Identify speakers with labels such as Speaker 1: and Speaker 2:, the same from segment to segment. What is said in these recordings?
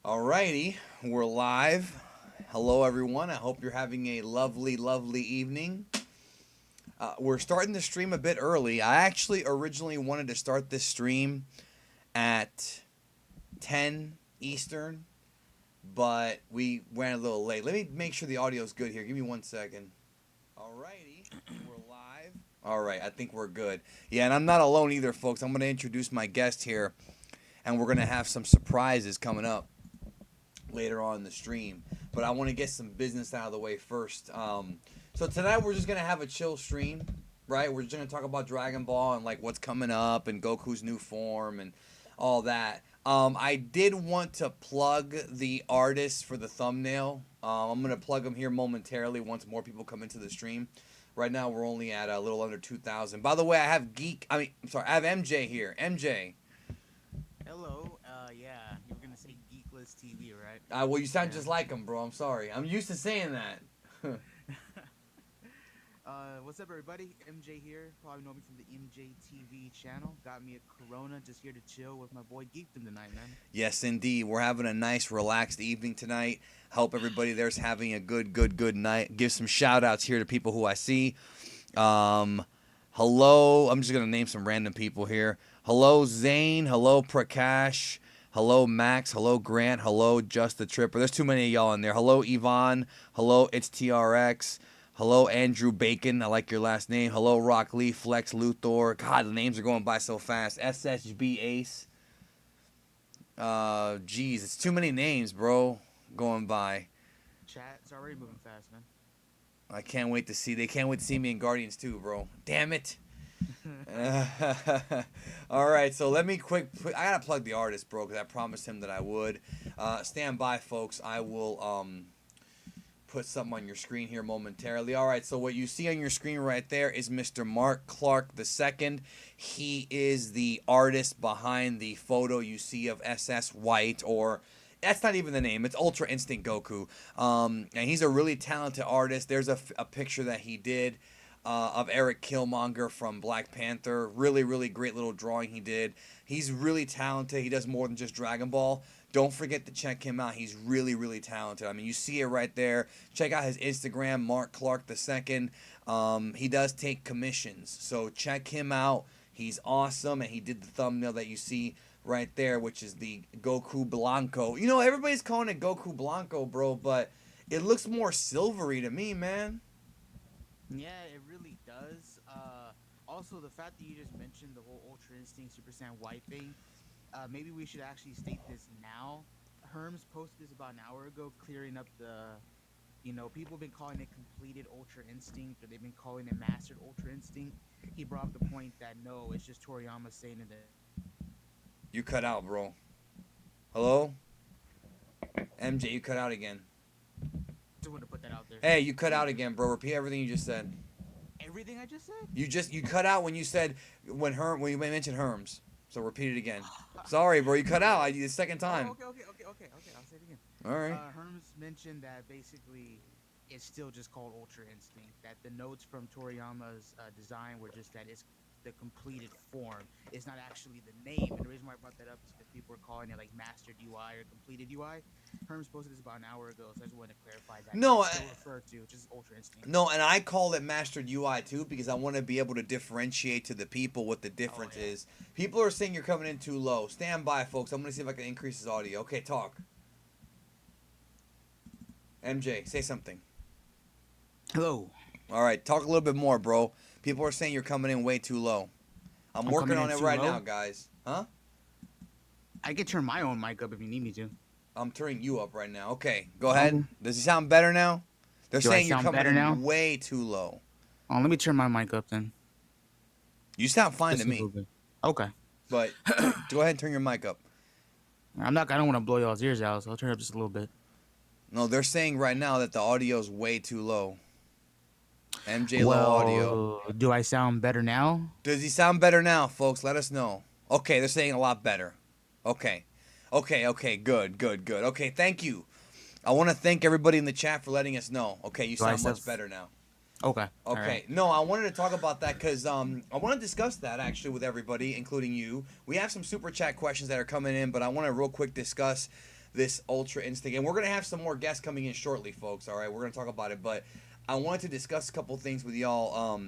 Speaker 1: Alrighty, we're live. Hello, everyone. I hope you're having a lovely, lovely evening. We're starting the stream a bit early. I actually originally wanted to start this stream at 10 Eastern, but we went a little late. Let me make sure the audio is good here. Give me 1 second. Alrighty, we're live. Alright, I think we're good. Yeah, and I'm not alone either, folks. I'm going to introduce my guest here, and we're going to have some surprises coming up later on in the stream, but I want to get some business out of the way first. So tonight we're just gonna have a chill stream, right? We're just gonna talk about Dragon Ball and like what's coming up and Goku's new form and all that. I did want to plug the artists for the thumbnail. I'm gonna plug them here momentarily once more people come into the stream. Right now we're only at a little under 2,000. By the way, I have I have MJ here. MJ.
Speaker 2: Hello. Yeah, you were gonna say Geekless TV, right?
Speaker 1: Well, you sound just like him, bro. I'm sorry. I'm used to saying that.
Speaker 2: What's up, everybody? MJ here. Probably know me from the MJ TV channel. Got me a Corona. Just here to chill with my boy Geekdom tonight, man.
Speaker 1: Yes, indeed. We're having a nice, relaxed evening tonight. Hope everybody there's having a good night. Give some shout outs here to people who I see. Hello. I'm just going to name some random people here. Hello, Zane. Hello, Prakash. Hello, Max. Hello, Grant. Hello, Just the Tripper. There's too many of y'all in there. Hello, Yvonne. Hello, It's TRX. Hello, Andrew Bacon. I like your last name. Hello, Rock Lee, Flex Luthor. God, the names are going by so fast. SSB Ace. Geez, it's too many names, bro, going by.
Speaker 2: Chat's already moving fast, man.
Speaker 1: I can't wait to see. They can't wait to see me in Guardians 2, bro. Damn it. All right, so let me I gotta plug the artist, bro, because I promised him that I would. Stand by, folks. I will put something on your screen here momentarily. All right, so what you see on your screen right there is Mr. Mark Clark II. He is the artist behind the photo you see of SS White, or that's not even the name. It's Ultra Instinct Goku. And he's a really talented artist. There's a picture that he did of Eric Killmonger from Black Panther. Really, really great little drawing he did. He's really talented. He does more than just Dragon Ball. Don't forget to check him out. He's really, really talented. I mean, you see it right there. Check out his Instagram, Mark Clark II. He does take commissions, so check him out. He's awesome, and he did the thumbnail that you see right there, which is the Goku Blanco. You know, everybody's calling it Goku Blanco, bro, but it looks more silvery to me, man.
Speaker 2: Yeah, it really does. Also, the fact that you just mentioned the whole Ultra Instinct Super Saiyan White thing, maybe we should actually state this now. Herms posted this about an hour ago, clearing up people have been calling it completed Ultra Instinct, or they've been calling it mastered Ultra Instinct. He brought up the point that no, it's just Toriyama saying that.
Speaker 1: You cut out, bro. Hello? MJ, you cut out again.
Speaker 2: Just want to put that out there.
Speaker 1: Hey, you cut out again, bro. Repeat everything you just said.
Speaker 2: Everything I just said?
Speaker 1: You cut out when you said when you mentioned Herms. So repeat it again. Sorry, bro. You cut out the second time.
Speaker 2: Oh, okay. I'll say it again.
Speaker 1: All right.
Speaker 2: Herms mentioned that basically it's still just called Ultra Instinct. That the notes from Toriyama's design were just that it's the completed form. It's not actually the name. And the reason why I brought that up is because people were calling it like mastered UI or completed UI. Herms posted this about an hour ago, so I just wanted to clarify that.
Speaker 1: No,
Speaker 2: it's still referred to just Ultra Instinct.
Speaker 1: No, and I call it mastered UI too because I want to be able to differentiate to the people what the difference is. People are saying you're coming in too low. Stand by, folks. I'm gonna see if I can increase his audio. Okay, talk. MJ, say something.
Speaker 2: Hello.
Speaker 1: All right, talk a little bit more, bro. People are saying you're coming in way too low. I'm working on it right now, guys. Huh?
Speaker 2: I can turn my own mic up if you need me to.
Speaker 1: I'm turning you up right now. Okay, go ahead. Does he sound better now? They're saying you're coming in way too low.
Speaker 2: Oh, let me turn my mic up then.
Speaker 1: You sound fine to me.
Speaker 2: Okay.
Speaker 1: But go ahead and turn your mic up.
Speaker 2: I don't want to blow y'all's ears out, so I'll turn it up just a little bit.
Speaker 1: No, they're saying right now that the audio's way too low. MJ low audio.
Speaker 2: Do I sound better now?
Speaker 1: Does he sound better now, folks? Let us know. Okay, they're saying a lot better. Okay, good. Okay, thank you. I want to thank everybody in the chat for letting us know. Okay, you sound much better now.
Speaker 2: Okay.
Speaker 1: Right. No, I wanted to talk about that because I want to discuss that actually with everybody, including you. We have some super chat questions that are coming in, but I want to real quick discuss this Ultra Instinct, and we're gonna have some more guests coming in shortly, folks. All right, we're gonna talk about it, but I wanted to discuss a couple things with y'all.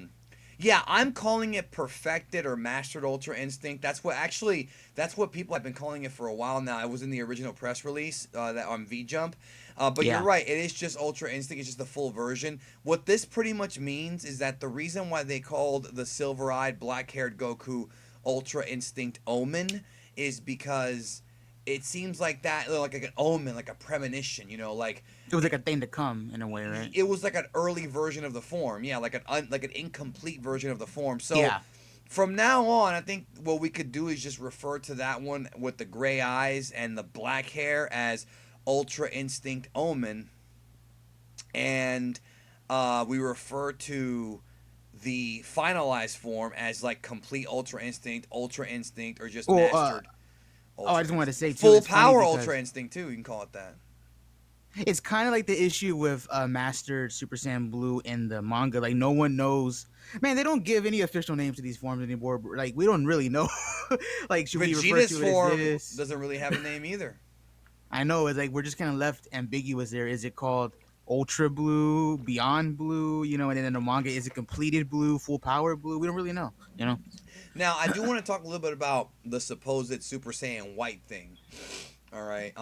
Speaker 1: Yeah, I'm calling it perfected or mastered Ultra Instinct. That's what people have been calling it for a while now. It was in the original press release that on V Jump. But you're
Speaker 2: Yeah.
Speaker 1: right, it is just Ultra Instinct. It's just the full version. What this pretty much means is that the reason why they called the silver-eyed, black-haired Goku Ultra Instinct Omen is because it seems like that, like an omen, like a premonition. Like
Speaker 2: It was like a thing to come in a way, right?
Speaker 1: it was like an early version of the form. Yeah, like an incomplete version of the form. So
Speaker 2: Yeah.
Speaker 1: from now on, I think what we could do is just refer to that one with the gray eyes and the black hair as Ultra Instinct Omen, and we refer to the finalized form as like complete Ultra Instinct, or just
Speaker 2: Well,
Speaker 1: mastered
Speaker 2: I
Speaker 1: Ultra
Speaker 2: just wanted to
Speaker 1: Instinct,
Speaker 2: say too,
Speaker 1: full
Speaker 2: it's funny
Speaker 1: power Ultra
Speaker 2: because
Speaker 1: Instinct too. You can call it that.
Speaker 2: it's kind of like the issue with Mastered Super Saiyan Blue in the manga. Like no one knows. Man, they don't give any official names to these forms anymore. Like we don't really know. Like should we refer
Speaker 1: Vegeta's
Speaker 2: to it as
Speaker 1: form
Speaker 2: this?
Speaker 1: doesn't really have a name either.
Speaker 2: I know it's like we're just kind of left ambiguous there. Is it called Ultra Blue, Beyond Blue? And then in the manga, is it completed blue, full power blue? We don't really know.
Speaker 1: Now, I do want to talk a little bit about the supposed Super Saiyan White thing. All right.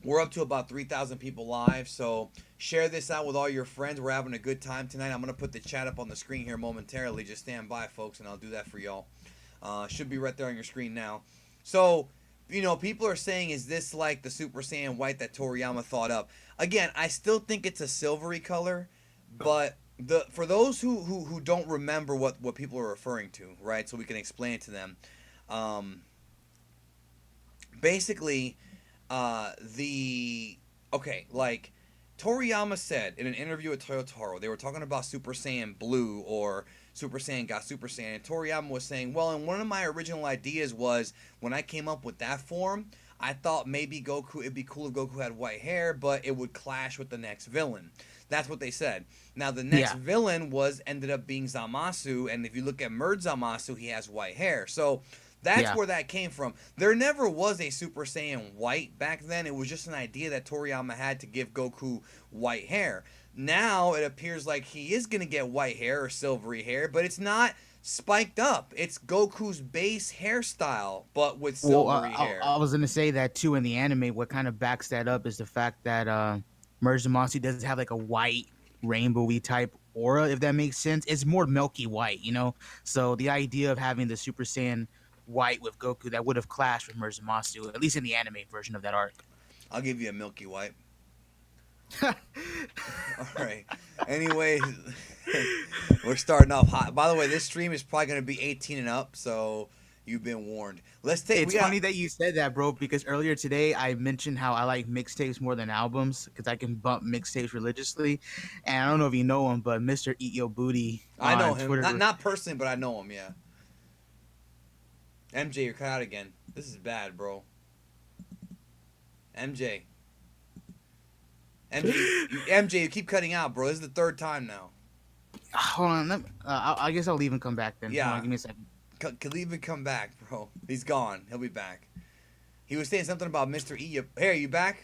Speaker 1: We're up to about 3,000 people live, so share this out with all your friends. We're having a good time tonight. I'm going to put the chat up on the screen here momentarily. Just stand by, folks, and I'll do that for y'all. Should be right there on your screen now. So, people are saying, is this like the Super Saiyan White that Toriyama thought up? Again, I still think it's a silvery color, but for those who don't remember what people are referring to, right? So we can explain it to them. Um, Basically, the okay, like Toriyama said in an interview with Toyotaro, they were talking about Super Saiyan Blue or Super Saiyan got Super Saiyan, and Toriyama was saying, well, and one of my original ideas was when I came up with that form, I thought maybe it'd be cool if Goku had white hair, but it would clash with the next villain. That's what they said. Now the next
Speaker 2: Yeah.
Speaker 1: villain ended up being Zamasu, and if you look at Merge Zamasu, he has white hair. So that's
Speaker 2: Yeah.
Speaker 1: where that came from. There never was a Super Saiyan White back then. It was just an idea that Toriyama had to give Goku white hair. Now it appears like he is going to get white hair or silvery hair, but it's not spiked up. It's Goku's base hairstyle, but with
Speaker 2: Well,
Speaker 1: silvery hair.
Speaker 2: I was gonna say that too in the anime. What kind of backs that up is the fact that Merge Zamasu doesn't have like a white rainbowy type aura, if that makes sense. It's more milky white. So the idea of having the Super Saiyan white with Goku that would have clashed with Merge Zamasu, at least in the anime version of that arc.
Speaker 1: I'll give you a milky white. All right. Anyways, we're starting off hot. By the way, this stream is probably going to be 18 and up, so you've been warned.
Speaker 2: It's funny that you said that, bro, because earlier today I mentioned how I like mixtapes more than albums because I can bump mixtapes religiously. And I don't know if you know him, but Mr. Eat Your Booty
Speaker 1: I know
Speaker 2: on
Speaker 1: him. Not
Speaker 2: Twitter.
Speaker 1: not personally, but I know him, yeah. MJ, you're cut out again. This is bad, bro. MJ. MJ, you keep cutting out, bro. This is the third time now.
Speaker 2: Hold on, I guess I'll leave and come back then. Hold
Speaker 1: Yeah.
Speaker 2: on, give me a second.
Speaker 1: Could even come back, bro. He's gone. He'll be back. He was saying something about Mr. E. Hey, are you back?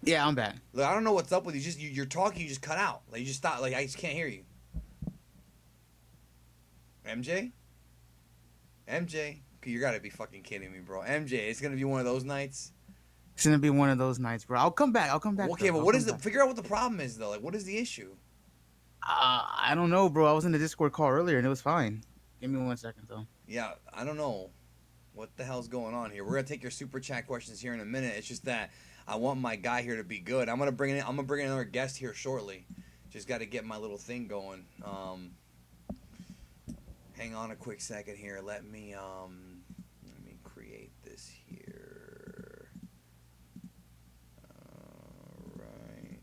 Speaker 2: Yeah, I'm back.
Speaker 1: Look, I don't know what's up with you. You're talking. You just cut out. Like you just stop. Like I just can't hear you. MJ. MJ. You gotta be fucking kidding me, bro. MJ, it's gonna be one of those nights.
Speaker 2: It's gonna be one of those nights, bro. I'll come back.
Speaker 1: Okay,
Speaker 2: though.
Speaker 1: but
Speaker 2: I'll
Speaker 1: what
Speaker 2: come
Speaker 1: is the?
Speaker 2: back.
Speaker 1: Figure out what the problem is, though. Like, what is the issue?
Speaker 2: I don't know, bro. I was in the Discord call earlier and it was fine. Give me 1 second though.
Speaker 1: Yeah, I don't know what the hell's going on here. We're gonna take your super chat questions here in a minute. It's just that I want my guy here to be good. I'm gonna bring in another guest here shortly. Just got to get my little thing going. Hang on a quick second here. Let me create this here. Right.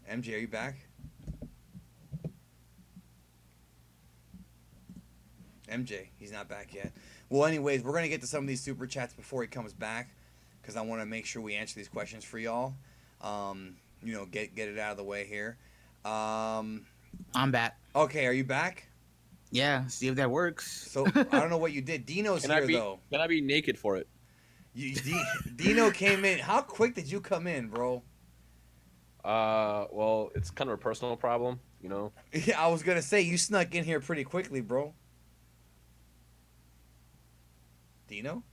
Speaker 1: MJ, are you back? MJ, he's not back yet. Well, anyways, we're gonna get to some of these super chats before he comes back, because I want to make sure we answer these questions for y'all. Get it out of the way here.
Speaker 2: I'm back.
Speaker 1: Okay, are you back?
Speaker 2: Yeah, see if that works.
Speaker 1: So I don't know what you did. Dino's
Speaker 3: Can I
Speaker 1: here
Speaker 3: be
Speaker 1: though.
Speaker 3: can I be naked for it?
Speaker 1: Dino came in. How quick did you come in, bro?
Speaker 3: Well, it's kind of a personal problem, you know.
Speaker 1: Yeah, I was gonna say you snuck in here pretty quickly, bro. Dino?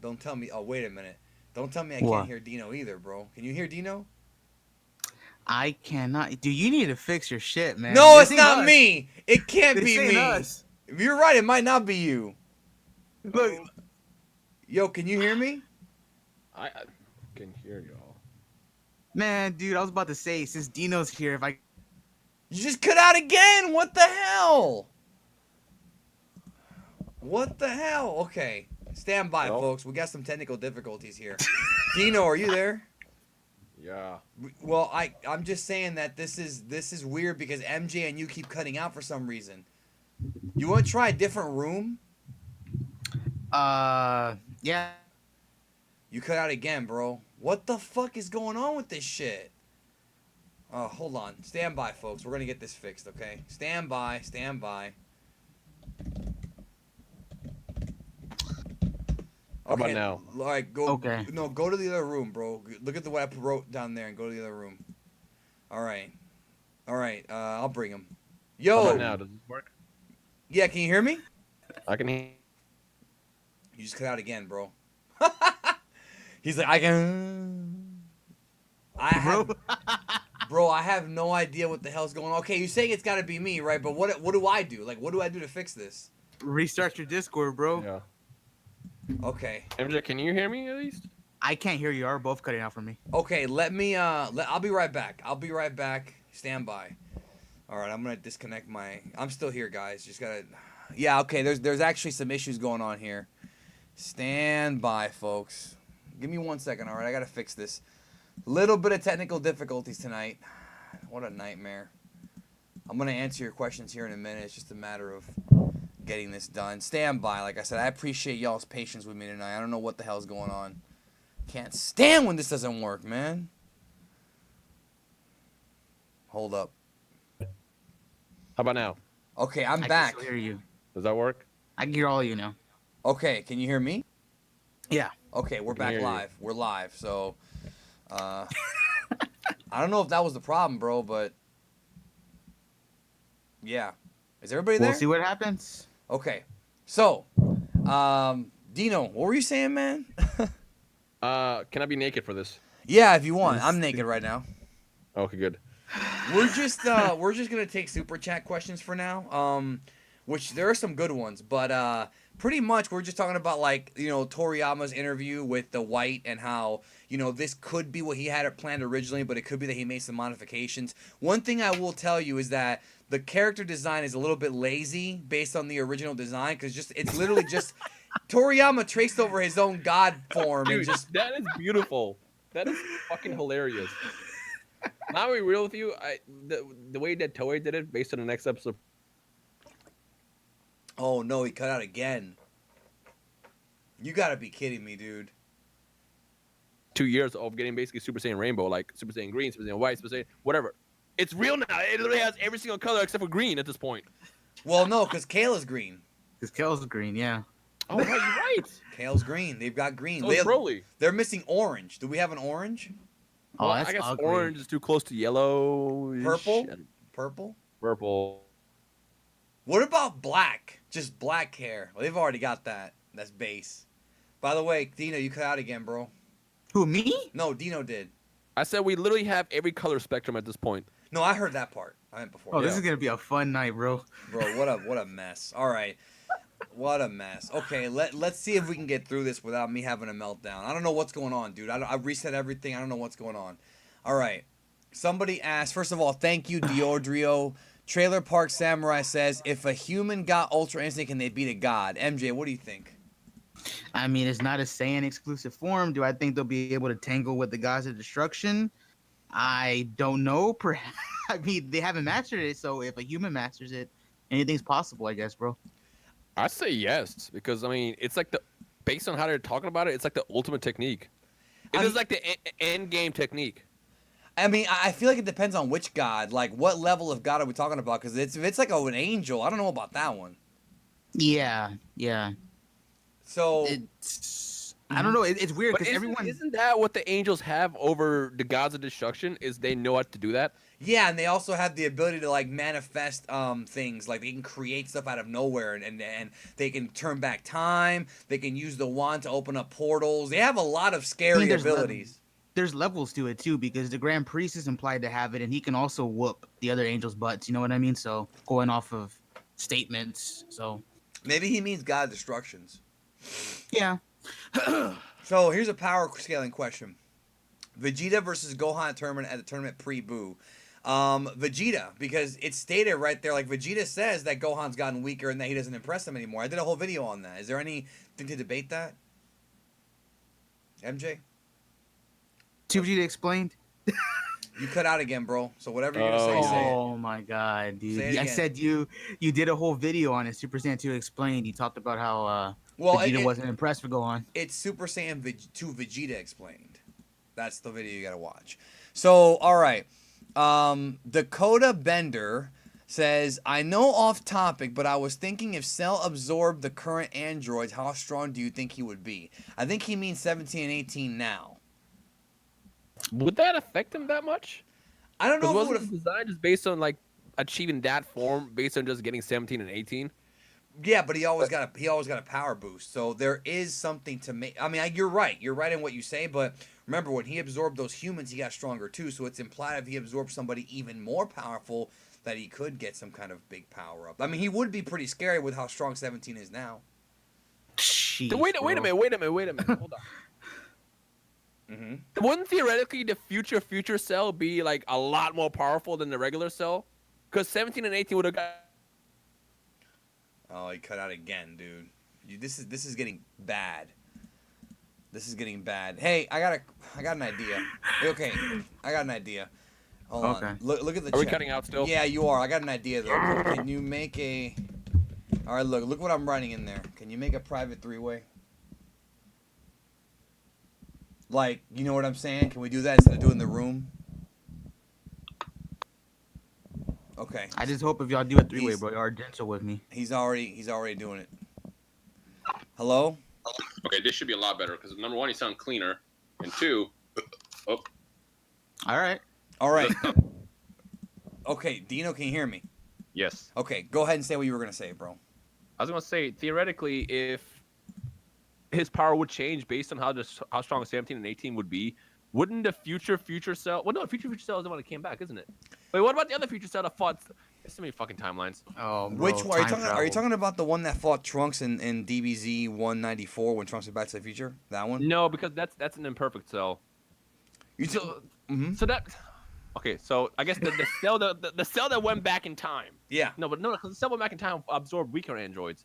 Speaker 1: Don't tell me. Oh, wait a minute. Don't tell me I can't
Speaker 2: What?
Speaker 1: hear Dino either, bro. Can you hear Dino?
Speaker 2: I cannot. Dude, you need to fix your shit, man.
Speaker 1: No,
Speaker 2: This
Speaker 1: it's
Speaker 2: ain't
Speaker 1: not
Speaker 2: us.
Speaker 1: me. It can't
Speaker 2: This
Speaker 1: be
Speaker 2: ain't
Speaker 1: me.
Speaker 2: us.
Speaker 1: You're right. It might not be you.
Speaker 2: Look,
Speaker 1: Yo, can you hear me?
Speaker 3: I can hear y'all.
Speaker 2: man, dude, I was about to say, since Dino's here, if I
Speaker 1: You just cut out again. What the hell? What the hell? Okay. Stand by,
Speaker 3: Well,
Speaker 1: folks. We got some technical difficulties here. Dino, are you there?
Speaker 3: yeah.
Speaker 1: Well, I'm just saying that this is weird because MJ and you keep cutting out for some reason. You want to try a different room?
Speaker 2: yeah.
Speaker 1: You cut out again, bro. What the fuck is going on with this shit? Oh, hold on. Stand by, folks. We're gonna get this fixed, okay? Stand by. Stand by.
Speaker 3: How about
Speaker 1: Okay.
Speaker 3: now?
Speaker 1: All right, go.
Speaker 2: Okay.
Speaker 1: No, go to the other room, bro. Look at the what I wrote down there and go to the other room. All right. All right. I'll bring him.
Speaker 3: How about
Speaker 1: Yo.
Speaker 3: now? Does this work?
Speaker 1: Yeah, can you hear me?
Speaker 3: I can hear.
Speaker 1: You just cut out again, bro. He's like, I can. I have,
Speaker 2: Bro.
Speaker 1: bro. I have no idea what the hell's going on. Okay, you're saying it's got to be me, right? But what do I do? Like, what do I do to fix this?
Speaker 2: Restart your Discord, bro.
Speaker 3: Yeah.
Speaker 1: Okay.
Speaker 3: MJ, can you hear me at least?
Speaker 2: I can't hear you. You're both cutting out for me.
Speaker 1: Okay. Let me. I'll be right back. I'll be right back. Stand by. All right. I'm gonna disconnect my. I'm still here, guys. Just gotta. Yeah. Okay. There's actually some issues going on here. Stand by, folks. Give me 1 second. All right. I gotta fix this. Little bit of technical difficulties tonight. What a nightmare. I'm gonna answer your questions here in a minute. It's just a matter of getting this done. Stand by. Like I said, I appreciate y'all's patience with me tonight. I don't know what the hell's going on. Can't stand when this doesn't work, man. Hold up.
Speaker 3: How about now?
Speaker 1: Okay, I'm
Speaker 2: I
Speaker 1: back.
Speaker 2: can still hear you.
Speaker 3: Does that work?
Speaker 2: I can hear all of you now.
Speaker 1: Okay, can you hear me?
Speaker 2: Yeah.
Speaker 1: Okay, we're
Speaker 3: can
Speaker 1: back
Speaker 3: hear you.
Speaker 1: live. We're live. So, I don't know if that was the problem, bro, but yeah. Is everybody there?
Speaker 2: We'll see what happens.
Speaker 1: Okay. So, Dino, what were you saying, man?
Speaker 3: Can I be naked for this?
Speaker 1: Yeah, if you want. I'm naked right now.
Speaker 3: Okay, good.
Speaker 1: We're just gonna take super chat questions for now. Which there are some good ones, but pretty much we're just talking about like Toriyama's interview with the White and how this could be what he had it planned originally, but it could be that he made some modifications. One thing I will tell you is that the character design is a little bit lazy based on the original design because it's literally just Toriyama traced over his own god form and
Speaker 3: Dude,
Speaker 1: just
Speaker 3: that is beautiful. That is fucking hilarious. Now we real with you. The way that Toei did it, based on the next episode.
Speaker 1: oh no, he cut out again. You gotta be kidding me, dude.
Speaker 3: 2 years of getting basically Super Saiyan Rainbow, like Super Saiyan Green, Super Saiyan White, Super Saiyan whatever. It's real now. It literally has every single color except for green at this point.
Speaker 1: Well, no, because Kayla's green.
Speaker 2: Because Kel's green, yeah.
Speaker 3: Oh, right, you're right.
Speaker 1: Kale's green. They've got green.
Speaker 3: So is Broly.
Speaker 1: They're missing orange. Do we have an orange?
Speaker 2: Oh,
Speaker 3: Well,
Speaker 2: that's
Speaker 3: I guess
Speaker 2: ugly.
Speaker 3: orange is too close to yellow.
Speaker 1: Purple? Purple?
Speaker 3: Purple.
Speaker 1: What about black? Just black hair. Well, they've already got that. That's base. By the way, Dino, you cut out again, bro.
Speaker 2: Who, me?
Speaker 1: No, Dino did.
Speaker 3: I said we literally have every color spectrum at this point.
Speaker 1: No, I heard that part. I meant before.
Speaker 2: Oh, this
Speaker 1: Yeah.
Speaker 2: is going to be a fun night, bro.
Speaker 1: Bro, what a mess. All right. What a mess. Okay, let's see if we can get through this without me having a meltdown. I don't know what's going on, dude. I reset everything. I don't know what's going on. All right. Somebody asked, first of all, thank you, Diodrio. Trailer Park Samurai says, if a human got Ultra Instinct, can they beat a god? MJ, what do you think?
Speaker 2: I mean, it's not a Saiyan exclusive form. Do I think they'll be able to tangle with the gods of destruction? I don't know. Perhaps. I mean, they haven't mastered it, so if a human masters it, anything's possible, I guess, bro.
Speaker 3: I say yes because I mean it's like based on how they're talking about it, it's like the ultimate technique. It is like the end game technique.
Speaker 1: I mean, I feel like it depends on which god. Like, what level of god are we talking about? Because if it's like an angel, I don't know about that one.
Speaker 2: Yeah, yeah.
Speaker 1: So,
Speaker 2: It's I don't know. It's weird
Speaker 3: But
Speaker 2: because everyone.
Speaker 3: isn't that what the angels have over the gods of destruction? Is they know how to do that?
Speaker 1: yeah, and they also have the ability to like manifest things. Like they can create stuff out of nowhere, and they can turn back time. They can use the wand to open up portals. They have a lot of
Speaker 2: I mean,
Speaker 1: scary abilities.
Speaker 2: there's levels to it too because the Grand Priest is implied to have it, and he can also whoop the other angels' butts. You know what I mean? So going off of statements, so
Speaker 1: Maybe he means god destructions.
Speaker 2: yeah.
Speaker 1: So here's a power scaling question: Vegeta versus Gohan tournament at the tournament pre-Boo. Vegeta, because it's stated right there, like Vegeta says that Gohan's gotten weaker and that he doesn't impress him anymore. I did a whole video on that. Is there anything to debate that? MJ?
Speaker 2: To Vegeta explained.
Speaker 1: You cut out again, bro. So whatever you're gonna say it.
Speaker 2: Oh my god,
Speaker 1: Say
Speaker 2: dude!
Speaker 1: it
Speaker 2: I
Speaker 1: again.
Speaker 2: said you did a whole video on it. Super Saiyan 2 explained. You talked about how
Speaker 1: Well,
Speaker 2: Vegeta wasn't impressed with Gohan.
Speaker 1: it's Super Saiyan 2 Vegeta explained. That's the video you gotta watch. So, all right. Dakota Bender says, I know off topic, but I was thinking if Cell absorbed the current androids, how strong do you think he would be? I think he means 17 and 18 now.
Speaker 3: Would that affect him that much?
Speaker 1: I don't know
Speaker 3: Because
Speaker 1: if it would
Speaker 3: wasn't
Speaker 1: have.
Speaker 3: the design just based on like achieving that form based on just getting 17 and 18?
Speaker 1: Yeah, but he always got a power boost. So there is something to make. I mean, you're right. You're right in what you say. But remember, when he absorbed those humans, he got stronger too. So it's implied if he absorbed somebody even more powerful, that he could get some kind of big power up. I mean, he would be pretty scary with how strong 17 is now.
Speaker 2: Jeez,
Speaker 3: Wait a
Speaker 2: bro.
Speaker 3: minute. Hold on.
Speaker 1: Mm-hmm.
Speaker 3: Wouldn't theoretically the future Cell be like a lot more powerful than the regular Cell? Because 17 and 18 would have got.
Speaker 1: Oh, he cut out again, dude. This is getting bad. This is getting bad. Hey, I got an idea. Okay, I got an idea. Hold on. Look at the
Speaker 3: Are we
Speaker 1: chat.
Speaker 3: cutting out still?
Speaker 1: Yeah, you are. I got an idea though. Can you make a? All right, look what I'm writing in there. Can you make a private three-way? Like, you know what I'm saying? Can we do that instead of doing the room? Okay.
Speaker 2: I just hope if y'all do a three-way,
Speaker 1: He's-
Speaker 2: bro, you are gentle with me.
Speaker 1: He's already doing it. Hello?
Speaker 4: Okay, this should be a lot better because number one, you sound cleaner, and two, oh,
Speaker 2: All right.
Speaker 1: All right. Okay, Dino, can you hear me?
Speaker 4: yes.
Speaker 1: Okay, go ahead and say what you were gonna say, bro.
Speaker 3: I was gonna say theoretically, if his power would change based on how strong 17 and 18 would be, wouldn't the future Cell? Well, no, future Cell is the one that came back, isn't it? Wait, what about the other future Cell that fought? There's so many fucking timelines.
Speaker 2: Oh, bro,
Speaker 1: Which one are you
Speaker 2: time
Speaker 1: talking? Are you
Speaker 2: travel.
Speaker 1: talking about the one that fought Trunks in DBZ 194 when Trunks went Back to the Future? That one?
Speaker 3: No, because that's an imperfect Cell.
Speaker 1: You
Speaker 3: So,
Speaker 1: took? Mm-hmm.
Speaker 3: so that. Okay, so I guess the cell the cell that went back in time.
Speaker 1: Yeah.
Speaker 3: No, because the cell went back in time absorbed weaker androids.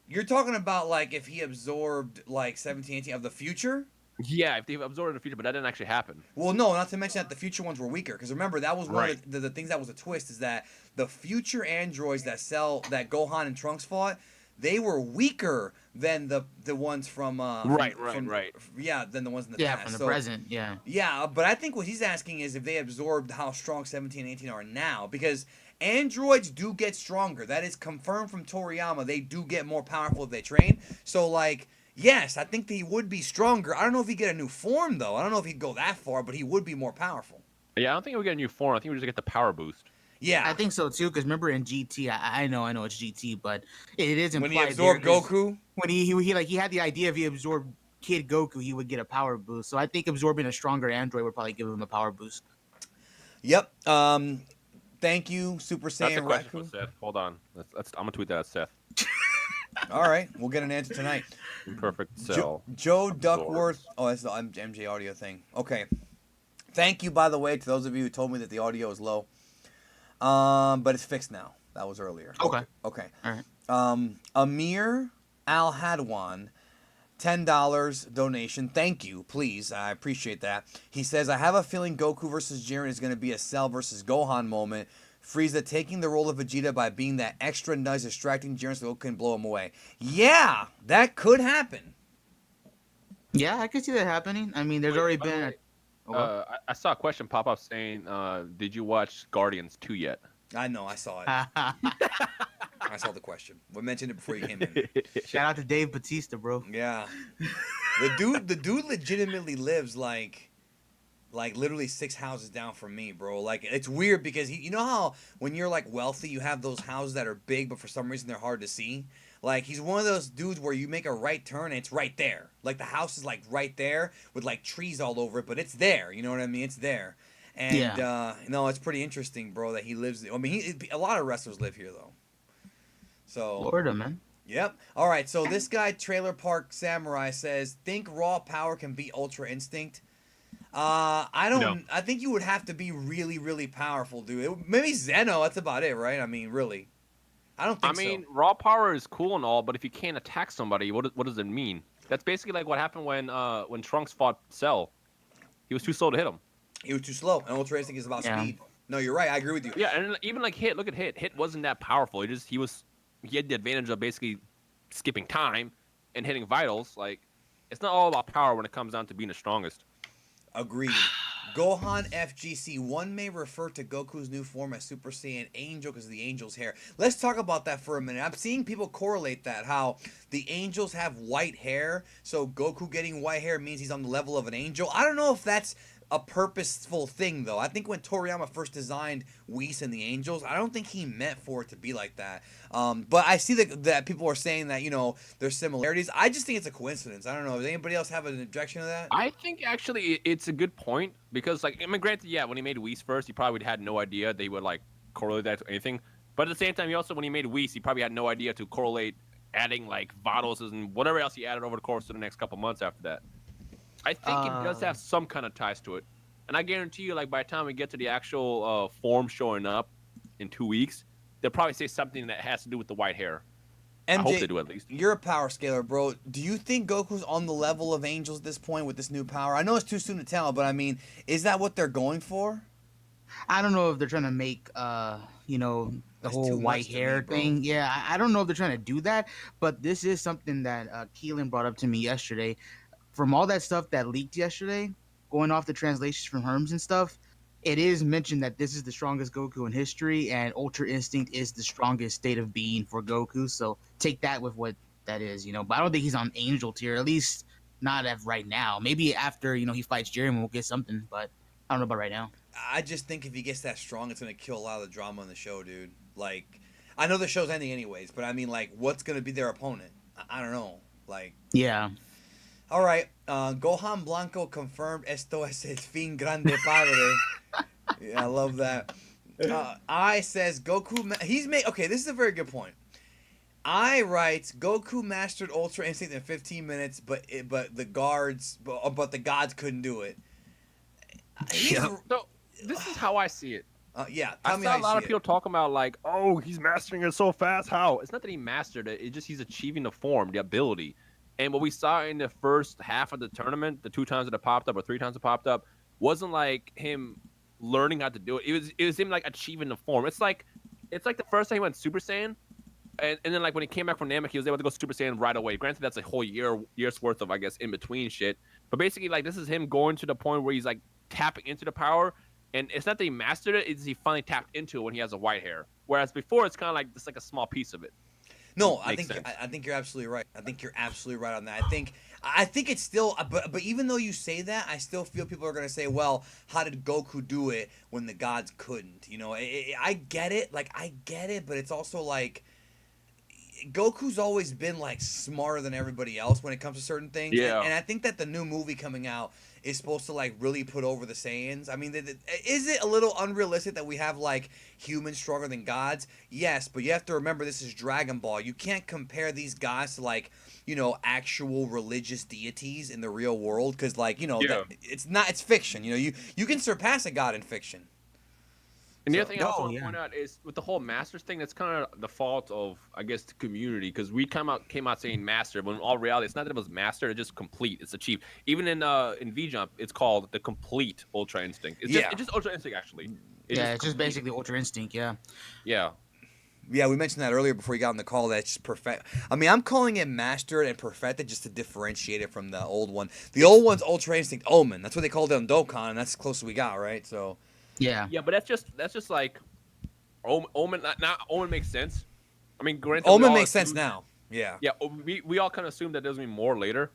Speaker 1: You're talking about like if he absorbed like 17, 18 of the future?
Speaker 3: Yeah, if they absorbed in the future, but that didn't actually happen.
Speaker 1: Well, no, not to mention that the future ones were weaker. Because remember, that was one
Speaker 3: Right.
Speaker 1: of the things that was a twist is that the future androids that Gohan and Trunks fought, they were weaker than the ones from
Speaker 3: Right.
Speaker 1: Yeah, than the ones in the
Speaker 2: Yeah,
Speaker 1: past.
Speaker 2: from the
Speaker 1: So,
Speaker 2: present. Yeah.
Speaker 1: yeah, but I think what he's asking is if they absorbed how strong 17 and 18 are now. Because androids do get stronger. That is confirmed from Toriyama. They do get more powerful if they train. So, like, yes, I think that he would be stronger. I don't know if he'd get a new form, though. I don't know if he'd go that far, but he would be more powerful.
Speaker 3: Yeah, I don't think we get a new form. I think we just get the power boost.
Speaker 1: Yeah.
Speaker 2: I think so too. Because remember in GT, I know it's GT, but it is implied
Speaker 1: When he absorbed
Speaker 2: there, 'cause
Speaker 1: Goku?
Speaker 2: When he had the idea if he absorbed Kid Goku, he would get a power boost. So I think absorbing a stronger android would probably give him a power boost.
Speaker 1: Yep. Thank you, Super
Speaker 3: That's a
Speaker 1: Saiyan
Speaker 3: question for
Speaker 1: Raku.
Speaker 3: Seth. Hold on. I'm gonna tweet that at Seth.
Speaker 1: All right, we'll get an answer tonight.
Speaker 3: Imperfect Cell.
Speaker 1: Joe
Speaker 3: absorbs.
Speaker 1: Duckworth. Oh, that's the MJ audio thing. Okay. Thank you, by the way, to those of you who told me that the audio is low. But it's fixed now. That was earlier.
Speaker 2: Okay.
Speaker 1: Okay.
Speaker 2: All right.
Speaker 1: Amir Al Hadwan, $10 donation. Thank you, please. I appreciate that. He says, I have a feeling Goku versus Jiren is going to be a Cell versus Gohan moment. Frieza taking the role of Vegeta by being that extra nice, distracting Jiren so Goku can blow him away. Yeah, that could happen.
Speaker 2: Yeah, I could see that happening. I mean, there's already
Speaker 3: By the
Speaker 2: been.
Speaker 3: way,
Speaker 2: Okay.
Speaker 3: I saw a question pop up saying, "Did you watch Guardians 2 yet?"
Speaker 1: I know, I saw it. I saw the question. We mentioned it before you came in.
Speaker 2: Shout out to Dave Batista, bro.
Speaker 1: Yeah, the dude legitimately lives like literally 6 houses down from me, bro. Like it's weird because you know how when you're like wealthy, you have those houses that are big, but for some reason they're hard to see. Like he's one of those dudes where you make a right turn and it's right there. Like the house is like right there with like trees all over it, but it's there. You know what I mean? It's there. And
Speaker 2: Yeah.
Speaker 1: no, it's pretty interesting, bro, that he lives. I mean, a lot of wrestlers live here though. So
Speaker 2: Florida, man.
Speaker 1: yep. All right. So this guy, Trailer Park Samurai, says, "Think raw power can beat Ultra Instinct." I
Speaker 3: No.
Speaker 1: don't. I think you would have to be really, really powerful, dude. Maybe Zeno. That's about it, right? I mean, really. I don't
Speaker 3: I
Speaker 1: think
Speaker 3: mean,
Speaker 1: so.
Speaker 3: raw power is cool and all, but if you can't attack somebody, what does it mean? That's basically like what happened when Trunks fought Cell. He was too slow to hit him.
Speaker 1: He was too slow, and Ultra Instinct is about
Speaker 2: Yeah.
Speaker 1: speed. No, you're right. I agree with you.
Speaker 3: Yeah, and even like Hit, look at Hit. Hit wasn't that powerful. He had the advantage of basically skipping time and hitting vitals. Like it's not all about power when it comes down to being the strongest.
Speaker 1: Agreed. Gohan FGC. One may refer to Goku's new form as Super Saiyan Angel because of the angel's hair. Let's talk about that for a minute. I'm seeing people correlate that, how the angels have white hair, so Goku getting white hair means he's on the level of an angel. I don't know if that's a purposeful thing, though. I think when Toriyama first designed Whis and the Angels, I don't think he meant for it to be like that. But I see that people are saying that, there's similarities. I just think it's a coincidence. I don't know. Does anybody else have an objection to that?
Speaker 3: I think actually it's a good point because, like, I mean, granted, yeah, when he made Whis first, he probably had no idea they would like correlate that to anything. But at the same time, when he made Whis, he probably had no idea to correlate adding like vitals and whatever else he added over the course of the next couple months after that. I think it does have some kind of ties to it, and I guarantee you, like by the time we get to the actual form showing up in 2 weeks, they'll probably say something that has to do with the white hair. I hope they do at least.
Speaker 1: You're a power scaler, bro. Do you think Goku's on the level of Angels at this point with this new power? I know it's too soon to tell, but I mean, is that what they're going for?
Speaker 2: I don't know if they're trying to make the
Speaker 1: That's
Speaker 2: whole
Speaker 1: too
Speaker 2: white
Speaker 1: much to
Speaker 2: hair
Speaker 1: me, bro.
Speaker 2: thing. Yeah, I don't know if they're trying to do that, but this is something that Keelan brought up to me yesterday. From all that stuff that leaked yesterday, going off the translations from Herms and stuff, it is mentioned that this is the strongest Goku in history, and Ultra Instinct is the strongest state of being for Goku. So take that with what that is, But I don't think he's on Angel tier, at least not at right now. Maybe after he fights Jiren, we'll get something, but I don't know about right now.
Speaker 1: I just think if he gets that strong, it's gonna kill a lot of the drama in the show, dude. Like, I know the show's ending anyways, but I mean, like, what's gonna be their opponent? I don't know. Like,
Speaker 2: Yeah.
Speaker 1: all right, Gohan Blanco confirmed esto es el fin grande padre. Yeah, I love that. I says Goku. He's made. Okay, this is a very good point. I writes Goku mastered Ultra Instinct in 15 minutes, but the gods couldn't do it. He's,
Speaker 2: Yep.
Speaker 3: So this is how I see it.
Speaker 1: yeah,
Speaker 3: I
Speaker 1: tell me
Speaker 3: saw
Speaker 1: how
Speaker 3: a
Speaker 1: you
Speaker 3: lot
Speaker 1: see
Speaker 3: of people talking about like, oh, he's mastering it so fast. How? It's not that he mastered it. It's just he's achieving the form, the ability. And what we saw in the first half of the tournament, the 2 times that it popped up or 3 times it popped up, wasn't like him learning how to do it. It was him like achieving the form. It's like the first time he went Super Saiyan, and then like when he came back from Namek, he was able to go Super Saiyan right away. Granted, that's a whole year's worth of, I guess, in between shit. But basically, like, this is him going to the point where he's like tapping into the power. And it's not that he mastered it; it's he finally tapped into it when he has a white hair. Whereas before, it's kind of like just like a small piece of it.
Speaker 1: No,
Speaker 3: Makes sense.
Speaker 1: I think you're absolutely right. I think you're absolutely right on that. I think it's still, but even though you say that, I still feel people are gonna say, well, how did Goku do it when the gods couldn't? I get it, like I get it, but it's also like Goku's always been like smarter than everybody else when it comes to certain things.
Speaker 3: Yeah.
Speaker 1: And I think that the new movie coming out is supposed to like really put over the Saiyans. I mean, is it a little unrealistic that we have like humans stronger than gods? Yes, but you have to remember this is Dragon Ball. You can't compare these guys to like, actual religious deities in the real world because like,
Speaker 3: Yeah.
Speaker 1: it's fiction. You can surpass a god in fiction.
Speaker 3: And the
Speaker 1: So-
Speaker 3: other thing I also
Speaker 2: Oh,
Speaker 3: want to
Speaker 2: yeah.
Speaker 3: point out is with the whole masters thing, that's kind of the fault of, I guess, the community, because we came out saying master, when in all reality, it's not that it was mastered, it's just complete, it's achieved. Even in V Jump, it's called the complete Ultra Instinct. It's
Speaker 1: Yeah.
Speaker 3: just Ultra Instinct actually.
Speaker 2: It's just
Speaker 3: complete.
Speaker 2: basically Ultra Instinct. Yeah.
Speaker 3: Yeah.
Speaker 1: Yeah, we mentioned that earlier before you got on the call. That's just perfect. I mean, I'm calling it mastered and perfected just to differentiate it from the old one. The old one's Ultra Instinct Omen. That's what they called it on Dokkan, and that's as close as we got, right? So
Speaker 2: Yeah.
Speaker 3: Yeah, but that's just like Omen. Not Omen makes sense. I mean, granted, we
Speaker 1: Omen
Speaker 3: all
Speaker 1: makes sense
Speaker 3: assumed.
Speaker 1: now. Yeah,
Speaker 3: Yeah, we all kind of assumed that there's gonna be more later,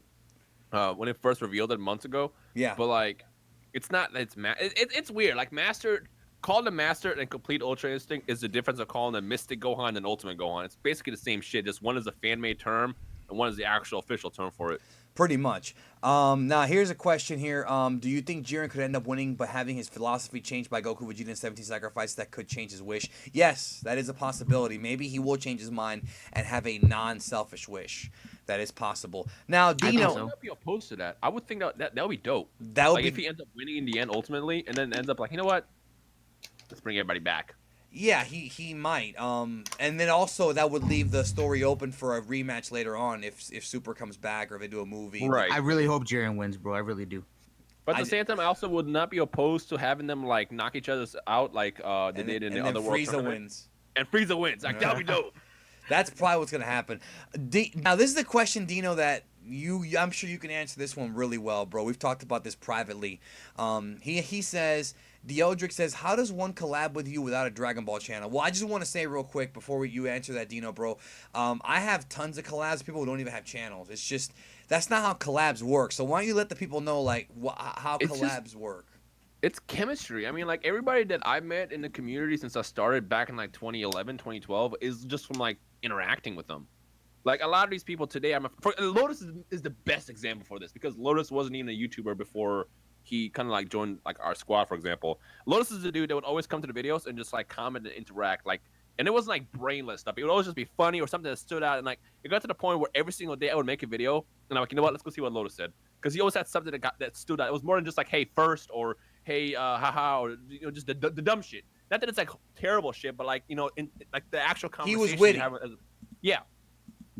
Speaker 3: when it first revealed it months ago.
Speaker 1: yeah.
Speaker 3: But like, it's not. It's weird. Like master, calling the master and complete Ultra Instinct is the difference of calling the Mystic Gohan and Ultimate Gohan. It's basically the same shit. Just one is a fan made term and one is the actual official term for it.
Speaker 1: Pretty much. Now here's a question here. Do you think Jiren could end up winning, but having his philosophy changed by Goku Vegeta in 17 sacrifices that could change his wish? Yes, that is a possibility. Maybe he will change his mind and have a non-selfish wish. That is possible. Now,
Speaker 2: I think
Speaker 3: I
Speaker 1: Dino,
Speaker 3: would
Speaker 2: so.
Speaker 3: not be opposed to that. I would think that would be dope.
Speaker 1: that would
Speaker 3: Like if
Speaker 1: be
Speaker 3: he ends up winning in the end ultimately, and then ends up like, you know what? Let's bring everybody back.
Speaker 1: yeah, he might. And then also that would leave the story open for a rematch later on if Super comes back or if they do a movie.
Speaker 3: Right.
Speaker 2: I really hope Jiren wins, bro. I really do.
Speaker 3: But at
Speaker 1: I,
Speaker 3: the same time, I also would not be opposed to having them like knock each other out like they did in the
Speaker 1: and then
Speaker 3: other world
Speaker 1: Frieza
Speaker 3: tournament.
Speaker 1: wins.
Speaker 3: And Frieza wins. Like that'd be dope.
Speaker 1: That's probably what's gonna happen. Now this is the question, Dino, that I'm sure you can answer this one really well, bro. We've talked about this privately. He says. Deodric says, "How does one collab with you without a Dragon Ball channel?" Well, I just want to say real quick before you answer that, Dino, bro. I have tons of collabs. People who don't even have channels. It's just that's not how collabs work. So why don't you let the people know like how
Speaker 3: It's just
Speaker 1: collabs work?
Speaker 3: it's chemistry. I mean, like everybody that I've met in the community since I started back in like 2011, 2012 is just from like interacting with them. Like a lot of these people today, Lotus is the best example for this because Lotus wasn't even a YouTuber before he kind of like joined like our squad, for example. Lotus is the dude that would always come to the videos and just like comment and interact, like, and it wasn't like brainless stuff. It would always just be funny or something that stood out, and like it got to the point where every single day I would make a video, and I'm like, you know what, let's go see what Lotus said, because he always had something that stood out. It was more than just like, hey, first, or hey, haha, or just the dumb shit. Not that it's like terrible shit, but like in like the actual
Speaker 1: He
Speaker 3: conversation
Speaker 1: was witty.
Speaker 3: you have yeah.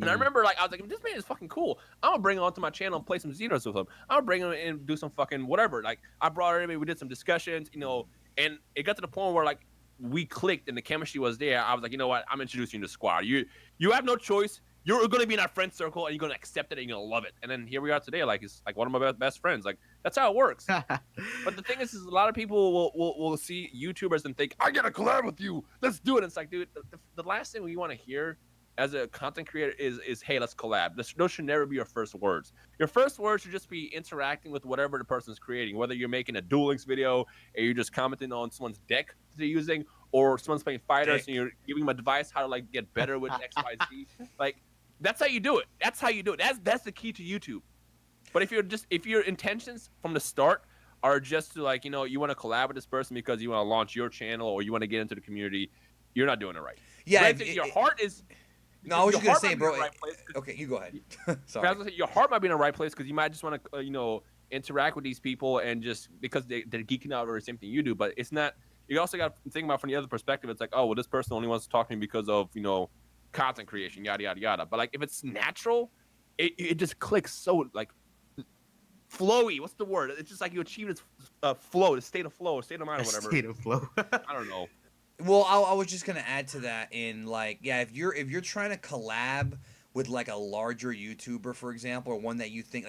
Speaker 3: And I remember, like, I was like, this man is fucking cool. I'm gonna bring him onto my channel and play some Xenos with him. I'm gonna bring him in and do some fucking whatever. Like, I brought her in, we did some discussions, and it got to the point where, like, we clicked and the chemistry was there. I was like, you know what? I'm introducing you to Squad. You have no choice. You're gonna be in our friend circle and you're gonna accept it and you're gonna love it. And then here we are today. Like, it's like one of my best friends. Like, that's how it works. But the thing is a lot of people will see YouTubers and think, I gotta collab with you. Let's do it. And it's like, dude, the last thing we want to hear as a content creator is hey, let's collab. Those should never be your first words. Your first words should just be interacting with whatever the person's creating, whether you're making a Duel Links video or you're just commenting on someone's deck they're using, or someone's playing fighters and you're giving them advice how to like get better with XYZ. Like, that's how you do it. That's the key to YouTube. But if your intentions from the start are just to like, you want to collab with this person because you want to launch your channel or you want to get into the community, you're not doing it right.
Speaker 1: Yeah,
Speaker 3: your heart is.
Speaker 1: No, I was just gonna say, bro.
Speaker 3: Right
Speaker 1: Okay, you go ahead.
Speaker 3: I
Speaker 1: Sorry.
Speaker 3: was gonna say, your heart might be in the right place because you might just want to, interact with these people and just because they're geeking out over the same thing you do. But it's not. You also got to think about from the other perspective. It's like, oh, well, this person only wants to talk to me because of content creation, yada yada yada. But like, if it's natural, it just clicks so like flowy. What's the word? It's just like you achieve this flow, the state of flow, state of mind, or whatever.
Speaker 2: State of flow.
Speaker 3: I don't know.
Speaker 1: Well, I was just gonna add to that in like, yeah, if you're trying to collab with like a larger YouTuber, for example, or one that you think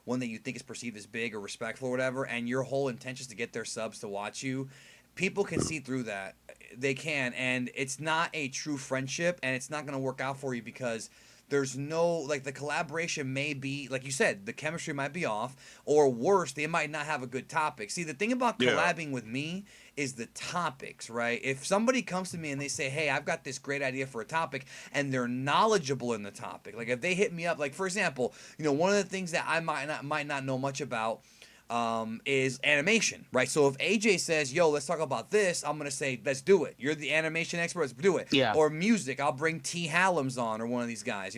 Speaker 1: one that you think is perceived as big or respectful or whatever, and your whole intention is to get their subs to watch you, people can see through that. They can, and it's not a true friendship, and it's not gonna work out for you because there's no like the collaboration may be like you said, the chemistry might be off, or worse, they might not have a good topic. See, the thing about collabing with me is the topics, right? If somebody comes to me and they say, hey, I've got this great idea for a topic, and they're knowledgeable in the topic, like if they hit me up, like for example, one of the things that I might not know much about is animation, right? So if AJ says, yo, let's talk about this, I'm going to say, let's do it. You're the animation expert, let's do it.
Speaker 2: Yeah.
Speaker 1: Or music, I'll bring T. Hallam's on, or one of these guys,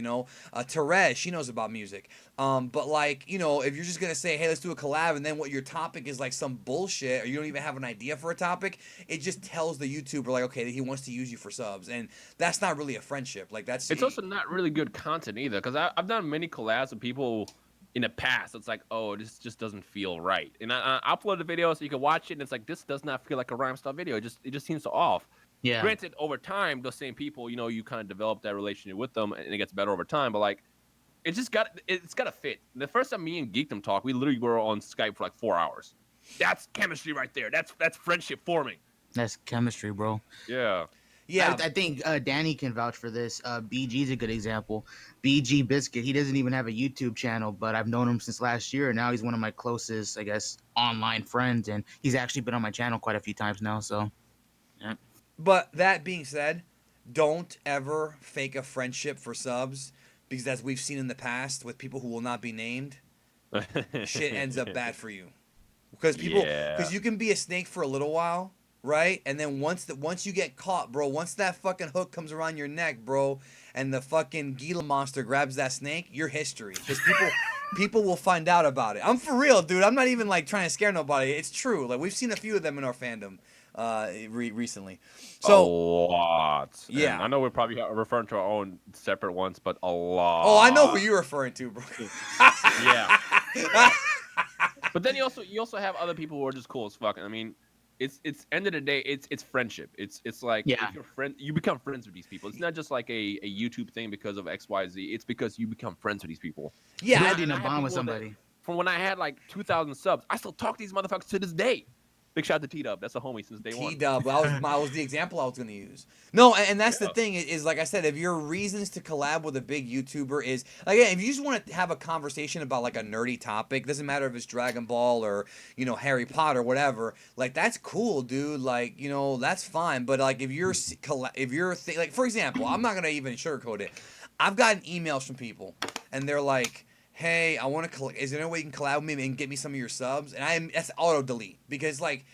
Speaker 1: Therese, she knows about music. But like, if you're just going to say, hey, let's do a collab, and then what your topic is like some bullshit, or you don't even have an idea for a topic, it just tells the YouTuber like, okay, he wants to use you for subs. And that's not really a friendship. Like
Speaker 3: It's also not really good content either because I've done many collabs with people in the past. It's like, oh, this just doesn't feel right. And I upload the video so you can watch it, and it's like, this does not feel like a rhyme style video. It just seems so off.
Speaker 2: Yeah.
Speaker 3: Granted, over time, those same people, you kind of develop that relationship with them, and it gets better over time. But like, it's got to fit. The first time me and Geekdom talked, we literally were on Skype for like 4 hours. That's chemistry right there. That's friendship forming.
Speaker 2: That's chemistry, bro.
Speaker 3: Yeah.
Speaker 1: Yeah.
Speaker 2: I think Danny can vouch for this. BG's a good example. BG Biscuit, he doesn't even have a YouTube channel, but I've known him since last year, and now he's one of my closest, I guess, online friends, and he's actually been on my channel quite a few times now. So, yeah.
Speaker 1: But that being said, don't ever fake a friendship for subs because, as we've seen in the past with people who will not be named, shit ends up bad for you. Because because you can be a snake for a little while, right? And then once you get caught, bro, once that fucking hook comes around your neck, bro, and the fucking Gila monster grabs that snake, you're history. Because people will find out about it. I'm for real, dude. I'm not even like trying to scare nobody. It's true. Like we've seen a few of them in our fandom recently. So
Speaker 3: a lot.
Speaker 1: yeah.
Speaker 3: And I know we're probably referring to our own separate ones, but a lot.
Speaker 1: Oh, I know who you're referring to, bro.
Speaker 3: Yeah. But then you also have other people who are just cool as fuck. I mean, it's end of the day, it's friendship. It's like if you're you become friends with these people. It's not just like a YouTube thing because of XYZ. It's because you become friends with these people.
Speaker 1: Yeah,
Speaker 2: Building a bond with somebody.
Speaker 3: From when I had like 2,000 subs, I still talk to these motherfuckers to this day. Big shout out to T-Dub. That's a homie since day one.
Speaker 1: T-Dub. That was the example I was going to use. No, and that's the thing is, like I said, if your reasons to collab with a big YouTuber is, like, if you just want to have a conversation about, like, a nerdy topic, doesn't matter if it's Dragon Ball or, Harry Potter, whatever, like, that's cool, dude. Like, that's fine. But, like, if you're like, for example, I'm not going to even sugarcoat it. I've gotten emails from people, and they're like, hey, I want to is there any way you can collab with me and get me some of your subs? And that's auto delete because, like,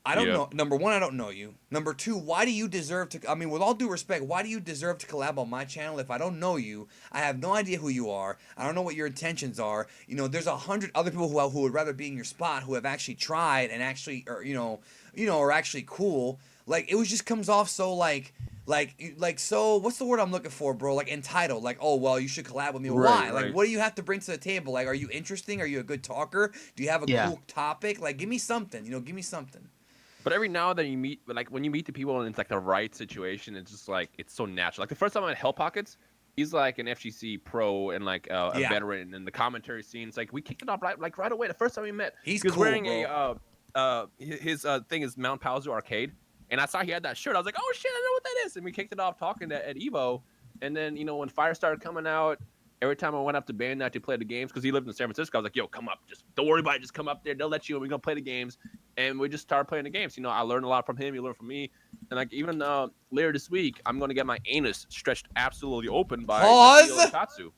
Speaker 1: I don't know. Number one, I don't know you. Number two, why do you deserve to? I mean, with all due respect, why do you deserve to collab on my channel if I don't know you? I have no idea who you are. I don't know what your intentions are. There's 100 other people who would rather be in your spot who have actually tried and actually, or are actually cool. Like, it just comes off so like so what's the word I'm looking for, bro? Like, entitled. Like, oh, well, you should collab with me. Why? Like, what do you have to bring to the table? Like, are you interesting? Are you a good talker? Do you have a cool topic? Like, give me something. Give me something.
Speaker 3: But every now and then you meet, like, when you meet the people and it's like the right situation, it's just like, it's so natural. Like the first time I met Hell Pockets, he's like an FGC pro and like a veteran in the commentary scenes. Like, we kicked it off right away. The first time we met,
Speaker 1: he was
Speaker 3: cool, wearing
Speaker 1: bro.
Speaker 3: his thing is Mount Pauser Arcade. And I saw he had that shirt. I was like, oh, shit, I know what that is. And we kicked it off talking at Evo. And then, when Fire started coming out, every time I went up to Bandai to play the games, because he lived in San Francisco, I was like, yo, come up. Just don't worry about it. Just come up there. They'll let you, and we're going to play the games. And we just started playing the games. I learned a lot from him. He learned from me. And, like, even later this week, I'm going to get my anus stretched absolutely open by Tatsu.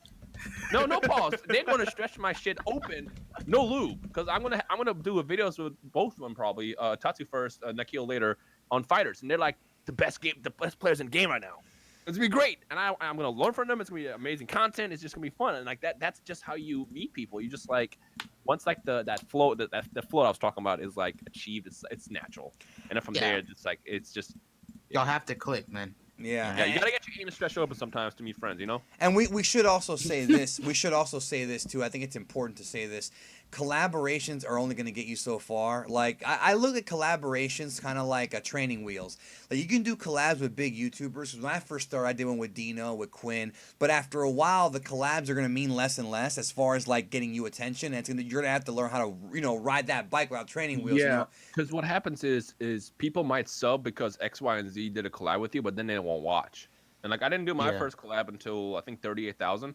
Speaker 3: No pause. They're going to stretch my shit open, no lube, because I'm gonna do a videos with both of them probably. Tatsu first, Nikhil later, on fighters, and they're like the best players in the game right now. It's gonna be great, and I'm gonna learn from them. It's gonna be amazing content. It's just gonna be fun, and like that's just how you meet people. You just like once like the flow I was talking about is like achieved. It's natural, and then from there it's just
Speaker 2: y'all have to click, man.
Speaker 1: Yeah,
Speaker 3: you gotta get your aim and stretch open sometimes to meet friends,
Speaker 1: And we should also say this. We should also say this too. I think it's important to say this. Collaborations are only going to get you so far. Like, I look at collaborations kind of like a training wheels. Like, you can do collabs with big YouTubers. When I first started, I did one with Dino, with Quinn. But after a while, the collabs are going to mean less and less as far as like getting you attention. And you're going to have to learn how to ride that bike without training wheels.
Speaker 3: Yeah, because what happens is people might sub because X, Y, and Z did a collab with you, but then they won't watch. And like, I didn't do my first collab until I think 38,000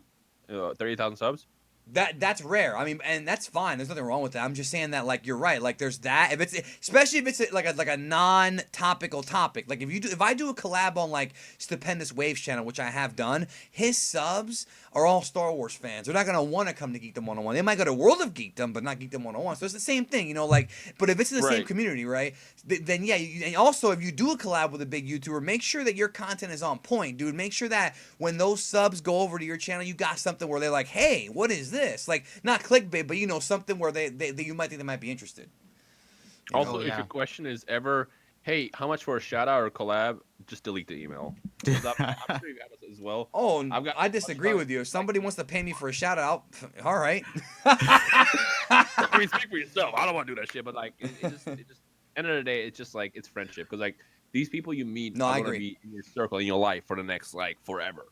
Speaker 3: subs.
Speaker 1: That's rare. I mean, and that's fine. There's nothing wrong with that. I'm just saying that, like, you're right. Like, there's that. Especially if it's like a non-topical topic. Like, if I do a collab on like Stupendous Waves channel, which I have done, his subs are all Star Wars fans. They're not gonna want to come to Geekdom 101. They might go to World of Geekdom, but not Geekdom 101. So it's the same thing, like. But if it's in the same community, right? Then yeah. And also, if you do a collab with a big YouTuber, make sure that your content is on point, dude. Make sure that when those subs go over to your channel, you got something where they're like, hey, what is this? Like, not clickbait, but something where they you might think they might be interested.
Speaker 3: Also, if your question is ever, hey, how much for a shout out or collab, just delete the email. I'm sure you have it as well.
Speaker 1: Oh, I disagree with you. If somebody wants to pay me for a shout out, all right.
Speaker 3: I mean, speak for yourself. I don't want to do that shit, but like, it just end of the day, it's just like it's friendship because like these people you meet
Speaker 1: No,
Speaker 3: are
Speaker 1: I
Speaker 3: gonna
Speaker 1: agree.
Speaker 3: be in your circle in your life for the next like forever.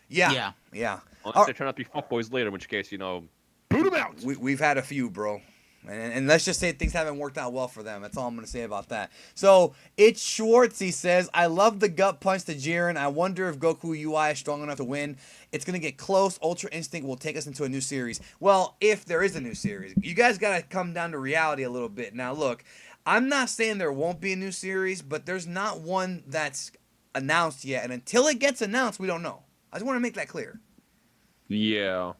Speaker 1: Yeah.
Speaker 3: Unless
Speaker 1: All
Speaker 3: they turn out to be fuckboys later, in which case, boot them out.
Speaker 1: We've had a few, bro. And let's just say things haven't worked out well for them. That's all I'm going to say about that. So, it's Schwartz. He says, I love the gut punch to Jiren. I wonder if Goku UI is strong enough to win. It's going to get close. Ultra Instinct will take us into a new series. Well, if there is a new series. You guys got to come down to reality a little bit. Now, look, I'm not saying there won't be a new series, but there's not one that's announced yet. And until it gets announced, we don't know. I just want to make that clear.
Speaker 3: Yeah.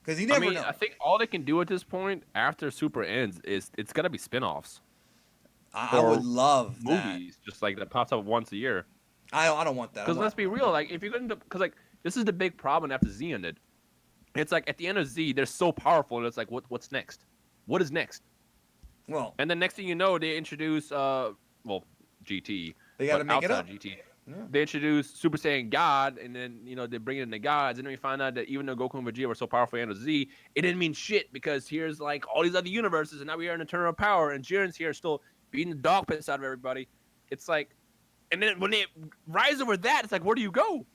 Speaker 1: Because you never know.
Speaker 3: I think all they can do at this point after Super ends is it's gonna be spin-offs.
Speaker 1: I would love
Speaker 3: movies, just like that pops up once a year.
Speaker 1: I don't want that.
Speaker 3: Because let's be real, like if you're gonna, because like this is the big problem after Z ended. It's like at the end of Z, they're so powerful, and it's like, what's next? What is next?
Speaker 1: Well,
Speaker 3: and then next thing you know, they introduce GT.
Speaker 1: They got to make it up.
Speaker 3: GT. Yeah. They introduce Super Saiyan God, and then they bring in the gods, and then we find out that even though Goku and Vegeta were so powerful in Z, it didn't mean shit because here's like all these other universes, and now we are in Eternal Power, and Jiren's here still beating the dog piss out of everybody. It's like, and then when they rise over that, it's like, where do you go?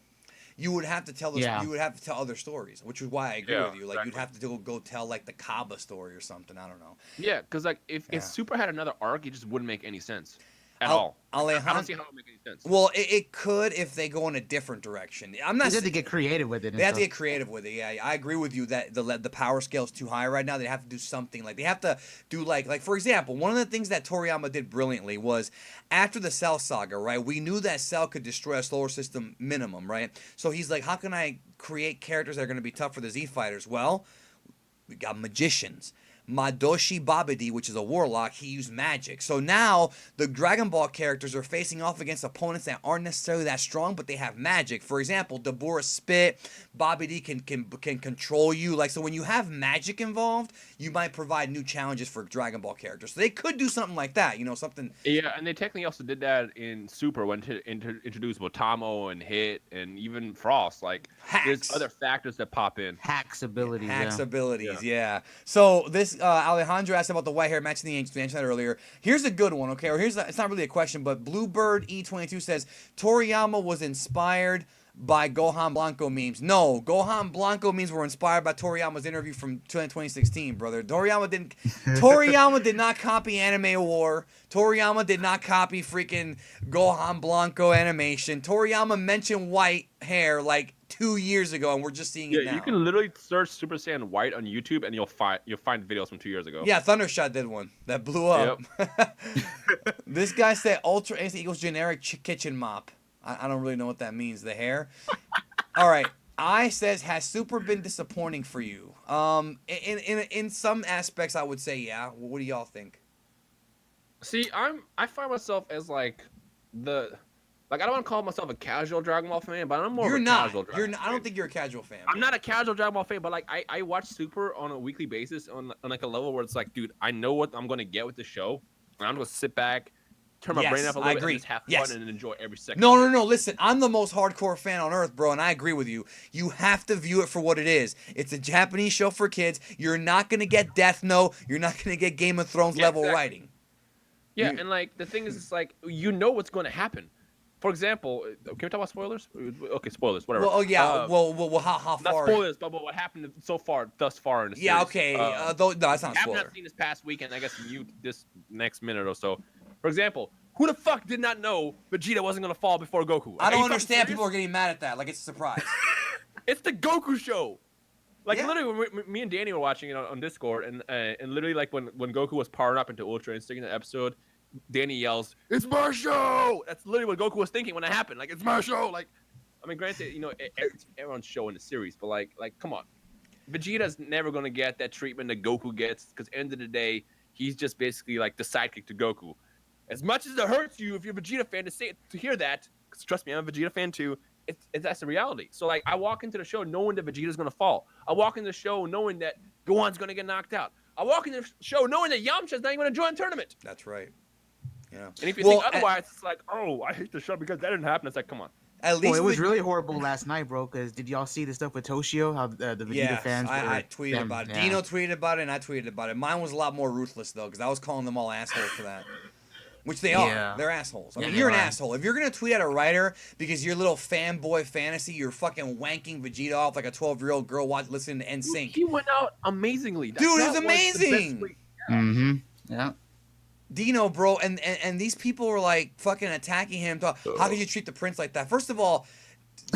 Speaker 1: You would have to tell You would have to tell other stories, which is why I agree with you. Like you'd have to go tell like the Kaba story or something. I don't know.
Speaker 3: Yeah, because like if Super had another arc, it just wouldn't make any sense. At all. I don't see how it would make any sense.
Speaker 1: Well, it could if they go in a different direction. I'm not.
Speaker 2: They have to get creative with it.
Speaker 1: They have to get creative with it. Yeah, I agree with you that the power scale is too high right now. They have to do something. Like they have to do like for example, one of the things that Toriyama did brilliantly was after the Cell saga, right? We knew that Cell could destroy a solar system minimum, right? So he's like, how can I create characters that are going to be tough for the Z fighters? Well, we got magicians. Madoshi Babidi, which is a warlock, he used magic. So now the Dragon Ball characters are facing off against opponents that aren't necessarily that strong, but they have magic. For example, Dabura Spit, Babidi can control you. Like so, when you have magic involved, you might provide new challenges for Dragon Ball characters. So they could do something like that. Something.
Speaker 3: Yeah, and they technically also did that in Super when to introduce Botamo and Hit and even Frost. Like there's other factors that pop in.
Speaker 2: Hacks abilities.
Speaker 1: Yeah. So this. Alejandro asked about the white hair matching the Ancients. We mentioned that earlier. Here's a good one, okay? Or it's not really a question, but Bluebird E22 says Toriyama was inspired by Gohan Blanco memes. No, Gohan Blanco memes were inspired by Toriyama's interview from 2016, brother. Toriyama did not copy Anime War. Toriyama did not copy freaking Gohan Blanco animation. Toriyama mentioned white hair like 2 years ago, and we're just seeing it now.
Speaker 3: You can literally search Super Saiyan White on YouTube, and you'll find videos from 2 years ago.
Speaker 1: Yeah, Thundershot did one that blew up. Yep. This guy said Ultra Instinct equals generic kitchen mop. I don't really know what that means. The hair. All right. I says, has Super been disappointing for you? In some aspects, I would say yeah. What do y'all think?
Speaker 3: See, I find myself as like I don't want to call myself a casual Dragon Ball fan, but I'm more of a casual Dragon Ball fan.
Speaker 1: I don't think you're a casual fan.
Speaker 3: I'm not a casual Dragon Ball fan, but like I watch Super on a weekly basis on like a level where it's like, dude, I know what I'm gonna get with the show, and I'm gonna sit back, turn my brain off a little bit, and just have fun and enjoy every second.
Speaker 1: No. Listen, I'm the most hardcore fan on earth, bro, and I agree with you. You have to view it for what it is. It's a Japanese show for kids. You're not gonna get Death Note. You're not gonna get Game of Thrones level writing.
Speaker 3: Yeah, and like the thing is, it's like what's gonna happen. For example, can we talk about spoilers? Okay, spoilers, whatever.
Speaker 1: Well, yeah. How far?
Speaker 3: Not spoilers, but what happened thus far in the series.
Speaker 1: Yeah, okay. No, that's not a spoiler.
Speaker 3: I have not seen this past weekend. I guess mute this next minute or so. For example, who the fuck did not know Vegeta wasn't gonna fall before Goku?
Speaker 1: I don't understand. People are getting mad at that. Like it's a surprise.
Speaker 3: It's the Goku show. Like literally, me and Danny were watching it on Discord, and literally like when Goku was powered up into Ultra Instinct in the episode. Danny yells, "It's my show!" That's literally what Goku was thinking when it happened. Like, it's my show. Like, I mean, granted, it's everyone's show in the series, but like, come on, Vegeta's never gonna get that treatment that Goku gets because at the end of the day, he's just basically like the sidekick to Goku. As much as it hurts you if you're a Vegeta fan to hear that, because trust me, I'm a Vegeta fan too. That's the reality. So like, I walk into the show knowing that Vegeta's gonna fall. I walk into the show knowing that Gohan's gonna get knocked out. I walk into the show knowing that Yamcha's not even gonna join the tournament.
Speaker 1: That's right. Yeah.
Speaker 3: And if you think otherwise, it's like, oh, I hate the show because that didn't happen. It's like, come on.
Speaker 2: At least it was really horrible last night, bro. Because did y'all see the stuff with Toshio? How the Vegeta fans?
Speaker 1: I tweeted about it. Dino tweeted about it, and I tweeted about it. Mine was a lot more ruthless though, because I was calling them all assholes for that. Which they
Speaker 5: Yeah.
Speaker 1: are. They're assholes. I
Speaker 5: Yeah,
Speaker 1: mean,
Speaker 5: they
Speaker 1: you're an
Speaker 5: are.
Speaker 1: asshole. If you're going to tweet at a writer because your little fanboy fantasy, you're fucking wanking Vegeta off like a 12-year-old girl listening to NSYNC.
Speaker 3: He went out amazingly.
Speaker 1: Dude, it was
Speaker 3: the best
Speaker 1: amazing.
Speaker 3: way-
Speaker 5: Mm-hmm. Yeah.
Speaker 1: Dino, bro, and these people were like fucking attacking him. How could you treat the prince like that? First of all,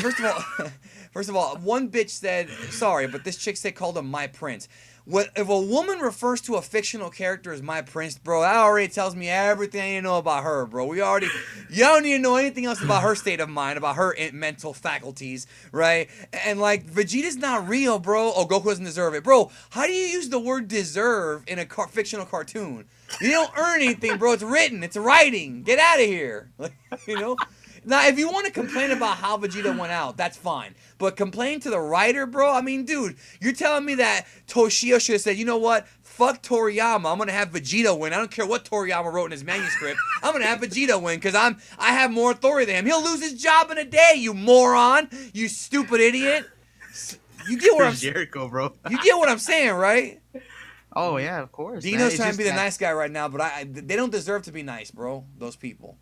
Speaker 1: one bitch said, sorry, but this chick said called him my prince. What if a woman refers to a fictional character as my prince, bro? That already tells me everything I need to know about her, bro. You don't need to know anything else about her state of mind, about her mental faculties, right? And like Vegeta's not real, bro. Oh, Goku doesn't deserve it, bro. How do you use the word deserve in a fictional cartoon? You don't earn anything, bro. It's written. It's writing. Get out of here. Like, you know. Now, if you want to complain about how Vegeta went out, that's fine. But complain to the writer, bro? I mean, dude, you're telling me that Toshio should have said, you know what? Fuck Toriyama. I'm going to have Vegeta win. I don't care what Toriyama wrote in his manuscript. I'm going to have Vegeta win because I have more authority than him. He'll lose his job in a day, you moron. You stupid idiot. You get what I'm saying?
Speaker 5: Jericho, bro.
Speaker 1: You get what I'm saying, right?
Speaker 5: Oh yeah, of course. man.
Speaker 1: Dino's
Speaker 5: It's
Speaker 1: trying to
Speaker 5: just
Speaker 1: be the
Speaker 5: that-
Speaker 1: nice guy right now, but they don't deserve to be nice, bro. Those people.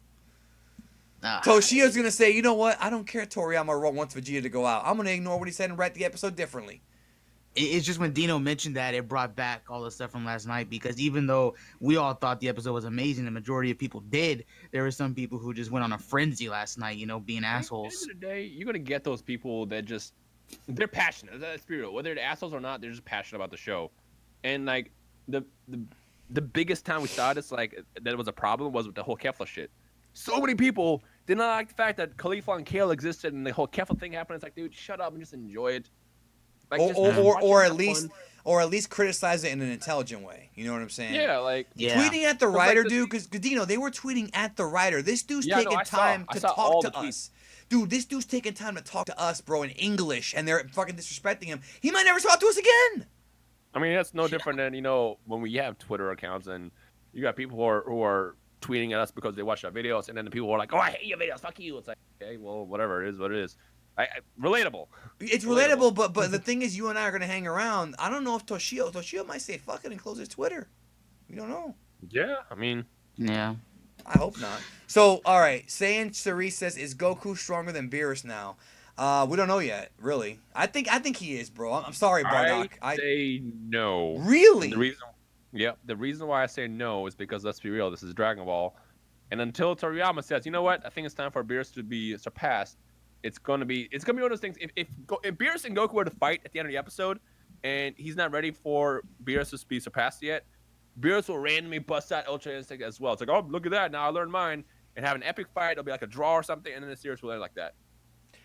Speaker 5: Nah.
Speaker 1: Toshio's gonna say, you know what? I don't care. Toriyama wants Vegeta to go out. I'm gonna ignore what he said and write the episode differently.
Speaker 5: It's just when Dino mentioned that, it brought back all the stuff from last night, because even though we all thought the episode was amazing, the majority of people did, there were some people who just went on a frenzy last night, being assholes.
Speaker 3: At the end of the day, you're gonna get those people that just they're passionate. Let's be real. Whether they're assholes or not, they're just passionate about the show. And like the biggest time we saw this, like that was a problem, was with the whole Kefla shit. So many people did not like the fact that Khalifa and Kale existed and the whole Kefla thing happened. It's like, dude, shut up and just enjoy it. Like, just watch it,
Speaker 1: or
Speaker 3: have
Speaker 1: at least criticize it in an intelligent way. You know what I'm saying?
Speaker 3: fun. Yeah, like
Speaker 5: Yeah.
Speaker 1: Tweeting at the
Speaker 3: It's like
Speaker 1: writer,
Speaker 3: the-
Speaker 1: dude, because Dino, they were tweeting at the writer. This dude's
Speaker 3: Yeah, no,
Speaker 1: taking
Speaker 3: I saw-
Speaker 1: time
Speaker 3: I
Speaker 1: to
Speaker 3: saw
Speaker 1: talk
Speaker 3: all
Speaker 1: to
Speaker 3: the tweets.
Speaker 1: us. Dude, this dude's taking time to talk to us, bro, in English, and they're fucking disrespecting him. He might never talk to us again.
Speaker 3: I mean, that's no different than when we have Twitter accounts and you got people who are tweeting at us because they watch our videos, and then the people who are like, "Oh, I hate your videos, fuck you." It's like, okay, well, whatever, it is what it is. Relatable.
Speaker 1: It's relatable, but the thing is, you and I are gonna hang around. I don't know if Toshio might say fuck it and close his Twitter. We don't know.
Speaker 3: Yeah, I mean,
Speaker 5: Yeah.
Speaker 1: I hope not. So, all right, Saiyan Cerise says, "Is Goku stronger than Beerus now?" We don't know yet, really. I think he is, bro. I'm sorry, Bardock.
Speaker 3: I say no.
Speaker 1: Really?
Speaker 3: The reason why I say no is because, let's be real, this is Dragon Ball, and until Toriyama says, you know what, I think it's time for Beerus to be surpassed, it's gonna be one of those things. If Beerus and Goku were to fight at the end of the episode, and he's not ready for Beerus to be surpassed yet, Beerus will randomly bust out Ultra Instinct as well. It's like, oh, look at that, now I learned mine, and have an epic fight. It'll be like a draw or something, and then the series will end like that.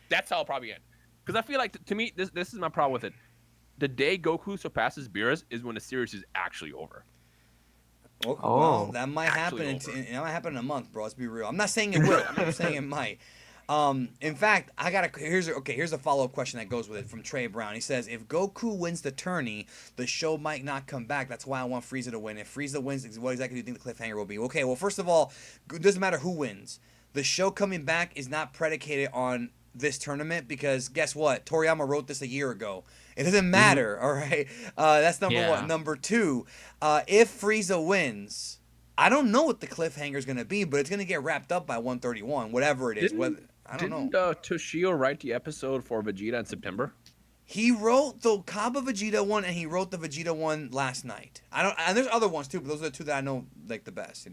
Speaker 3: That's how it'll probably end. Because I feel like, to me, this is my problem with it. The day Goku surpasses Beerus is when the series is actually over.
Speaker 1: Well,
Speaker 5: Oh.
Speaker 1: that might happen.
Speaker 3: Actually
Speaker 1: That might happen in a month, bro. Let's be real. I'm not saying it will. I'm saying it might. In fact, here's a follow-up question that goes with it from Trey Brown. He says, if Goku wins the tourney, the show might not come back. That's why I want Frieza to win. If Frieza wins, what exactly do you think the cliffhanger will be? Okay, well, first of all, it doesn't matter who wins. The show coming back is not predicated on this tournament, because guess what? Toriyama wrote this a year ago. It doesn't matter, all right? That's number
Speaker 5: Yeah.
Speaker 1: one. Number two, if Frieza wins, I don't know what the cliffhanger is going to be, but it's going to get wrapped up by 131, whatever it is. I don't know.
Speaker 3: Didn't Toshio write the episode for Vegeta in September?
Speaker 1: He wrote the Kaba Vegeta one, and he wrote the Vegeta one last night. And there's other ones too, but those are the two that I know like the best,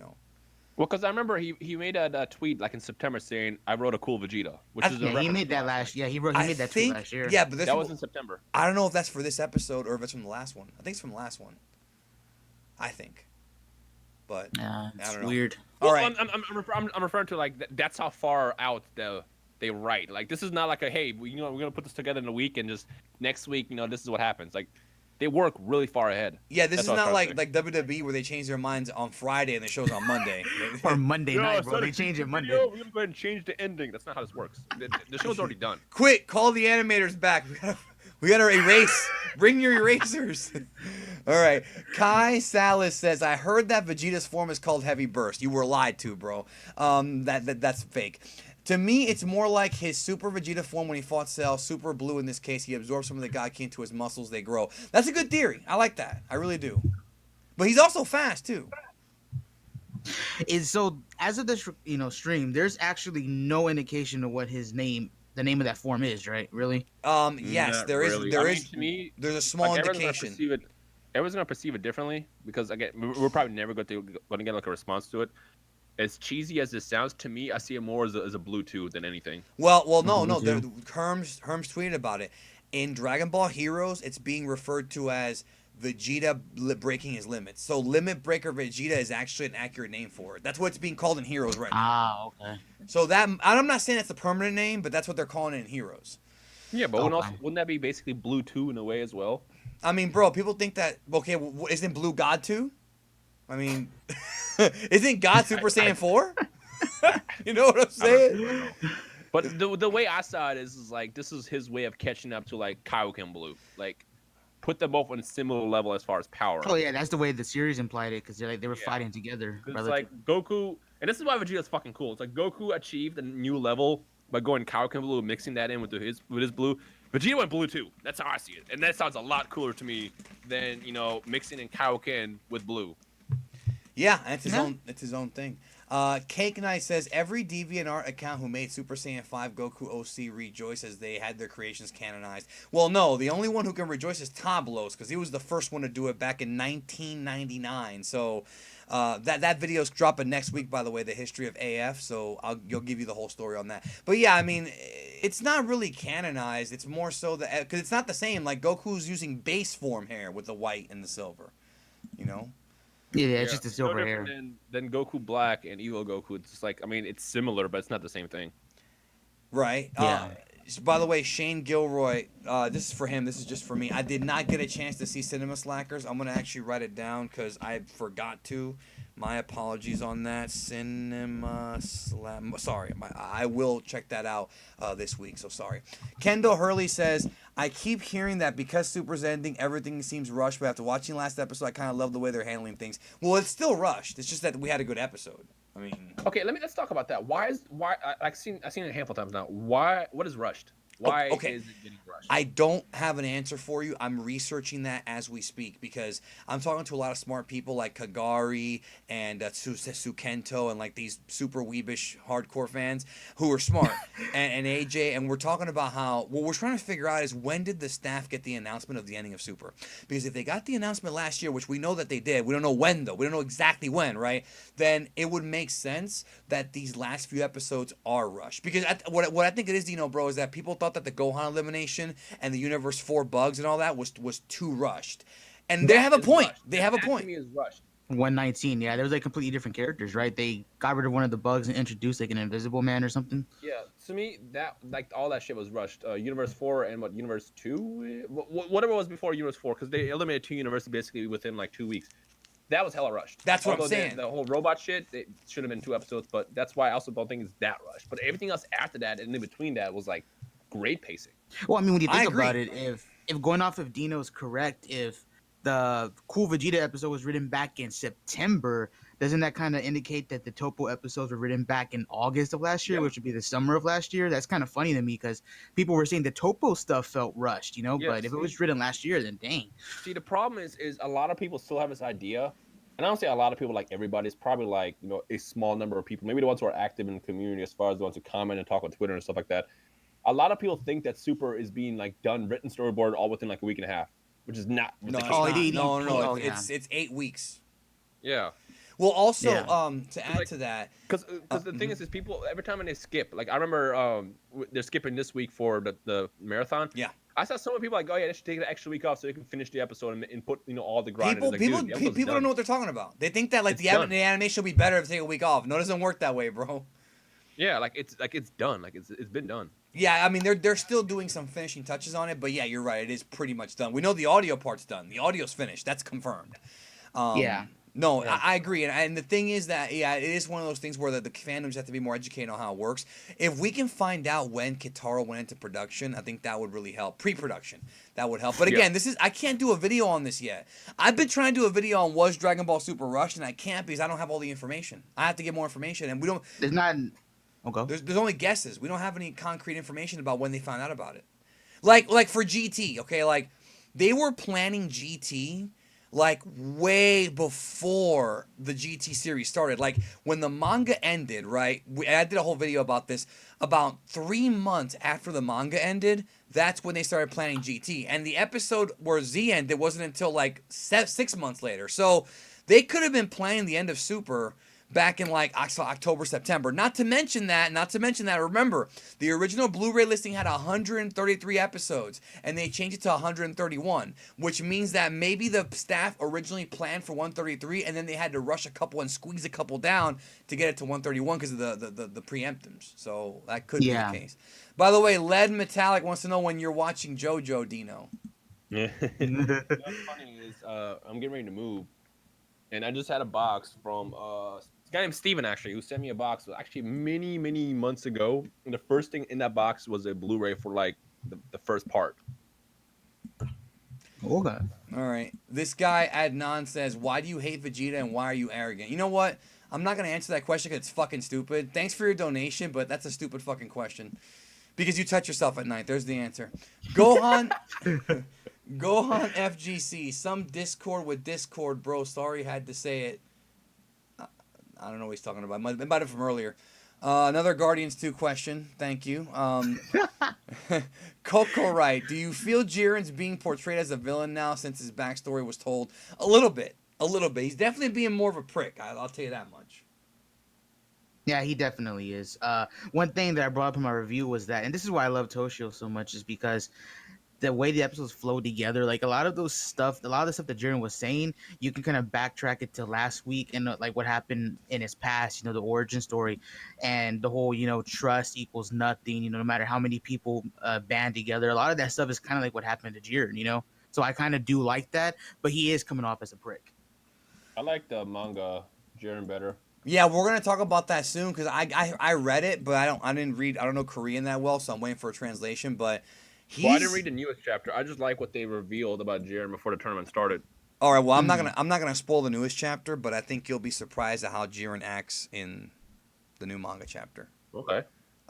Speaker 3: Well, because I remember he made a tweet like in September saying, "I wrote a cool Vegeta," which is a
Speaker 5: Yeah, he
Speaker 3: reference
Speaker 5: made
Speaker 3: to
Speaker 5: that
Speaker 3: last
Speaker 5: last. Yeah, he made that tweet last year.
Speaker 1: Yeah, but
Speaker 3: night. That was in September.
Speaker 1: I don't know if that's for this episode or if it's from the last one. I think it's from the last one. I think. But
Speaker 5: Yeah,
Speaker 1: I
Speaker 5: it's
Speaker 1: don't know.
Speaker 5: weird.
Speaker 1: All
Speaker 3: Well,
Speaker 1: right.
Speaker 3: I'm referring to like that's how far out they write. Like, this is not like hey, we're gonna put this together in a week and just next week, this is what happens. Like, they work really far ahead.
Speaker 1: Yeah, this
Speaker 3: That's
Speaker 1: is
Speaker 3: all I
Speaker 1: not
Speaker 3: was trying
Speaker 1: like WWE where they change their minds on Friday and the show's on Monday.
Speaker 5: Or Monday night, bro.
Speaker 3: instead
Speaker 5: They
Speaker 3: of
Speaker 5: change it
Speaker 3: video,
Speaker 5: Monday.
Speaker 3: We're gonna go ahead and change the ending. That's not how this works. The show's already done.
Speaker 1: Quick, call the animators back. We gotta erase. Bring your erasers. All right. Kai Salas says, I heard that Vegeta's form is called Heavy Burst. You were lied to, bro. That's fake. To me, it's more like his Super Vegeta form when he fought Cell. Super Blue in this case. He absorbs some of the God Ki into his muscles. They grow. That's a good theory. I like that. I really do. But he's also fast, too.
Speaker 5: Is so as of this stream, there's actually no indication of what the name of that form is, right? Really?
Speaker 1: Yes,
Speaker 3: Not
Speaker 1: there is.
Speaker 3: really. I
Speaker 1: There
Speaker 3: mean,
Speaker 1: is.
Speaker 3: to me,
Speaker 1: There's a small
Speaker 3: like everyone's gonna
Speaker 1: indication.
Speaker 3: perceive it. Everyone's gonna perceive it differently because again, we're probably never gonna get like a response to it. As cheesy as this sounds to me, I see it more as a Bluetooth than anything.
Speaker 1: Well, no,
Speaker 5: Me
Speaker 1: no.
Speaker 5: too.
Speaker 1: Herms tweeted about it. In Dragon Ball Heroes, it's being referred to as Vegeta breaking his limits. So Limit Breaker Vegeta is actually an accurate name for it. That's what it's being called in Heroes right now.
Speaker 5: Ah, okay.
Speaker 1: So that I'm not saying that's the permanent name, but that's what they're calling it in Heroes.
Speaker 3: Yeah, but
Speaker 5: Okay.
Speaker 3: wouldn't that be basically Bluetooth in a way as well?
Speaker 1: I mean, bro, people think that okay, isn't Blue God 2? I mean, isn't God Super Saiyan 4? You know what I'm
Speaker 3: I don't
Speaker 1: saying?
Speaker 3: know. But the way I saw it is like this is his way of catching up to like Kaioken Blue. Like put them both on a similar level as far as power.
Speaker 5: Oh yeah, that's the way the series implied it because they were
Speaker 3: Yeah.
Speaker 5: fighting together.
Speaker 3: It's like Goku, and this is why Vegeta's fucking cool. It's like Goku achieved a new level by going Kaioken Blue, mixing that in with his blue. Vegeta went blue too. That's how I see it, and that sounds a lot cooler to me than mixing in Kaioken with blue.
Speaker 1: Yeah, it's his own thing. Cake Knight says every DeviantArt account who made Super Saiyan 5 Goku OC rejoice as they had their creations canonized. Well, no, the only one who can rejoice is Tablos because he was the first one to do it back in 1999. So that video's dropping next week, by the way, the history of AF. So you'll give you the whole story on that. But yeah, I mean, it's not really canonized. It's more so that because it's not the same. Like Goku's using base form hair with the white and the silver. You know.
Speaker 5: Yeah, it's just the
Speaker 3: It's
Speaker 5: silver
Speaker 3: no
Speaker 5: hair.
Speaker 3: different than Goku Black and Evil Goku. It's just like I mean, it's similar, but it's not the same thing.
Speaker 1: Right.
Speaker 5: Yeah.
Speaker 1: By the way, Shane Gilroy, this is for him. This is just for me. I did not get a chance to see Cinema Slackers. I'm going to actually write it down because I forgot to. My apologies on that. Sorry. I will check that out this week, so sorry. Kendall Hurley says, I keep hearing that because Super's ending, everything seems rushed, but after watching last episode, I kind of love the way they're handling things. Well, it's still rushed. It's just that we had a good episode. I mean...
Speaker 3: Okay, let's talk about that. I've seen it a handful of times now. What is rushed? Why
Speaker 1: Okay.
Speaker 3: is it getting rushed?
Speaker 1: I don't have an answer for you. I'm researching that as we speak because I'm talking to a lot of smart people like Kagari and Sukento and like these super weebish hardcore fans who are smart and AJ, and we're talking about how what we're trying to figure out is when did the staff get the announcement of the ending of Super? Because if they got the announcement last year, which we know that they did, we don't know when though. We don't know exactly when, right? Then it would make sense that these last few episodes are rushed. Because what I think it is, Dino, bro, is that people thought that the Gohan elimination and the Universe 4 bugs and all that was too rushed. And they have a point. They have a
Speaker 3: That
Speaker 1: point.
Speaker 3: to me is rushed.
Speaker 5: 119. Yeah, there was like completely different characters, right? They got rid of one of the bugs and introduced like an Invisible Man or something.
Speaker 3: Yeah, to me that like all that shit was rushed. Universe 4 and Universe 2, whatever was before Universe 4, because they eliminated 2 universes basically within like 2 weeks. That was hella rushed.
Speaker 1: That's what I'm
Speaker 3: Although
Speaker 1: saying.
Speaker 3: The whole robot shit, it should have been 2 episodes, but that's why I also don't think it's that rushed. But everything else after that and in between that was like great pacing.
Speaker 5: Well, I mean, when you
Speaker 1: I
Speaker 5: think
Speaker 1: agree.
Speaker 5: about it, if going off of Dino's correct, if the Cool Vegeta episode was written back in September, doesn't that kind of indicate that the Topo episodes were written back in August of last year,
Speaker 3: Yeah.
Speaker 5: which would be the summer of last year? That's kind of funny to me because people were saying the Topo stuff felt rushed,
Speaker 3: Yeah,
Speaker 5: but if it was written last year, then dang.
Speaker 3: See, the problem is a lot of people still have this idea, and I don't say a lot of people, like everybody. It's probably like a small number of people, maybe the ones who are active in the community, as far as the ones who comment and talk on Twitter and stuff like that. A lot of people think that Super is being like done, written storyboard all within like a week and a half, which is not.
Speaker 1: No,
Speaker 3: the
Speaker 1: it's
Speaker 3: case.
Speaker 5: Oh,
Speaker 1: not.
Speaker 5: they-
Speaker 1: No.
Speaker 5: oh, yeah.
Speaker 1: It's 8 weeks.
Speaker 3: Yeah,
Speaker 1: Well, also,
Speaker 5: Yeah.
Speaker 1: to add
Speaker 3: like-
Speaker 1: to that,
Speaker 3: because the thing is people every time when they skip, like I remember they're skipping this week for the marathon.
Speaker 1: Yeah.
Speaker 3: I saw some people like, oh yeah, they should take an extra week off so they can finish the episode and put all the grind.
Speaker 1: people
Speaker 3: in. It's like, dude, the episode's
Speaker 1: don't
Speaker 3: done.
Speaker 1: know what they're talking about. They think that like
Speaker 3: It's
Speaker 1: the
Speaker 3: done.
Speaker 1: animation will be better if they take a week off. No, it doesn't work that way, bro.
Speaker 3: Yeah, it's done. Like it's been done.
Speaker 1: Yeah, I mean they're still doing some finishing touches on it, but yeah, you're right. It is pretty much done. We know the audio part's done. The audio's finished. That's confirmed.
Speaker 5: Yeah.
Speaker 1: No,
Speaker 3: Yeah.
Speaker 1: I agree, and the thing is that it is one of those things where the fandoms have to be more educated on how it works. If we can find out when Kitaro went into production, I think that would really help. Pre-production, that would help. But
Speaker 3: Yeah.
Speaker 1: again, I can't do a video on this yet. I've been trying to do a video on was Dragon Ball Super rushed, and I can't because I don't have all the information. I have to get more information, and we don't.
Speaker 5: There's not. Okay.
Speaker 1: There's only guesses. We don't have any concrete information about when they found out about it. Like for GT, okay, like they were planning GT like way before the GT series started. Like when the manga ended, right? I did a whole video about this. About 3 months after the manga ended, that's when they started planning GT. And the episode where Z ended wasn't until like 6 months later. So they could have been planning the end of Super back in like October, September. Not to mention that, remember, the original Blu-ray listing had 133 episodes, and they changed it to 131, which means that maybe the staff originally planned for 133, and then they had to rush a couple and squeeze a couple down to get it to 131 because of the preemptives. So that could be the case. By the way, Lead Metallic wants to know when you're watching JoJo, Dino.
Speaker 3: Yeah. What's funny is I'm getting ready to move, and I just had a box from a guy named Steven, actually, who sent me a box actually many months ago. And the first thing in that box was a Blu-ray for like the first part.
Speaker 5: Okay.
Speaker 1: All right. This guy Adnan says, "Why do you hate Vegeta and why are you arrogant?" You know what? I'm not gonna answer that question because it's fucking stupid. Thanks for your donation, but that's a stupid fucking question. Because you touch yourself at night. There's the answer. Gohan FGC. Some Discord with Discord, bro. Sorry, had to say it. I don't know what he's talking about. Might have been from earlier. Another Guardians 2 question. Thank you. Coco Wright. Do you feel Jiren's being portrayed as a villain now since his backstory was told? A little bit. He's definitely being more of a prick. I'll tell you that much.
Speaker 5: Yeah, he definitely is. One thing that I brought up in my review was that, and this is why I love Toshio so much, is because the way the episodes flow together, like a lot of the stuff that Jiren was saying, you can kind of backtrack it to last week and like what happened in his past, the origin story and the whole, trust equals nothing, no matter how many people band together. A lot of that stuff is kind of like what happened to Jiren, So I kind of do like that, but he is coming off as a prick.
Speaker 3: I like the manga Jiren better.
Speaker 1: Yeah, we're gonna talk about that soon because I read it, but I don't know Korean that well, so I'm waiting for a translation. But
Speaker 3: I didn't read the newest chapter. I just like what they revealed about Jiren before the tournament started.
Speaker 1: All right, well I'm not gonna spoil the newest chapter, but I think you'll be surprised at how Jiren acts in the new manga chapter.
Speaker 3: Okay.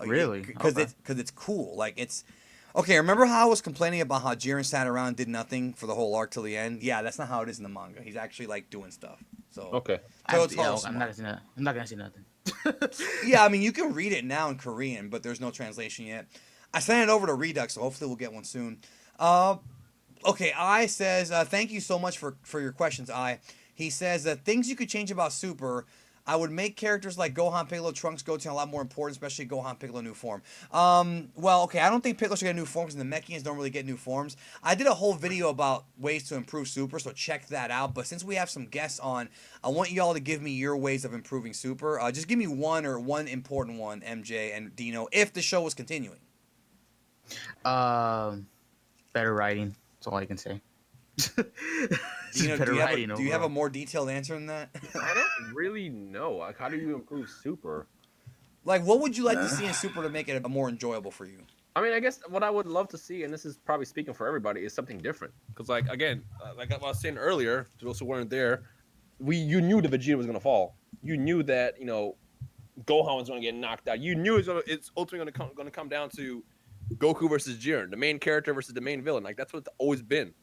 Speaker 5: Really?
Speaker 1: Because it's cool. Like it's okay. Remember how I was complaining about how Jiren sat around and did nothing for the whole arc till the end? Yeah, that's not how it is in the manga. He's actually like doing stuff. So
Speaker 3: okay.
Speaker 5: I'm not gonna see nothing.
Speaker 1: Yeah, I mean you can read it now in Korean, but there's no translation yet. I sent it over to Redux, so hopefully we'll get one soon. Okay, I says thank you so much for your questions. He says things you could change about Super. I would make characters like Gohan, Piccolo, Trunks, Goten a lot more important, especially Gohan, Piccolo, new form. Well, okay, I don't think Piccolo should get a new form because the Mechians don't really get new forms. I did a whole video about ways to improve Super, so check that out. But since we have some guests on, I want y'all to give me your ways of improving Super. Just give me one important one, MJ and Dino, if the show was continuing.
Speaker 5: Better writing. That's all I can say.
Speaker 1: Dino, do you have a more detailed answer than that?
Speaker 3: I don't really know. Like, how do you improve Super?
Speaker 1: Like, what would you like to see in Super to make it more enjoyable for you?
Speaker 3: I mean, I guess what I would love to see, and this is probably speaking for everybody, is something different. Because, like, again, like I was saying earlier, to those who weren't there, you knew the Vegeta was going to fall. You knew that, Gohan was going to get knocked out. You knew it's ultimately going to come down to Goku versus Jiren, the main character versus the main villain. Like, that's what it's always been.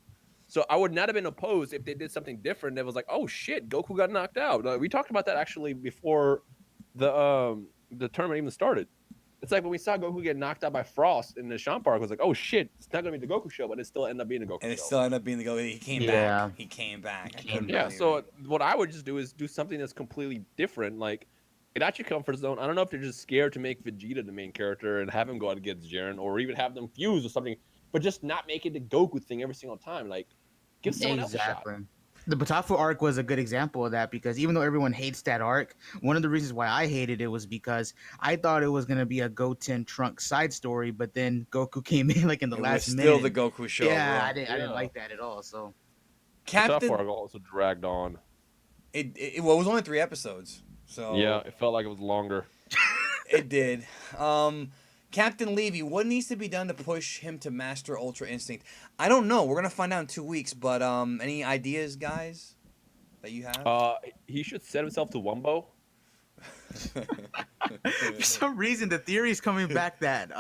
Speaker 3: So I would not have been opposed if they did something different. That was like, oh shit, Goku got knocked out. We talked about that actually before the tournament even started. It's like when we saw Goku get knocked out by Frost in the Champ Park, it was like, oh shit, it's not gonna be the Goku show, but it still ended up being the Goku show.
Speaker 1: And it still ended up being the Goku. He came back. He came back.
Speaker 3: So what I would just do is do something that's completely different. Like, get out your comfort zone. I don't know if they're just scared to make Vegeta the main character and have him go out against Jiren, or even have them fuse or something, but just not make it the Goku thing every single time. Like, give someone else a shot.
Speaker 5: The Batafu arc was a good example of that because even though everyone hates that arc, one of the reasons why I hated it was because I thought it was going to be a Goten Trunks side story, but then Goku came in like in the last minute.
Speaker 1: Still the Goku show.
Speaker 5: Yeah, I didn't like that at all. So
Speaker 3: Captain Arc also dragged on.
Speaker 1: It was only 3 episodes. So
Speaker 3: yeah, it felt like it was longer.
Speaker 1: It did. Captain Levy, what needs to be done to push him to master Ultra Instinct? I don't know. We're gonna find out in 2 weeks. But any ideas, guys, that you have?
Speaker 3: He should set himself to Wumbo.
Speaker 5: For some reason, the theory is coming back that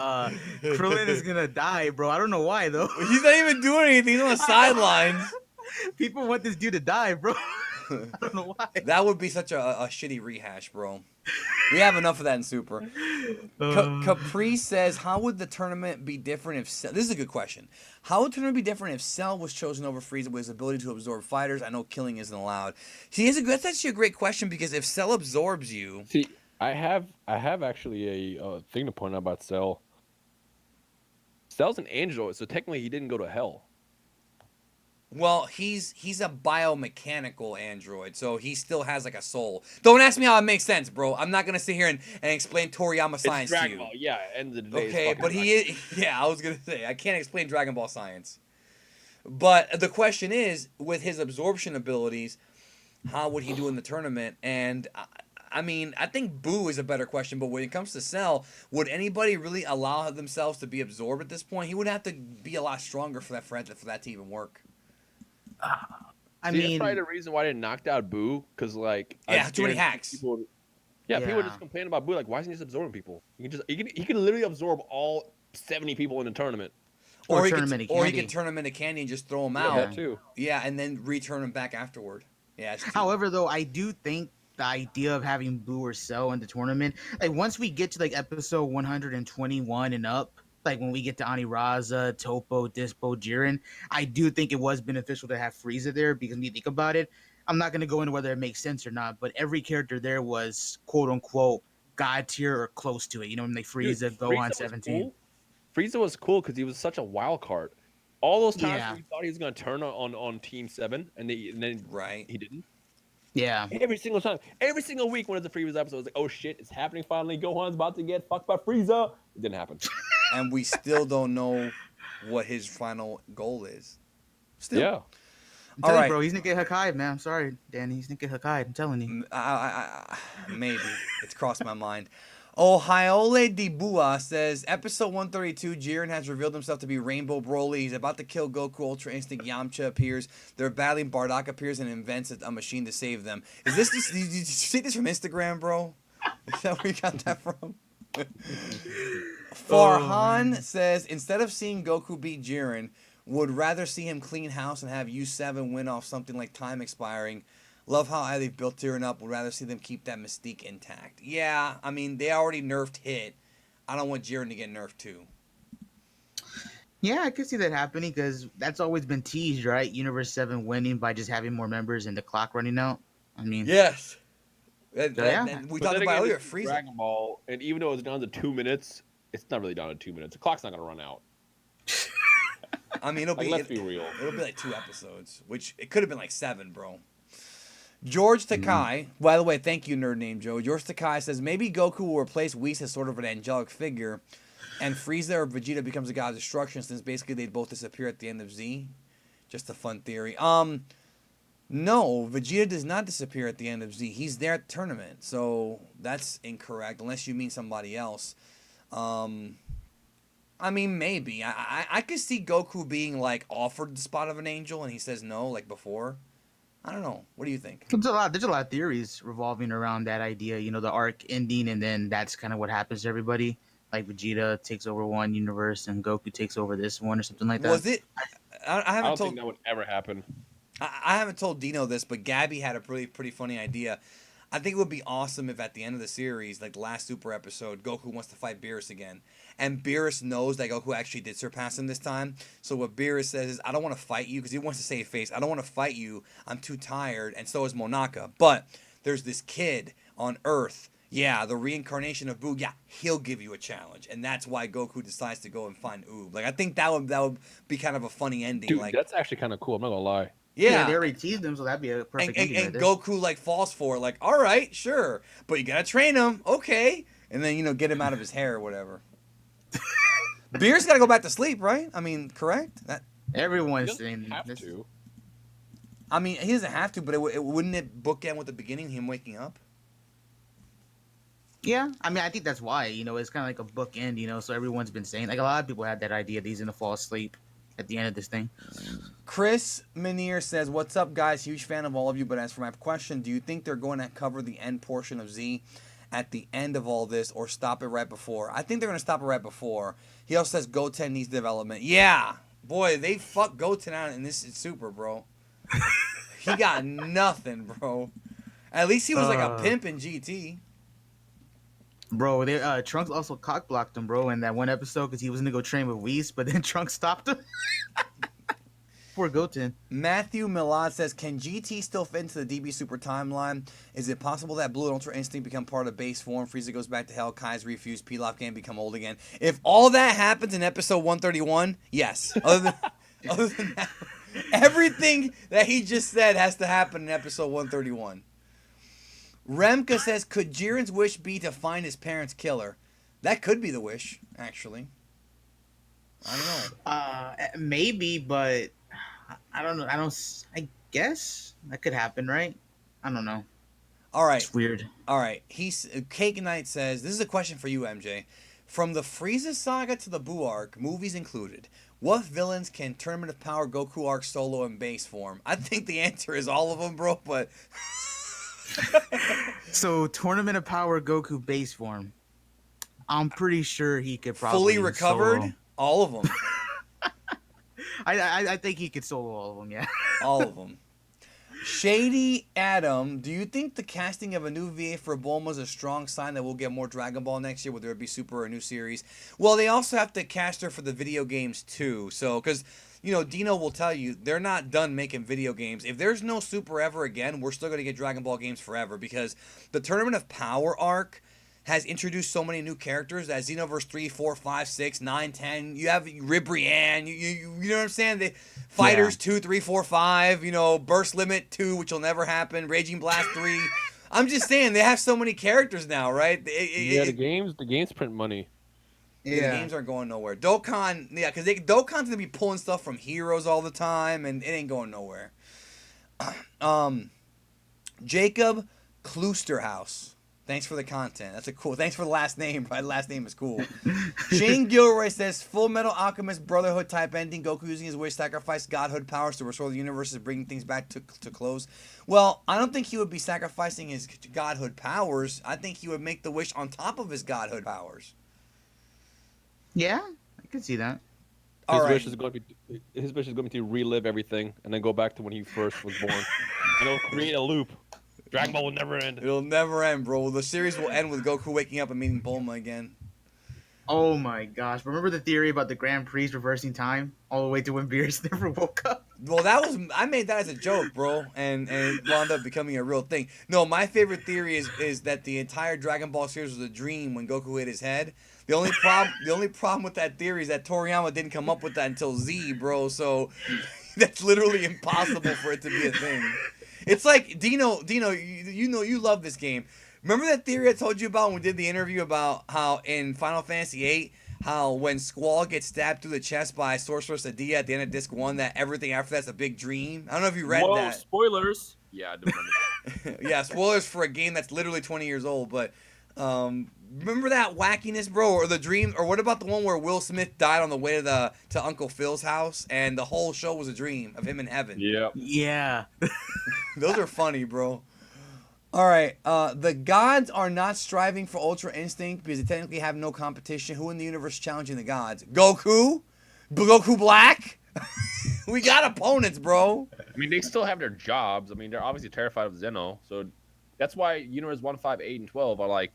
Speaker 5: Krillin is gonna die, bro. I don't know why though.
Speaker 1: He's not even doing anything. He's on the sidelines.
Speaker 5: People want this dude to die, bro. I don't know why.
Speaker 1: That would be such a shitty rehash, bro. We have enough of that in Super. Capri says, how would the tournament be different if Cell... This is a good question. How would the tournament be different if Cell was chosen over Frieza with his ability to absorb fighters? I know killing isn't allowed. See, that's actually a great question, because if Cell absorbs you...
Speaker 3: See, I have actually a thing to point out about Cell. Cell's an android, so technically he didn't go to hell.
Speaker 1: Well, he's a biomechanical android, so he still has like a soul. Don't ask me how it makes sense, bro. I'm not gonna sit here and explain Toriyama science to you.
Speaker 3: Yeah, end of the day.
Speaker 1: Okay, but he is. Yeah, I was gonna say I can't explain Dragon Ball science. But the question is, with his absorption abilities, how would he do in the tournament? And I mean, I think Boo is a better question. But when it comes to Cell, would anybody really allow themselves to be absorbed at this point? He would have to be a lot stronger for that to even work.
Speaker 5: I
Speaker 3: See,
Speaker 5: mean,
Speaker 3: that's probably the reason why they knocked out Boo, because like
Speaker 1: too many hacks.
Speaker 3: People
Speaker 5: Yeah.
Speaker 3: just complain about Boo, like, why isn't he just absorbing people? He can literally absorb all 70 people in the tournament.
Speaker 5: Or
Speaker 1: he
Speaker 5: turn
Speaker 1: could,
Speaker 5: them into
Speaker 1: or he
Speaker 5: candy.
Speaker 1: could turn them into candy and just throw them
Speaker 3: Yeah,
Speaker 1: out.
Speaker 3: that too.
Speaker 1: Yeah, and then return them back afterward. Yeah.
Speaker 5: However, though, I do think the idea of having Boo or Cell in the tournament, like once we get to like episode 121 and up, like when we get to Aniraza, Topo, Dispo, Jiren, I do think it was beneficial to have Frieza there, because when you think about it, I'm not going to go into whether it makes sense or not, but every character there was quote unquote god tier or close to it. You know, when they Frieza,
Speaker 3: Dude,
Speaker 5: Gohan
Speaker 3: was
Speaker 5: 17.
Speaker 3: cool. Frieza was cool because he was such a wild card. All those times
Speaker 5: Yeah.
Speaker 3: where you thought he was going to turn on Team 7, and then
Speaker 1: Right.
Speaker 3: he didn't.
Speaker 5: Yeah.
Speaker 3: Every single time. Every single week when it's a Frieza episode, I was like, oh shit, it's happening finally. Gohan's about to get fucked by Frieza. It didn't happen.
Speaker 1: And we still don't know what his final goal is. Still.
Speaker 5: I'm
Speaker 3: Yeah.
Speaker 1: All
Speaker 5: telling
Speaker 1: right.
Speaker 5: you, bro, he's Nikkei Hakai, man. I'm sorry, Danny. He's Nikkei Hakai. I'm telling you.
Speaker 1: Maybe. It's crossed my mind. Ohaiole Di Bua says, episode 132, Jiren has revealed himself to be Rainbow Broly. He's about to kill Goku. Ultra Instinct Yamcha appears. They're battling. Bardock appears and invents a machine to save them. Is this just, did you see this from Instagram, bro? Is that where you got that from? Farhan says, instead of seeing Goku beat Jiren, would rather see him clean house and have U7 win off something like time expiring. Love how they've built Jiren up. Would rather see them keep that mystique intact. Yeah, I mean, they already nerfed Hit. I don't want Jiren to get nerfed too.
Speaker 5: Yeah, I could see that happening, because that's always been teased, right? Universe 7 winning by just having more members and the clock running out. I mean,
Speaker 1: Yes.
Speaker 5: Yeah.
Speaker 1: And we
Speaker 3: But
Speaker 1: talked
Speaker 3: then
Speaker 1: about
Speaker 3: again,
Speaker 1: earlier,
Speaker 3: it's
Speaker 1: Frieza.
Speaker 3: Dragon Ball, and even though it's down to 2 minutes, it's not really down to 2 minutes. The clock's not going to run out.
Speaker 1: I mean,
Speaker 3: Let's be real.
Speaker 1: It'll be like 2 episodes, which it could have been like 7, bro. George Takai, by the way, thank you, nerd name Joe. George Takai says maybe Goku will replace Whis as sort of an angelic figure, and Frieza or Vegeta becomes a god of destruction, since basically they'd both disappear at the end of Z. Just a fun theory. No, Vegeta does not disappear at the end of Z. He's there at the tournament, so that's incorrect, unless you mean somebody else. I mean, maybe. I could see Goku being, like, offered the spot of an angel, and he says no, like before. I don't know. What do you think?
Speaker 5: there's a lot of theories revolving around that idea. You know, the arc ending, and then that's kind of what happens to everybody. Like Vegeta takes over one universe, and Goku takes over this one, or something like that.
Speaker 1: Was it? I
Speaker 3: I
Speaker 1: haven't
Speaker 3: don't
Speaker 1: told.
Speaker 3: think that would ever happen.
Speaker 1: I haven't told Dino this, but Gabby had a pretty funny idea. I think it would be awesome if at the end of the series, like the last Super episode, Goku wants to fight Beerus again. And Beerus knows that Goku actually did surpass him this time. So what Beerus says is, I don't want to fight you, because he wants to save face. I don't want to fight you. I'm too tired. And so is Monaka. But there's this kid on Earth. Yeah, the reincarnation of Boo. Yeah, he'll give you a challenge. And that's why Goku decides to go and find Oob. Like, I think that would be kind of a funny ending.
Speaker 3: Dude,
Speaker 1: like,
Speaker 3: that's actually kind of cool. I'm not going to lie.
Speaker 1: yeah.
Speaker 5: They already teased him, so that'd be a perfect
Speaker 1: And
Speaker 5: ending right there.
Speaker 1: Goku like falls for it, like, all right, sure, but you gotta train him, okay, and then get him out of his hair or whatever. Beerus gotta go back to sleep, right? I mean, correct?
Speaker 3: He
Speaker 5: Everyone's
Speaker 3: doesn't
Speaker 5: saying
Speaker 3: have
Speaker 5: this.
Speaker 3: to.
Speaker 1: I mean, he doesn't have to, but wouldn't it bookend with the beginning, him waking up?
Speaker 5: Yeah, I mean, I think that's why. You know, it's kind of like a bookend. You know, so everyone's been saying, like, a lot of people had that idea that he's gonna fall asleep at the end of this thing.
Speaker 1: Chris Minier says, "What's up, guys? Huge fan of all of you. But as for my question, do you think they're going to cover the end portion of Z at the end of all this, or stop it right before?" I think they're going to stop it right before. He also says Goten needs development. Yeah, boy, they fuck Goten out in this Super, bro. He got nothing, bro. At least he was like a
Speaker 5: Uh,
Speaker 1: pimp in GT.
Speaker 5: Bro, Trunks also cock blocked him, bro, in that one episode because he was gonna go train with Whis, but then Trunks stopped him. Poor Goten.
Speaker 1: Matthew Milad says, can GT still fit into the DB Super timeline? Is it possible that Blue and Ultra Instinct become part of base form? Frieza goes back to hell, Kai's refused, Pilaf can become old again. If all that happens in episode 131, yes. Other than that, everything that he just said has to happen in episode 131. Remka says, could Jiren's wish be to find his parents' killer? That could be the wish, actually. I don't know.
Speaker 5: Maybe, but I don't know. I guess that could happen, right? I don't know.
Speaker 1: All right.
Speaker 5: It's weird.
Speaker 1: All right. Cake Knight says, this is a question for you, MJ. From the Frieza saga to the Buu arc, movies included, what villains can Tournament of Power Goku arc solo in base form? I think the answer is all of them, bro, but...
Speaker 5: So, Tournament of Power Goku base form. I'm pretty sure he could probably
Speaker 1: fully recovered?
Speaker 5: solo.
Speaker 1: All of them.
Speaker 5: I think he could solo all of them, yeah.
Speaker 1: All of them. Shady Adam, do you think the casting of a new VA for Bulma is a strong sign that we'll get more Dragon Ball next year, whether it be Super or a new series? Well, they also have to cast her for the video games too. So, because, you know, Dino will tell you, they're not done making video games. If there's no Super ever again, we're still going to get Dragon Ball games forever, because the Tournament of Power arc has introduced so many new characters that Xenoverse 3, 4, 5, 6, 9, 10. You have Ribrianne. You know what I'm saying? The Fighters 2, 3, 4, 5. You know, Burst Limit 2, which will never happen. Raging Blast 3. I'm just saying, they have so many characters now, right?
Speaker 3: The games print money.
Speaker 1: Yeah. The games aren't going nowhere. Dokkan, yeah, because Dokkan's going to be pulling stuff from Heroes all the time, and it ain't going nowhere. Jacob Kloosterhouse. Thanks for the content. That's a cool. Thanks for the last name. My last name is cool. Shane Gilroy says, Full Metal Alchemist Brotherhood type ending. Goku using his wish sacrifice godhood powers to restore the universe is bringing things back to close. Well, I don't think he would be sacrificing his godhood powers. I think he would make the wish on top of his godhood powers.
Speaker 5: Yeah, I can see that.
Speaker 3: His wish is going to be to relive everything and then go back to when he first was born. And it'll create a loop. Dragon Ball will never end.
Speaker 1: It'll never end, bro. The series will end with Goku waking up and meeting Bulma again.
Speaker 5: Oh my gosh. Remember the theory about the Grand Prix reversing time all the way to when Beerus never woke up?
Speaker 1: Well, I made that as a joke, bro, and it wound up becoming a real thing. No, my favorite theory is that the entire Dragon Ball series was a dream when Goku hit his head. The only problem with that theory is that Toriyama didn't come up with that until Z, bro. So that's literally impossible for it to be a thing. It's like Dino, you know you love this game. Remember that theory I told you about when we did the interview about how in Final Fantasy VIII, how when Squall gets stabbed through the chest by Sorceress Adia at the end of Disc 1, that everything after that's a big dream? I don't know if you read that.
Speaker 3: Spoilers. Yeah, I do remember.
Speaker 1: Yeah, spoilers for a game that's literally 20 years old, but remember that wackiness, bro? Or the dream, or what about the one where Will Smith died on the way to Uncle Phil's house and the whole show was a dream of him in heaven?
Speaker 3: Yeah.
Speaker 5: Yeah.
Speaker 1: Those are funny, bro. All right, the gods are not striving for Ultra Instinct because they technically have no competition. Who in the universe is challenging the gods? Goku? Goku Black? We got opponents, bro.
Speaker 3: I mean, they still have their jobs. I mean, they're obviously terrified of Zeno, so that's why Universe 1, 5, 8, and 12 are like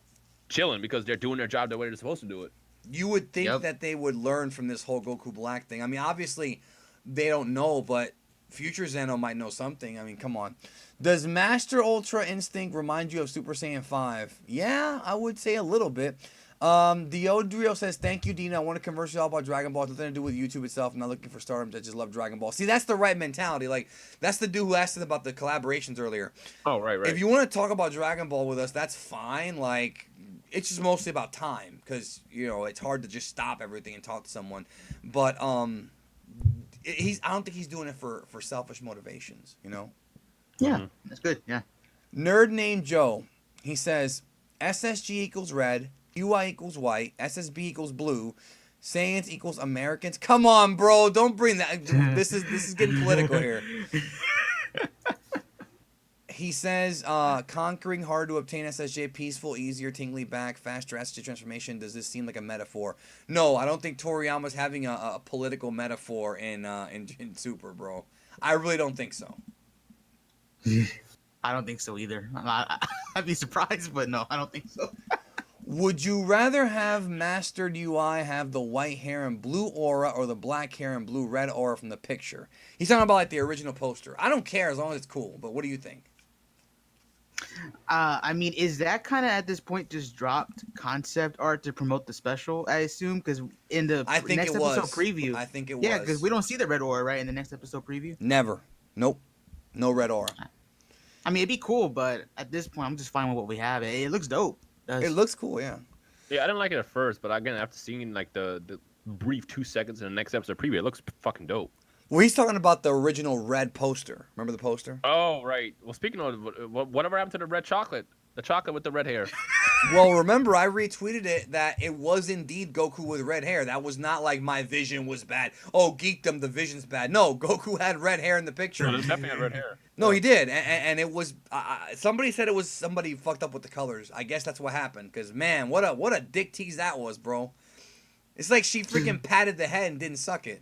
Speaker 3: chilling because they're doing their job the way they're supposed to do it.
Speaker 1: You would think that they would learn from this whole Goku Black thing. I mean, obviously, they don't know, but future Zeno might know something. I mean, come on. Does Master Ultra Instinct remind you of Super Saiyan 5? Yeah, I would say a little bit. Diodrio says, thank you, Dina. I want to converse with y'all about Dragon Ball. It's nothing to do with YouTube itself. I'm not looking for stardom. I just love Dragon Ball. See, that's the right mentality. Like, that's the dude who asked us about the collaborations earlier.
Speaker 3: Oh, right.
Speaker 1: If you want to talk about Dragon Ball with us, that's fine. Like, it's just mostly about time because, you know, it's hard to just stop everything and talk to someone. But I don't think he's doing it for selfish motivations, you know?
Speaker 5: Yeah, that's good. Yeah.
Speaker 1: Nerd named Joe. He says, SSG equals red, UI equals white, SSB equals blue, Saiyans equals Americans. Come on, bro. Don't bring that. This is getting political here. He says, conquering hard to obtain SSJ, peaceful, easier, tingly back, faster SSJ transformation. Does this seem like a metaphor? No, I don't think Toriyama's having a political metaphor in Super, bro. I really don't think so.
Speaker 5: I don't think so either. I'd be surprised, but no, I don't think so.
Speaker 1: Would you rather have Mastered UI have the white hair and blue aura or the black hair and blue red aura from the picture? He's talking about like the original poster. I don't care as long as it's cool, but what do you think?
Speaker 5: I mean, is that kind of at this point just dropped concept art to promote the special? I assume because in the
Speaker 1: I think
Speaker 5: next
Speaker 1: it was.
Speaker 5: episode preview,
Speaker 1: I think it
Speaker 5: yeah,
Speaker 1: was.
Speaker 5: because we don't see the red aura right in the next episode preview.
Speaker 1: Never. Nope. No red aura.
Speaker 5: I mean, it'd be cool, but at this point, I'm just fine with what we have. It looks dope.
Speaker 1: It looks cool, yeah.
Speaker 3: Yeah, I didn't like it at first, but again, after seeing like the brief 2 seconds in the next episode preview, it looks fucking dope.
Speaker 1: Well, he's talking about the original red poster. Remember the poster?
Speaker 3: Oh, right. Well, speaking of whatever happened to the red chocolate, the chocolate with the red hair.
Speaker 1: Well, remember, I retweeted it that it was indeed Goku with red hair. That was not like my vision was bad. Oh, geekdom, the vision's bad. No, Goku had red hair in the picture.
Speaker 3: No, there's definitely had red hair.
Speaker 1: No, he did, and it was. Somebody said it was somebody fucked up with the colors. I guess that's what happened. Cause man, what a dick tease that was, bro. It's like she freaking patted the head and didn't suck it.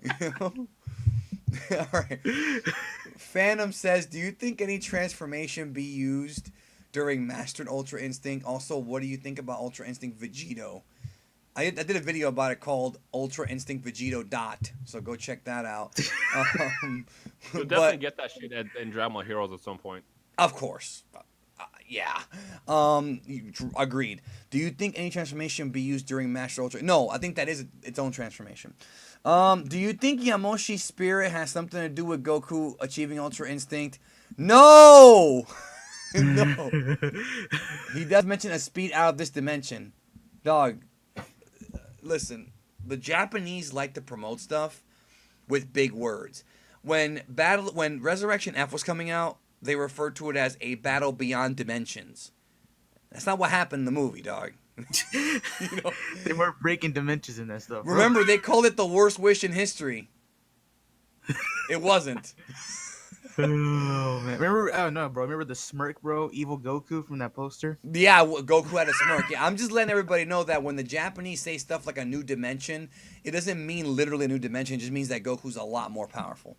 Speaker 1: You know? All right. Phantom says, "Do you think any transformation be used during Mastered Ultra Instinct? Also, what do you think about Ultra Instinct Vegito?" I did a video about it called Ultra Instinct Vegito Dot, so go check that out.
Speaker 3: You'll definitely get that shit in Dragon Ball Heroes at some point.
Speaker 1: Of course. Yeah. Agreed. Do you think any transformation be used during Master Ultra? No, I think that is its own transformation. Do you think Yamoshi's spirit has something to do with Goku achieving Ultra Instinct? No! No. He does mention a speed out of this dimension. Dog, listen, the Japanese like to promote stuff with big words. When Resurrection F was coming out, they referred to it as a battle beyond dimensions. That's not what happened in the movie, dog. You know,
Speaker 5: They weren't breaking dimensions in that stuff. Bro.
Speaker 1: remember, they called it the worst wish in history. It wasn't.
Speaker 5: Oh man, remember? Oh no, bro. Remember the smirk, bro? Evil Goku from that poster.
Speaker 1: Yeah, Goku had a smirk. Yeah, I'm just letting everybody know that when the Japanese say stuff like a new dimension, it doesn't mean literally a new dimension. It just means that Goku's a lot more powerful.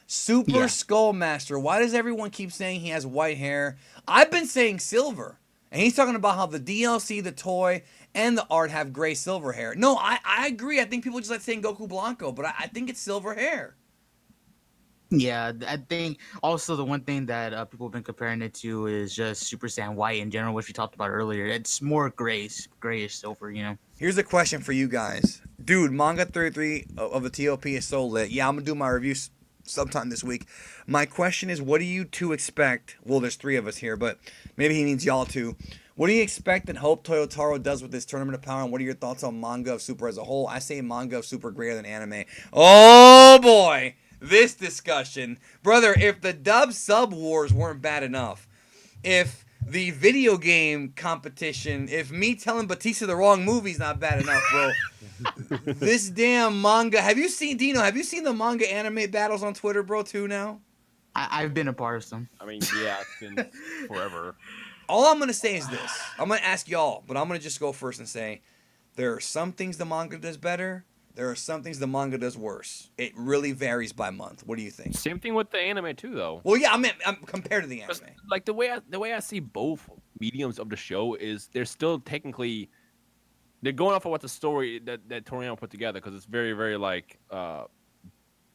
Speaker 1: Super Skull Master. Why does everyone keep saying he has white hair? I've been saying silver. And he's talking about how the DLC, the toy, and the art have gray silver hair. No, I agree. I think people just like saying Goku Blanco, but I think it's silver hair.
Speaker 5: Yeah, I think also the one thing that people have been comparing it to is just Super Saiyan White in general, which we talked about earlier. It's more grayish silver, you know.
Speaker 1: Here's a question for you guys. Dude, Manga 33 of the TOP is so lit. Yeah, I'm going to do my review sometime this week. My question is, what do you two expect? Well, there's 3 of us here, but maybe he means y'all too. What do you expect and hope Toyotaro does with this Tournament of Power, and what are your thoughts on Manga of Super as a whole? I say Manga of Super greater than anime. Oh, boy. This discussion. Brother, if the dub-sub wars weren't bad enough, if the video game competition, if me telling Batista the wrong movie's not bad enough, bro, this damn manga. Have you seen the manga anime battles on Twitter, bro, too now?
Speaker 5: I've been a part of some.
Speaker 3: I mean, yeah, it's been forever.
Speaker 1: All I'm going to say is this. I'm going to ask y'all, but I'm going to just go first and say there are some things the manga does better. There are some things the manga does worse. It really varies by month. What do you think?
Speaker 3: Same thing with the anime too, though.
Speaker 1: Well, yeah, I'm compared to the anime.
Speaker 3: Like the way I see both mediums of the show is they're still technically they're going off of what the story that Toriyama put together, because it's very, very like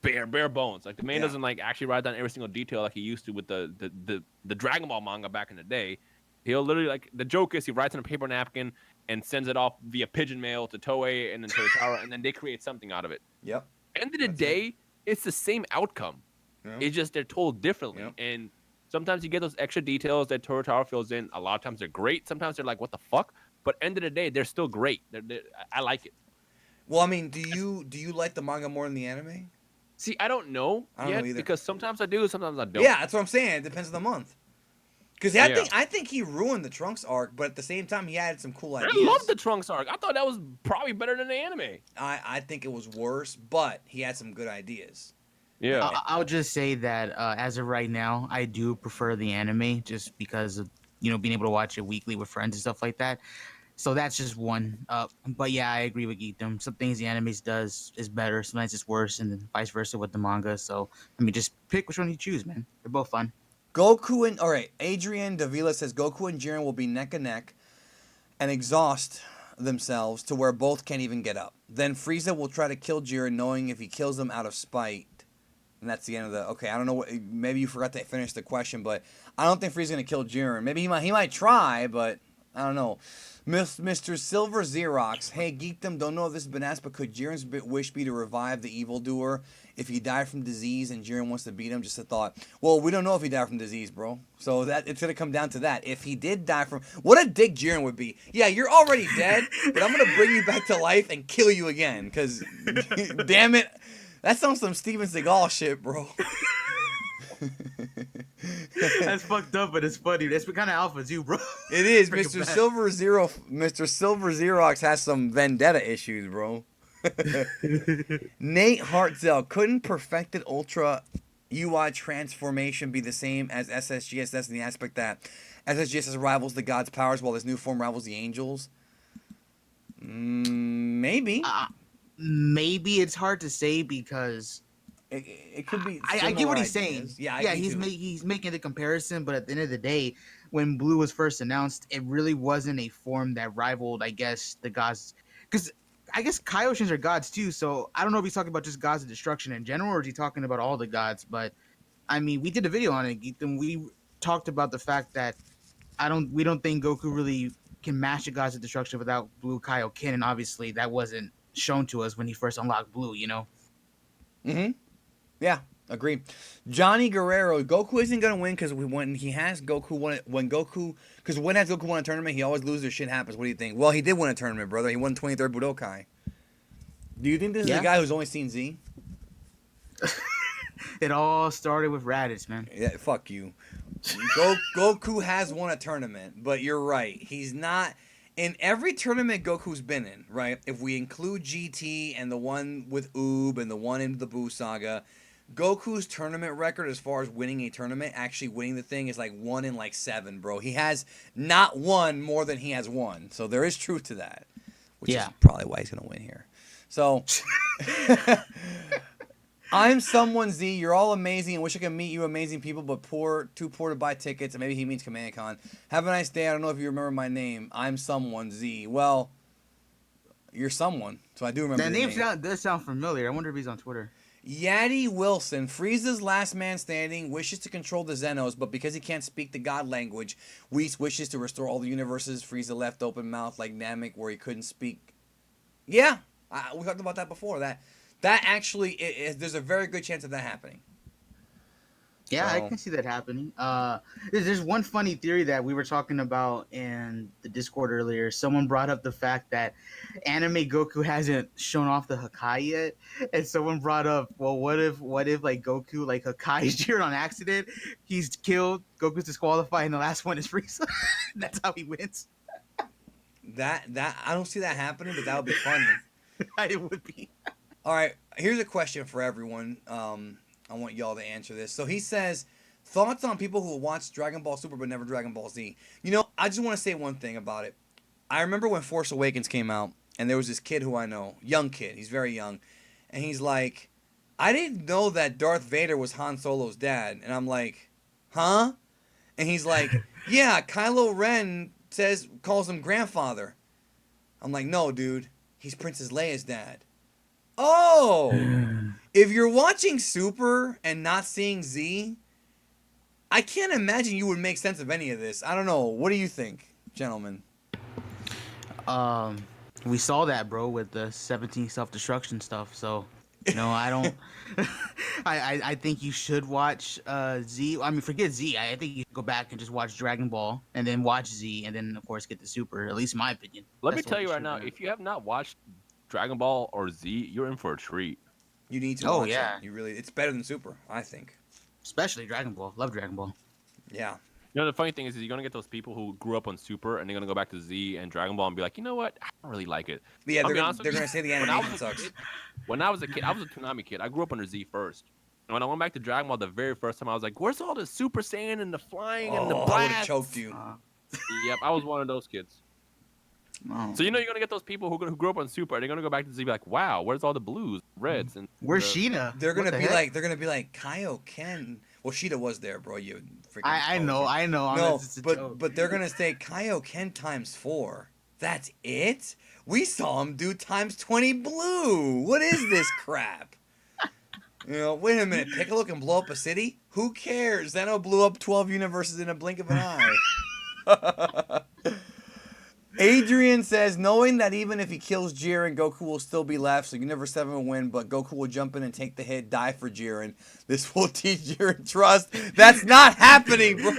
Speaker 3: bare bones. Like the man doesn't like actually write down every single detail like he used to with the Dragon Ball manga back in the day. He'll literally, like, the joke is he writes on a paper napkin and sends it off via pigeon mail to Toei and then Toyotaro, and then they create something out of it.
Speaker 1: Yep.
Speaker 3: End of the day, it's the same outcome.
Speaker 1: Yeah.
Speaker 3: It's just they're told differently.
Speaker 1: Yep.
Speaker 3: And sometimes you get those extra details that Toyotaro fills in. A lot of times they're great. Sometimes they're like, what the fuck? But end of the day, they're still great. I like it.
Speaker 1: Well, I mean, do you like the manga more than the anime?
Speaker 3: See, I don't know yet,
Speaker 1: either.
Speaker 3: because sometimes I do, sometimes I don't.
Speaker 1: Yeah, that's what I'm saying. It depends on the month. Because I think he ruined the Trunks arc, but at the same time, he added some cool ideas.
Speaker 3: I love the Trunks arc. I thought that was probably better than the anime.
Speaker 1: I think it was worse, but he had some good ideas.
Speaker 3: Yeah.
Speaker 5: I'll just say that as of right now, I do prefer the anime just because of being able to watch it weekly with friends and stuff like that. So that's just one. But yeah, I agree with Geekdom. Some things the animes does is better, sometimes it's worse, and then vice versa with the manga. So I mean, just pick which one you choose, man. They're both fun.
Speaker 1: Goku and all right, Adrian Davila says Goku and Jiren will be neck and neck and exhaust themselves to where both can't even get up. Then Frieza will try to kill Jiren, knowing if he kills him out of spite. And that's the end of the. Okay, I don't know what. Maybe you forgot to finish the question, but I don't think Frieza's gonna kill Jiren. Maybe he might try, but I don't know. Mr. Silver Xerox, hey, Geekdom, don't know if this has been asked, but could Jiren's wish be to revive the evildoer if he died from disease and Jiren wants to beat him? Just a thought. Well, we don't know if he died from disease, bro. So that it's gonna come down to that. If he did die from, what a dick Jiren would be. Yeah, you're already dead, but I'm gonna bring you back to life and kill you again. Cause, damn it, that sounds some Steven Seagal shit, bro.
Speaker 5: That's fucked up, but it's funny. That's what kind of alpha too, bro.
Speaker 1: It is.
Speaker 5: Bring it
Speaker 1: Mr.
Speaker 5: back.
Speaker 1: Mr. Silver Xerox has some vendetta issues, bro. Nate Hartzell, couldn't perfected Ultra UI transformation be the same as SSGSS in the aspect that SSGSS rivals the gods' powers while this new form rivals the angels? Maybe.
Speaker 5: Maybe it's hard to say because
Speaker 1: It could be.
Speaker 5: I get what he's
Speaker 1: similar
Speaker 5: saying.
Speaker 1: ideas. Yeah,
Speaker 5: Yeah,
Speaker 1: me too.
Speaker 5: he's making the comparison, but at the end of the day, when Blue was first announced, it really wasn't a form that rivaled, I guess, the gods. Because I guess Kaioshins are gods too, so I don't know if he's talking about just gods of destruction in general, or is he talking about all the gods? But I mean, we did a video on it, and we talked about the fact that we don't think Goku really can match the gods of destruction without Blue Kaioken, and obviously that wasn't shown to us when he first unlocked Blue, you know.
Speaker 1: Mm-hmm. Yeah, agree. Johnny Guerrero, Goku isn't gonna win because when he has Goku when has Goku won a tournament, he always loses. Shit happens. What do you think? Well, he did win a tournament, brother. He won 23rd Budokai. Do you think this is a guy who's only seen Z?
Speaker 5: It all started with Raditz, man.
Speaker 1: Yeah, fuck you. Goku has won a tournament, but you're right. He's not in every tournament Goku's been in, right? If we include GT and the one with Oob and the one in the Buu Saga, Goku's tournament record as far as winning a tournament, actually winning the thing, is like 1 in like 7, bro. He has not won more than he has won. So there is truth to that, which is probably why he's going to win here. So I'm someone Z. You're all amazing. I wish I could meet you amazing people, but too poor to buy tickets. And maybe he means Command Con. Have a nice day. I don't know if you remember my name. I'm someone Z. Well, you're someone, so I do remember.
Speaker 5: That name does sound familiar. I wonder if he's on Twitter.
Speaker 1: Yadi Wilson, Frieza's last man standing, wishes to control the Xenos, but because he can't speak the god language, Whis wishes to restore all the universes. Frieza left open mouth like Namek where he couldn't speak. Yeah, we talked about that before. That actually, there's a very good chance of that happening.
Speaker 5: Yeah, I can see that happening. There's one funny theory that we were talking about in the Discord earlier. Someone brought up the fact that anime Goku hasn't shown off the Hakai yet, and someone brought up, well, what if like Goku like Hakai's Jiren on accident, he's killed, Goku's disqualified, and the last one is Frieza. That's how he wins.
Speaker 1: That I don't see that happening, but that would be funny.
Speaker 5: It would be.
Speaker 1: All right, here's a question for everyone. I want y'all to answer this. So he says, thoughts on people who watch Dragon Ball Super but never Dragon Ball Z. You know, I just want to say one thing about it. I remember when Force Awakens came out, and there was this kid who I know, young kid, he's very young, and he's like, I didn't know that Darth Vader was Han Solo's dad. And I'm like, huh? And he's like, yeah, Kylo Ren calls him grandfather. I'm like, no, dude, he's Princess Leia's dad. Oh, if you're watching Super and not seeing Z, I can't imagine you would make sense of any of this. I don't know. What do you think, gentlemen?
Speaker 5: We saw that, bro, with the 17 self-destruction stuff. So, you know, I don't. I think you should watch Z. I mean, forget Z. I think you should go back and just watch Dragon Ball, and then watch Z, and then of course get the Super. At least in my opinion.
Speaker 3: Let me tell you right now, if you have not watched Dragon Ball or Z, you're in for a treat.
Speaker 1: You need to watch it. You really, it's better than Super, I think.
Speaker 5: Especially Dragon Ball. Love Dragon Ball.
Speaker 1: Yeah.
Speaker 3: You know, the funny thing is you're going to get those people who grew up on Super and they're going to go back to Z and Dragon Ball and be like, you know what? I don't really like it.
Speaker 1: Yeah, they're going to say the animation sucks.
Speaker 3: When I was a kid, I was a Toonami kid. I grew up under Z first. And when I went back to Dragon Ball the very first time, I was like, where's all the Super Saiyan and the flying and the blast?
Speaker 1: I would have choked you.
Speaker 3: Yep, I was one of those kids.
Speaker 5: Oh.
Speaker 3: So you're gonna get those people who grew up on Super. They're gonna go back to see, be like, wow, where's all the blues, reds, and
Speaker 5: Where's
Speaker 3: the-
Speaker 5: Sheeta?
Speaker 1: They're
Speaker 5: What
Speaker 1: gonna
Speaker 5: the
Speaker 1: be
Speaker 5: heck?
Speaker 1: like, Kaioken. Well, Sheeta was there, bro. You freaking.
Speaker 5: I know.
Speaker 1: No,
Speaker 5: It's a joke.
Speaker 1: but they're gonna say Kaioken times 4. That's it. We saw him do times 20 blue. What is this crap? Wait a minute. Piccolo can blow up a city? Who cares? Zeno blew up 12 universes in a blink of an eye. Adrian says, knowing that even if he kills Jiren, Goku will still be left, so Universe 7 will win, but Goku will jump in and take the hit, die for Jiren. This will teach Jiren trust. That's not happening, bro.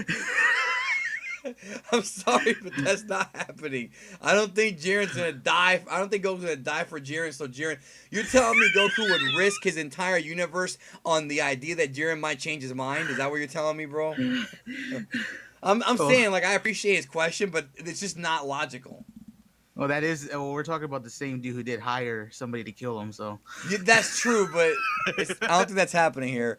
Speaker 1: I'm sorry, but that's not happening. I don't think Jiren's gonna die. I don't think Goku's gonna die for Jiren. So Jiren, you're telling me Goku would risk his entire universe on the idea that Jiren might change his mind? Is that what you're telling me, bro? I'm saying, like, I appreciate his question, but it's just not logical.
Speaker 5: Well, that is. Well, we're talking about the same dude who did hire somebody to kill him. So
Speaker 1: Yeah, that's true, but I don't think that's happening here.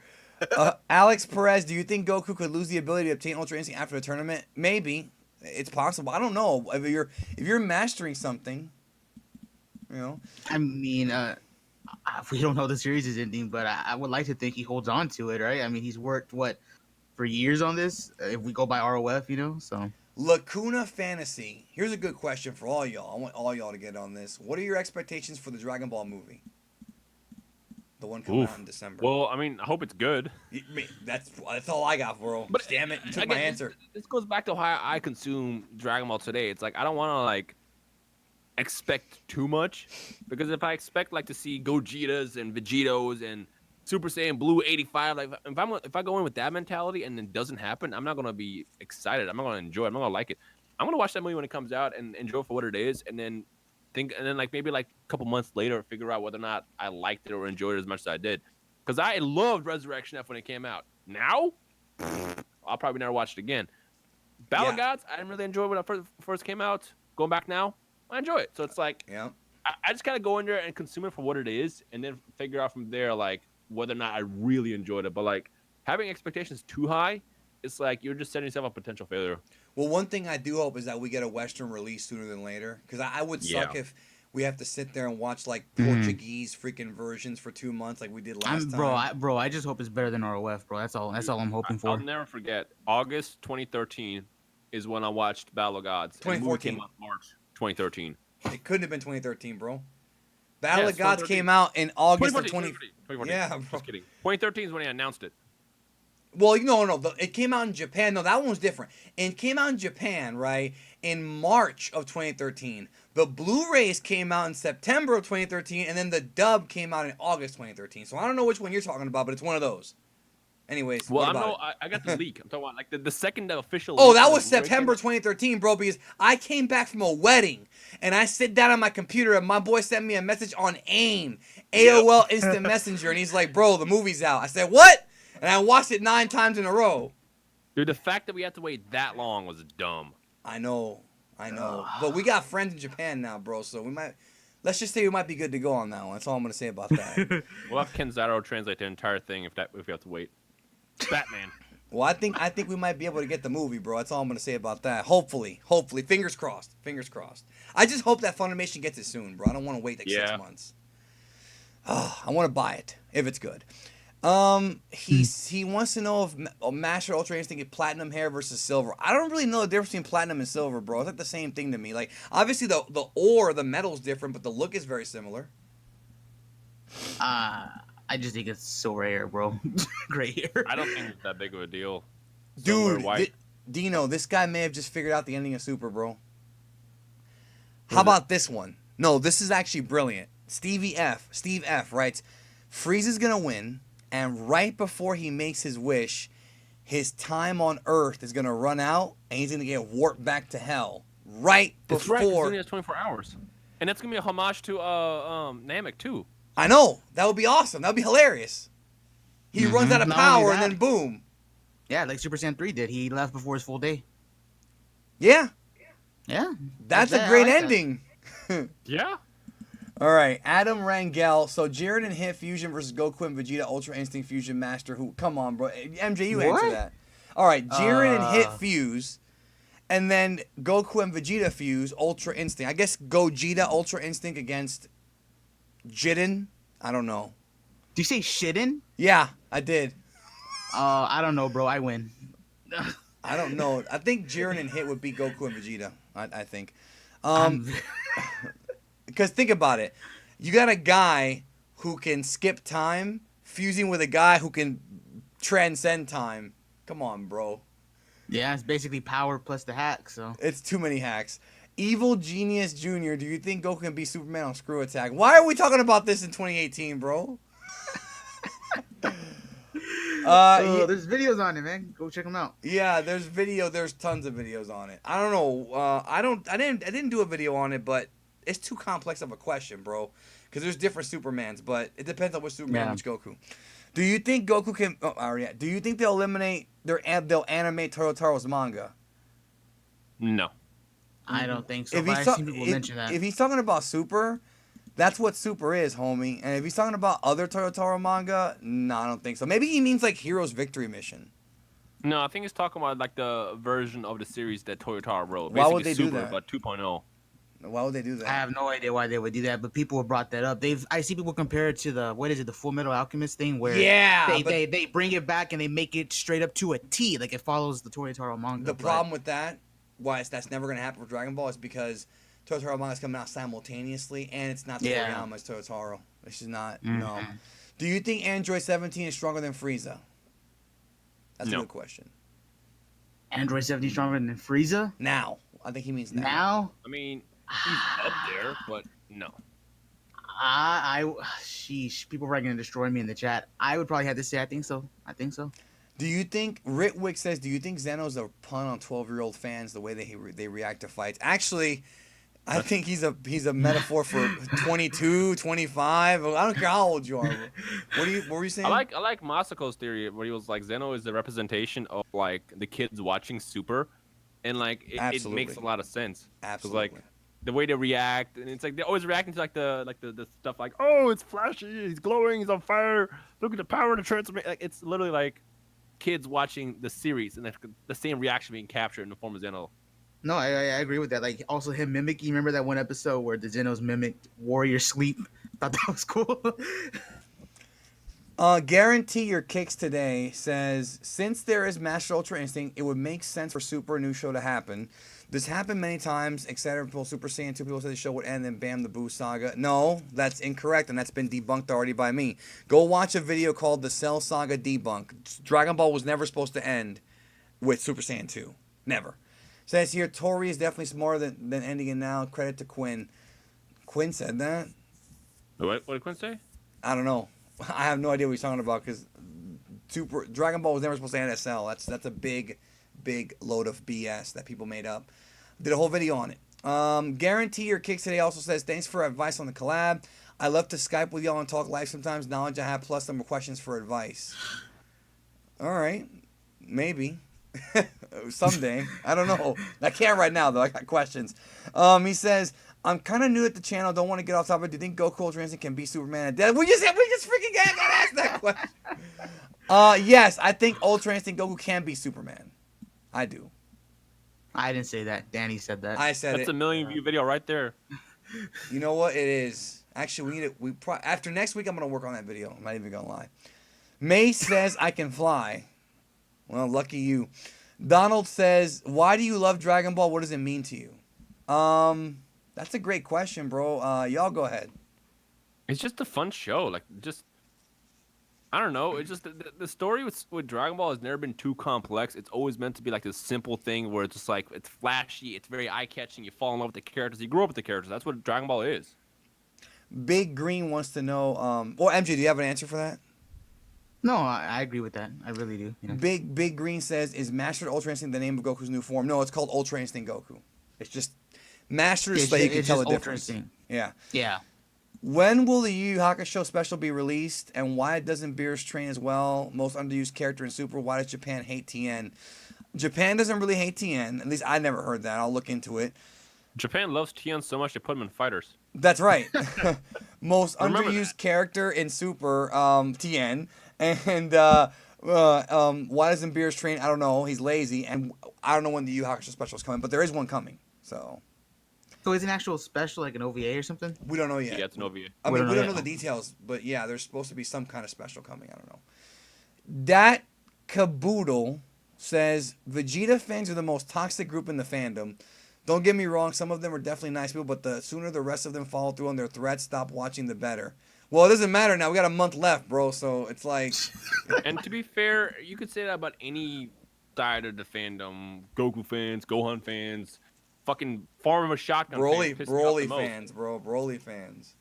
Speaker 1: Alex Perez, do you think Goku could lose the ability to obtain Ultra Instinct after the tournament? Maybe. It's possible. I don't know. If you're mastering something,
Speaker 5: I mean, we don't know the series is ending, but I would like to think he holds on to it, right? I mean, he's worked for years on this. If we go by ROF, so.
Speaker 1: Lacuna Fantasy. Here's a good question for all y'all. I want all y'all to get on this. What are your expectations for the Dragon Ball movie? The one coming out in December.
Speaker 3: Well, I mean, I hope it's good.
Speaker 1: That's all I got, bro.
Speaker 3: But
Speaker 1: damn it, you took
Speaker 3: again,
Speaker 1: my answer.
Speaker 3: This goes back to how I consume Dragon Ball today. It's like I don't want to expect too much, because if I expect to see Gogetas and Vegetos and Super Saiyan Blue 85, if I go in with that mentality and it doesn't happen, I'm not gonna be excited. I'm not gonna enjoy it. I'm not gonna like it. I'm gonna watch that movie when it comes out and enjoy it for what it is, and then maybe a couple months later figure out whether or not I liked it or enjoyed it as much as I did. Because I loved Resurrection F when it came out. Now, I'll probably never watch it again. Battle of Gods, I didn't really enjoy it when it first came out. Going back now, I enjoy it. So it's like,
Speaker 1: Yeah.
Speaker 3: I just gotta go in there and consume it for what it is, and then figure out from there whether or not I really enjoyed it. But having expectations too high, it's like you're just setting yourself up potential failure.
Speaker 1: Well, one thing I do hope is that we get a Western release sooner than later. Because I would suck if we have to sit there and watch Portuguese freaking versions for 2 months like we did last time.
Speaker 5: Bro, I just hope it's better than ROF, bro. That's all I'm hoping for.
Speaker 3: I'll never forget. August 2013 is when I watched Battle of Gods. And the movie
Speaker 1: 2014.
Speaker 3: came out March 2013.
Speaker 1: It couldn't have been 2013. Bro. Battle
Speaker 3: Yes,
Speaker 1: of Gods
Speaker 3: 2013.
Speaker 1: came out in August of
Speaker 3: 2014.
Speaker 1: Yeah, bro.
Speaker 3: Just kidding. 2013 is when I announced it.
Speaker 1: Well, no. It came out in Japan. No, that one was different. It came out in Japan, right, in March of 2013. The Blu-rays came out in September of 2013, and then the dub came out in August 2013. So I don't know which one you're talking about, but it's one of those. Anyways,
Speaker 3: Well,
Speaker 1: what about it?
Speaker 3: I got the leak. I'm talking about the second official.
Speaker 1: Oh,
Speaker 3: leak
Speaker 1: that
Speaker 3: of the
Speaker 1: was
Speaker 3: Blu-ray came
Speaker 1: September
Speaker 3: out.
Speaker 1: 2013, bro, because I came back from a wedding, and I sit down on my computer, and my boy sent me a message on AIM, AOL Instant Messenger, and he's like, bro, the movie's out. I said, what? And I watched it 9 times in a row.
Speaker 3: Dude, the fact that we had to wait that long was dumb.
Speaker 1: I know. But we got friends in Japan now, bro, so let's just say we might be good to go on that one. That's all I'm going to say about that.
Speaker 3: We'll have Kenzaro translate the entire thing if we have to wait. Batman.
Speaker 1: Well, I think we might be able to get the movie, bro. That's all I'm going to say about that. Hopefully. Fingers crossed. I just hope that Funimation gets it soon, bro. I don't want to wait 6 months. Oh, I want to buy it if it's good. He wants to know if Master Ultra Instinct get platinum hair versus silver. I don't really know the difference between platinum and silver, bro. It's like the same thing to me. Obviously the ore, the metal's different, but the look is very similar.
Speaker 5: I just think it's silver hair, bro. Gray hair.
Speaker 3: I don't think it's that big of a deal.
Speaker 1: Dude,
Speaker 3: white.
Speaker 1: Dino, this guy may have just figured out the ending of Super, bro. How about this one? No, this is actually brilliant. Steve F writes, Frieza's gonna win, and right before he makes his wish, his time on Earth is gonna run out, and he's gonna get warped back to hell. Right
Speaker 3: It's
Speaker 1: before.
Speaker 3: right. It only has 24 hours, and that's gonna be a homage to Namek too.
Speaker 1: I know. That would be awesome. That would be hilarious. He runs out of
Speaker 5: Not only
Speaker 1: power, and
Speaker 5: that-
Speaker 1: then boom.
Speaker 5: Yeah, like Super Saiyan 3 did. He left before his full day.
Speaker 1: Yeah,
Speaker 5: Yeah.
Speaker 1: that's
Speaker 5: I
Speaker 1: a great
Speaker 5: like that.
Speaker 1: ending.
Speaker 3: Yeah.
Speaker 1: All right, Adam Rangel. So Jiren and Hit Fusion versus Goku and Vegeta Ultra Instinct Fusion Master. Who? Come on, bro. MJ, you answer
Speaker 5: What?
Speaker 1: that. All right, Jiren and Hit
Speaker 5: Uh.
Speaker 1: fuse, And then Goku and Vegeta fuse Ultra Instinct. I guess Gogeta Ultra Instinct against Jiren. I don't know.
Speaker 5: Do you say shitting?
Speaker 1: Yeah, I did.
Speaker 5: I don't know, bro. I win.
Speaker 1: I don't know. I think Jiren and Hit would beat Goku and Vegeta. I think.
Speaker 5: I'm-
Speaker 1: Because think about it. You got a guy who can skip time fusing with a guy who can transcend time. Come on, bro.
Speaker 5: yeah, it's basically power plus the hack. So
Speaker 1: It's too many hacks. Evil Genius Jr., do you think Goku can beat Superman on Screw Attack? Why are we talking about this in 2018, bro?
Speaker 5: there's videos on it, man. Go check them out.
Speaker 1: Yeah, there's tons of videos on it. I don't know. I didn't do a video on it, but it's too complex of a question, bro. Because there's different Supermans, but it depends on which Superman and which Goku. Do you think Goku can? Oh, already. Do you think they'll eliminate they'll animate Toyotaro's manga?
Speaker 3: No.
Speaker 5: I don't think so.
Speaker 1: If
Speaker 5: But
Speaker 1: he's,
Speaker 5: I've seen people mention that.
Speaker 1: if he's talking about Super, that's what Super is, homie. And if he's talking about other Toyotaro manga, no, I don't think so. Maybe he means like Hero's Victory Mission.
Speaker 3: No, I think he's talking about like the version of the series that Toyotaro wrote.
Speaker 1: Why would
Speaker 3: Basically
Speaker 1: they do
Speaker 3: Super,
Speaker 1: that?
Speaker 3: but 2.0.
Speaker 1: Why would they do that?
Speaker 5: I have no idea why they would do that, but people have brought that up. I see people compare it to the Full Metal Alchemist thing where they bring it back and they make it straight up to a T, like it follows the Toyotaro manga.
Speaker 1: The problem with that, that's never going to happen for Dragon Ball, is because Totoro manga is coming out simultaneously, and it's not Toriyama, it's Totoro. It's just not. No. Do you think Android 17 is stronger than Frieza? That's a good question.
Speaker 5: Android 17 stronger than Frieza?
Speaker 1: Now, I think he means now.
Speaker 5: Now?
Speaker 3: I mean, he's up there, but no.
Speaker 5: Sheesh, people are probably gonna destroy me in the chat. I would probably have to say I think so.
Speaker 1: Do you think Ritwick says? Do you think Zeno's a pun on 12-year-old fans the way they react to fights? Actually, I think he's a metaphor for 22, 25. I don't care how old you are. What were you saying?
Speaker 3: I like Masako's theory where he was like Zeno is the representation of like the kids watching Super, and like it makes a lot of sense.
Speaker 1: Absolutely.
Speaker 3: Like the way they react, and it's like they're always reacting to like the stuff like, oh, it's flashy, he's glowing, he's on fire, look at the power of the transformation. Like it's literally like kids watching the series and the same reaction being captured in the form of Zeno.
Speaker 5: No, I agree with that. Like also him mimicking. Remember that one episode where the Zenos mimicked Warrior Sleep? Thought that was cool.
Speaker 1: Guarantee Your Kicks today says, since there is Master Ultra Instinct, it would make sense for Super New Show to happen. This happened many times, etc. People Super Saiyan 2 people said the show would end, then bam, the Boo Saga. No, that's incorrect, and that's been debunked already by me. Go watch a video called The Cell Saga Debunk. Dragon Ball was never supposed to end with Super Saiyan 2. Never. Says here, Tori is definitely smarter than ending it now. Credit to Quinn. Quinn said that?
Speaker 3: What did Quinn say?
Speaker 1: I don't know. I have no idea what he's talking about because Dragon Ball was never supposed to end SL. That's a big load of BS that people made up. Did a whole video on it. Guarantee Your Kicks today also says, thanks for advice on the collab. I love to Skype with y'all and talk live sometimes. Knowledge I have plus some questions for advice. All right. Maybe. Someday. I don't know. I can't right now, though. I got questions. He says, I'm kind of new at the channel. Don't want to get off topic. Do you think Goku Ultra Instinct can beat Superman at death? We just freaking got asked that question. Yes, I think Ultra Instinct Goku can beat Superman. I do.
Speaker 5: I didn't say that. Danny said that.
Speaker 1: I said
Speaker 3: That's
Speaker 1: it.
Speaker 3: a million view video right there.
Speaker 1: You know what? It is. Actually, we need it. After next week, I'm gonna work on that video. I'm not even gonna lie. May says I can fly. Well, lucky you. Donald says, why do you love Dragon Ball? What does it mean to you? That's a great question, bro. Y'all go ahead.
Speaker 3: It's just a fun show. Like, just, I don't know. It's just the story with Dragon Ball has never been too complex. It's always meant to be like this simple thing where it's just like, it's flashy, it's very eye-catching, you fall in love with the characters, you grow up with the characters. That's what Dragon Ball is.
Speaker 1: Big Green wants to know, MJ, do you have an answer for that?
Speaker 5: No, I agree with that. I really do. Yeah.
Speaker 1: Big Green says, is Master Ultra Instinct the name of Goku's new form? No, it's called Ultra Instinct Goku. It's just Master so you can tell the difference. Yeah.
Speaker 5: Yeah.
Speaker 1: When will the Yu Yu Hakusho special be released? And why doesn't Beerus train as well? Most underused character in Super. Why does Japan hate Tien? Japan doesn't really hate Tien. At least I never heard that. I'll look into it.
Speaker 3: Japan loves Tien so much they put him in fighters.
Speaker 1: That's right. Most underused character in Super, Tien. And Why doesn't Beers train? I don't know. He's lazy, and I don't know when the Yu Hakusho special is coming, but there is one coming. So
Speaker 5: So is an actual special like an OVA or something?
Speaker 1: we don't know yet.
Speaker 3: Yeah, it's an OVA.
Speaker 1: I
Speaker 5: We
Speaker 1: mean,
Speaker 5: don't
Speaker 1: we
Speaker 5: know
Speaker 1: don't know
Speaker 5: yet.
Speaker 1: the details, but yeah, there's supposed to be some kind of special coming. I don't know. That Caboodle says Vegeta fans are the most toxic group in the fandom. Don't get me wrong, some of them are definitely nice people, but the sooner the rest of them follow through on their threats, stop watching, the better. Well, it doesn't matter now. We got a month left, bro. So it's like,
Speaker 3: And to be fair, you could say that about any side of the fandom. Goku fans, Gohan fans, fucking Farm of a Shotgun
Speaker 1: Broly,
Speaker 3: fans piss me off the
Speaker 1: Broly
Speaker 3: most.
Speaker 1: fans, bro. Broly fans.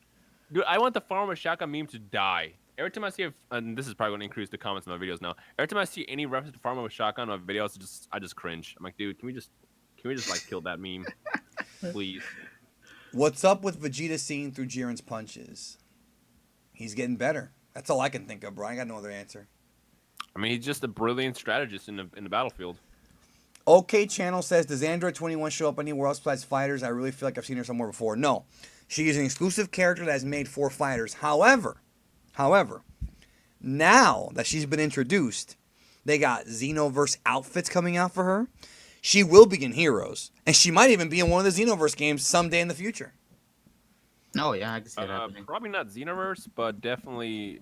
Speaker 3: Dude, I want the Farm of a Shotgun meme to die. Every time I see and this is probably going to increase the comments in my videos now. Every time I see any reference to Farm of a Shotgun on my videos, I just cringe. I'm like, dude, can we just like kill that meme, please?
Speaker 1: What's up with Vegeta seeing through Jiren's punches? He's getting better. That's all I can think of, bro. I ain't got no other answer.
Speaker 3: I mean, he's just a brilliant strategist in the battlefield.
Speaker 1: OK Channel says, does Android 21 show up anywhere else besides Fighters? I really feel like I've seen her somewhere before. No. She is an exclusive character that is made for Fighters. However, now that she's been introduced, they got Xenoverse outfits coming out for her. She will be in Heroes. And she might even be in one of the Xenoverse games someday in the future.
Speaker 5: Oh yeah, I can see that happening.
Speaker 3: Probably not Xenoverse, but definitely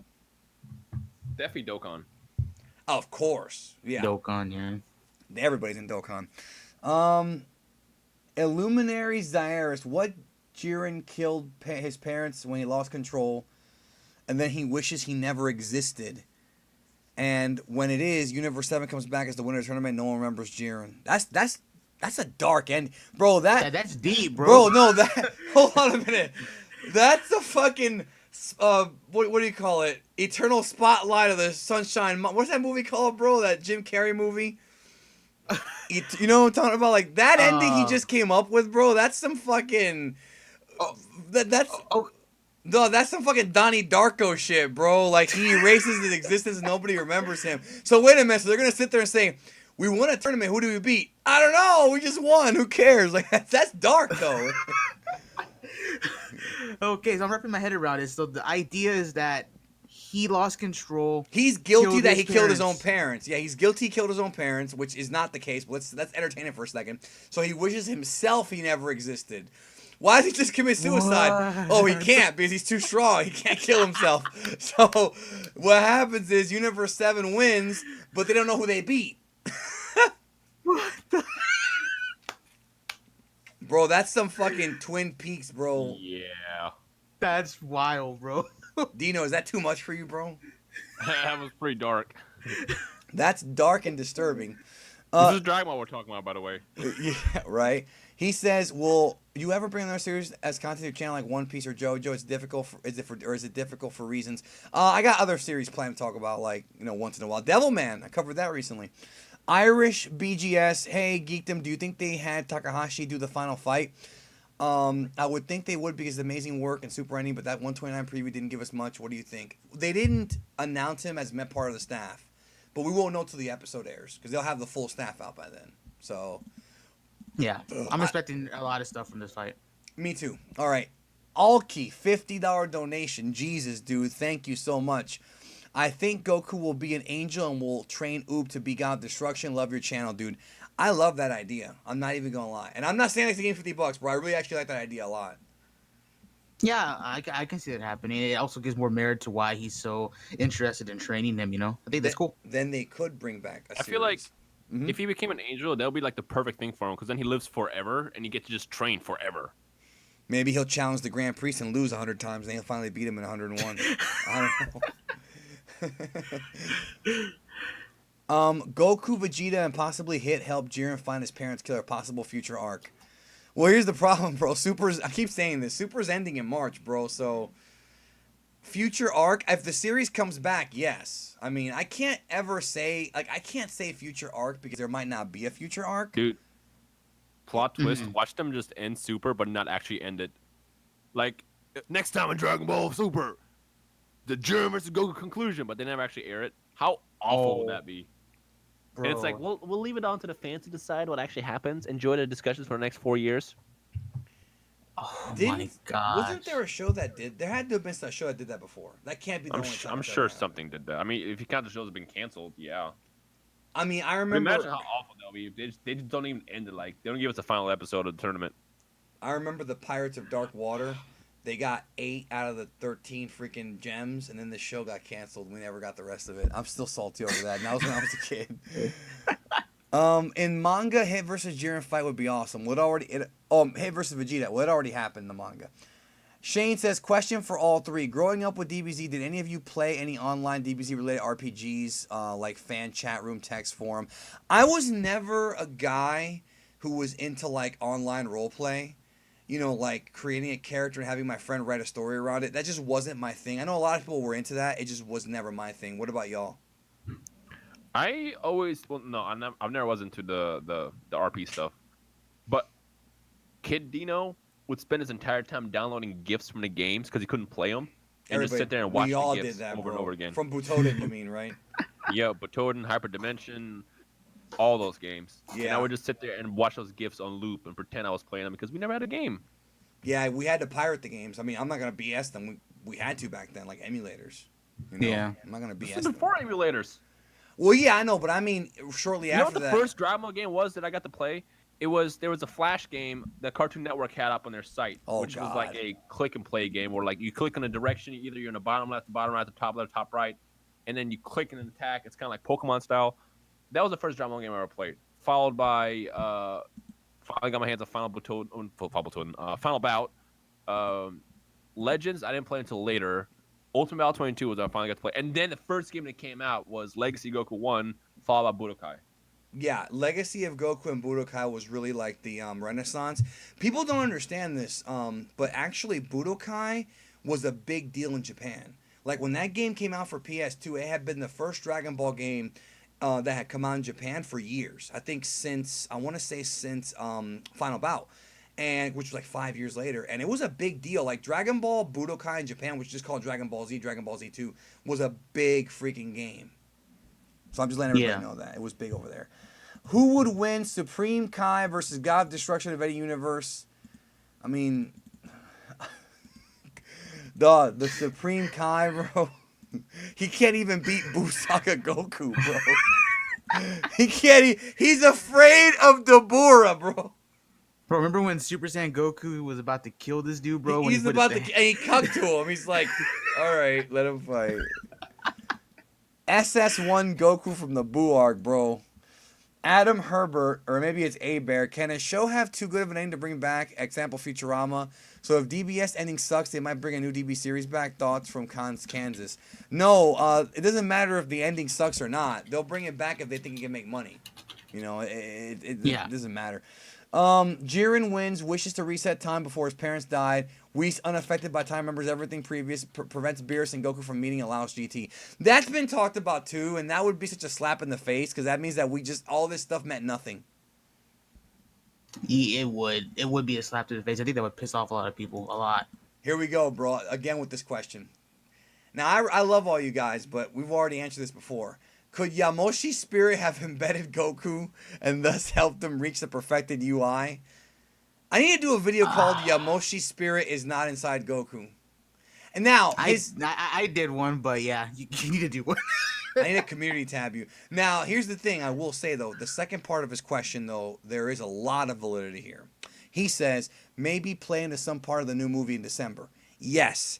Speaker 3: Dokkan.
Speaker 1: Of course. Yeah.
Speaker 5: Dokkan, yeah.
Speaker 1: Everybody's in Dokkan. Illuminary Zairis. What Jiren killed his parents when he lost control, and then he wishes he never existed. And when it is, Universe 7 comes back as the winner of the tournament. No one remembers Jiren. That's a dark end, bro.
Speaker 5: That's deep, bro.
Speaker 1: No, that. Hold on a minute. That's a fucking. What do you call it? Eternal Spotlight of the Sunshine. What's that movie called, bro? That Jim Carrey movie. You know what I'm talking about? Like that ending he just came up with, bro. That's some fucking. No, that's some fucking Donnie Darko shit, bro. Like he erases his existence and nobody remembers him. So wait a minute. So they're gonna sit there and say, "We won a tournament. Who do we beat? I don't know. We just won. Who cares?" Like that's dark though.
Speaker 5: Okay, so I'm wrapping my head around it. So the idea is that he lost control.
Speaker 1: He's guilty that he
Speaker 5: his
Speaker 1: killed his own
Speaker 5: parents.
Speaker 1: parents. Yeah, he's guilty he killed his own parents, which is not the case. But let's entertain it for a second. So he wishes himself he never existed. Why does he just commit suicide?
Speaker 5: What?
Speaker 1: Oh, he can't because he's too strong. He can't kill himself. So what happens is Universe 7 wins, but they don't know who they beat.
Speaker 5: What the?
Speaker 1: Bro, that's some fucking Twin Peaks, bro.
Speaker 3: Yeah,
Speaker 5: That's wild, bro.
Speaker 1: Dino, is that too much for you, bro?
Speaker 3: that was pretty dark.
Speaker 1: That's dark and disturbing.
Speaker 3: This is Dragon Ball we're talking about, by the way.
Speaker 1: Yeah, right. He says, "Will you ever bring another series as content to your channel like One Piece or JoJo? It's difficult. Is it difficult for reasons? I got other series planned to talk about, like once in a while. Devilman, I covered that recently. Irish BGS. Hey, Geekdom, do you think they had Takahashi do the final fight? I would think they would because of the amazing work and super ending, but that 129 preview didn't give us much. What do you think? They didn't announce him as part of the staff, but we won't know till the episode airs because they'll have the full staff out by then. So."
Speaker 5: Yeah, I'm expecting a lot of stuff from this fight.
Speaker 1: Me too. All right. Alki, $50 donation. Jesus, dude. Thank you so much. I think Goku will be an angel and will train Oob to be God of Destruction. Love your channel, dude. I love that idea. I'm not even going to lie. And I'm not saying it's a game $50, bro. I really actually like that idea a lot.
Speaker 5: Yeah, I can see that happening. It also gives more merit to why he's so interested in training him, I think that's cool.
Speaker 1: Then they could bring back a series.
Speaker 3: I feel like if he became an angel, that would be like the perfect thing for him because then he lives forever and he gets to just train forever.
Speaker 1: Maybe he'll challenge the Grand Priest and lose 100 times and he'll finally beat him in 101. I don't know. Goku, Vegeta, and possibly Hit help Jiren find his parents' killer. Possible future arc. Well, here's the problem, bro. I keep saying this. Super's ending in March, bro. So, future arc. If the series comes back, yes. I mean, I can't ever say I can't say future arc because there might not be a future arc.
Speaker 3: Dude, plot twist. Watch them just end Super, but not actually end it. Like next time in Dragon Ball Super, the Jiren vs Goku conclusion, but they never actually air it. How awful would that be?
Speaker 5: Bro.
Speaker 3: And it's like we'll leave it on to the fans to decide what actually happens. Enjoy the discussions for the next 4 years.
Speaker 5: Oh my
Speaker 1: Didn't
Speaker 5: gosh.
Speaker 1: wasn't there a show that did? There had to have been a show that did that before. That can't be the only time.
Speaker 3: I'm
Speaker 1: it's ever
Speaker 3: sure
Speaker 1: happened.
Speaker 3: something did that. I mean, if you count the shows that have been canceled, yeah.
Speaker 1: I mean, I
Speaker 3: But
Speaker 1: remember.
Speaker 3: imagine how awful they'll be if they just don't even end it. Like they don't give us a final episode of the tournament.
Speaker 1: I remember the Pirates of Dark Water. They got 8 out of the 13 freaking gems, and then the show got canceled. We never got the rest of it. I'm still salty over that. And that was when I was a kid. In manga, Hit versus Jiren fight would be awesome. Hit versus Vegeta. Well, it already happened in the manga. Shane says, question for all three. Growing up with DBZ, did any of you play any online DBZ-related RPGs, like fan chat room, text forum? I was never a guy who was into, like, online roleplay. You know, like, creating a character and having my friend write a story around it. That just wasn't my thing. I know a lot of people were into that. It just was never my thing. What about y'all?
Speaker 3: I've never was into the RP stuff, but Kid Dino would spend his entire time downloading GIFs from the games because he couldn't play them, and just sit there and watch
Speaker 1: we
Speaker 3: the
Speaker 1: all
Speaker 3: GIFs
Speaker 1: did that,
Speaker 3: over
Speaker 1: bro.
Speaker 3: and over again.
Speaker 1: From Butoden, you mean, right?
Speaker 3: Yeah, Butoden, Hyperdimension, all those games.
Speaker 1: Yeah.
Speaker 3: And I would just sit there and watch those GIFs on loop and pretend I was playing them because we never had a game.
Speaker 1: Yeah, we had to pirate the games. I mean, I'm not gonna BS them. We had to back then, like emulators. You know?
Speaker 5: Yeah.
Speaker 1: I'm not gonna
Speaker 3: This
Speaker 1: BS
Speaker 3: is
Speaker 1: them.
Speaker 3: before emulators.
Speaker 1: Well, yeah, I know, but I mean, shortly
Speaker 3: You know
Speaker 1: after
Speaker 3: what the
Speaker 1: that.
Speaker 3: first Dragon Ball game was that I got to play? There was a Flash game that Cartoon Network had up on their site,
Speaker 1: Oh,
Speaker 3: which was like
Speaker 1: God.
Speaker 3: a click and play game where like you click in a direction, either you're in the bottom left, the top left, top right, and then you click and attack. It's kind of like Pokemon style. That was the first Dragon Ball game I ever played. Followed by finally got my hands on Final Bout. Legends I didn't play until later. Ultimate Battle 22 was I finally got to play, and then the first game that came out was Legacy Goku 1, followed by Budokai.
Speaker 1: Yeah, Legacy of Goku and Budokai was really like the Renaissance. People don't understand this, but actually Budokai was a big deal in Japan. Like when that game came out for PS2, it had been the first Dragon Ball game that had come out in Japan for years. I think since Final Bout, and which was like 5 years later, and it was a big deal. Like Dragon Ball Budokai in Japan, which is just called Dragon Ball Z 2, was a big freaking game. So I'm just letting everybody know that. It was big over there. Who would win, Supreme Kai versus God of Destruction of any universe? I mean, the Supreme Kai, bro. He can't even beat Busaka Goku, bro. He can't. He's afraid of Dabura, bro.
Speaker 5: Bro, remember when Super Saiyan Goku was about to kill this dude, bro?
Speaker 1: He's about to, and he cucked to him. He's like, all right, let him fight. SS1 Goku from the Buu arc, bro. Adam Herbert, or maybe it's A Bear. Can a show have too good of a name to bring back? Example, Futurama. So if DBS ending sucks, they might bring a new DB series back. Thoughts from Kansas. No, it doesn't matter if the ending sucks or not. They'll bring it back if they think it can make money. You know, it doesn't matter. Jiren wins, wishes to reset time before his parents died. Whis, unaffected by time, remembers everything previous, prevents Beerus and Goku from meeting, allows GT. That's been talked about too, and that would be such a slap in the face because that means that all this stuff meant nothing.
Speaker 5: It would be a slap to the face. I think that would piss off a lot of people a lot.
Speaker 1: Here we go, bro. Again with this question. Now, I love all you guys, but we've already answered this before. Could Yamoshi's spirit have embedded Goku and thus helped him reach the perfected UI? I need to do a video called Yamoshi's spirit is not inside Goku. And now,
Speaker 5: I did one, but yeah, you need to do one.
Speaker 1: I need to community tab you. Now, here's the thing I will say, though. The second part of his question, though, there is a lot of validity here. He says, maybe play into some part of the new movie in December. Yes,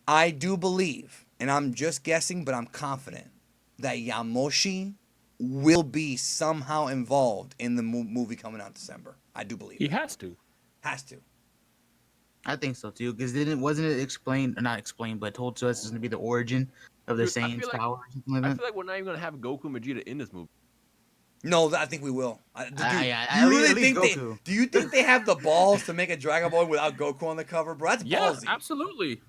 Speaker 1: I do believe, and I'm just guessing, but I'm confident, that Yamoshi will be somehow involved in the movie coming out in December. I do believe
Speaker 3: He has to.
Speaker 1: Has to.
Speaker 5: I think so too, because wasn't it explained, or not explained, but told to us it's going to be the origin of the
Speaker 3: Dude, I
Speaker 5: Saiyan's
Speaker 3: feel like-
Speaker 5: power or something like
Speaker 3: I
Speaker 5: that?
Speaker 3: feel like we're not even gonna have Goku and Vegeta in this movie.
Speaker 1: No, I think we will. Dude,
Speaker 5: Yeah,
Speaker 1: you
Speaker 5: at
Speaker 1: really
Speaker 5: least
Speaker 1: think
Speaker 5: Goku.
Speaker 1: do you think they have the balls to make a Dragon Ball without Goku on the cover, bro? That's
Speaker 3: Yeah,
Speaker 1: ballsy.
Speaker 3: absolutely.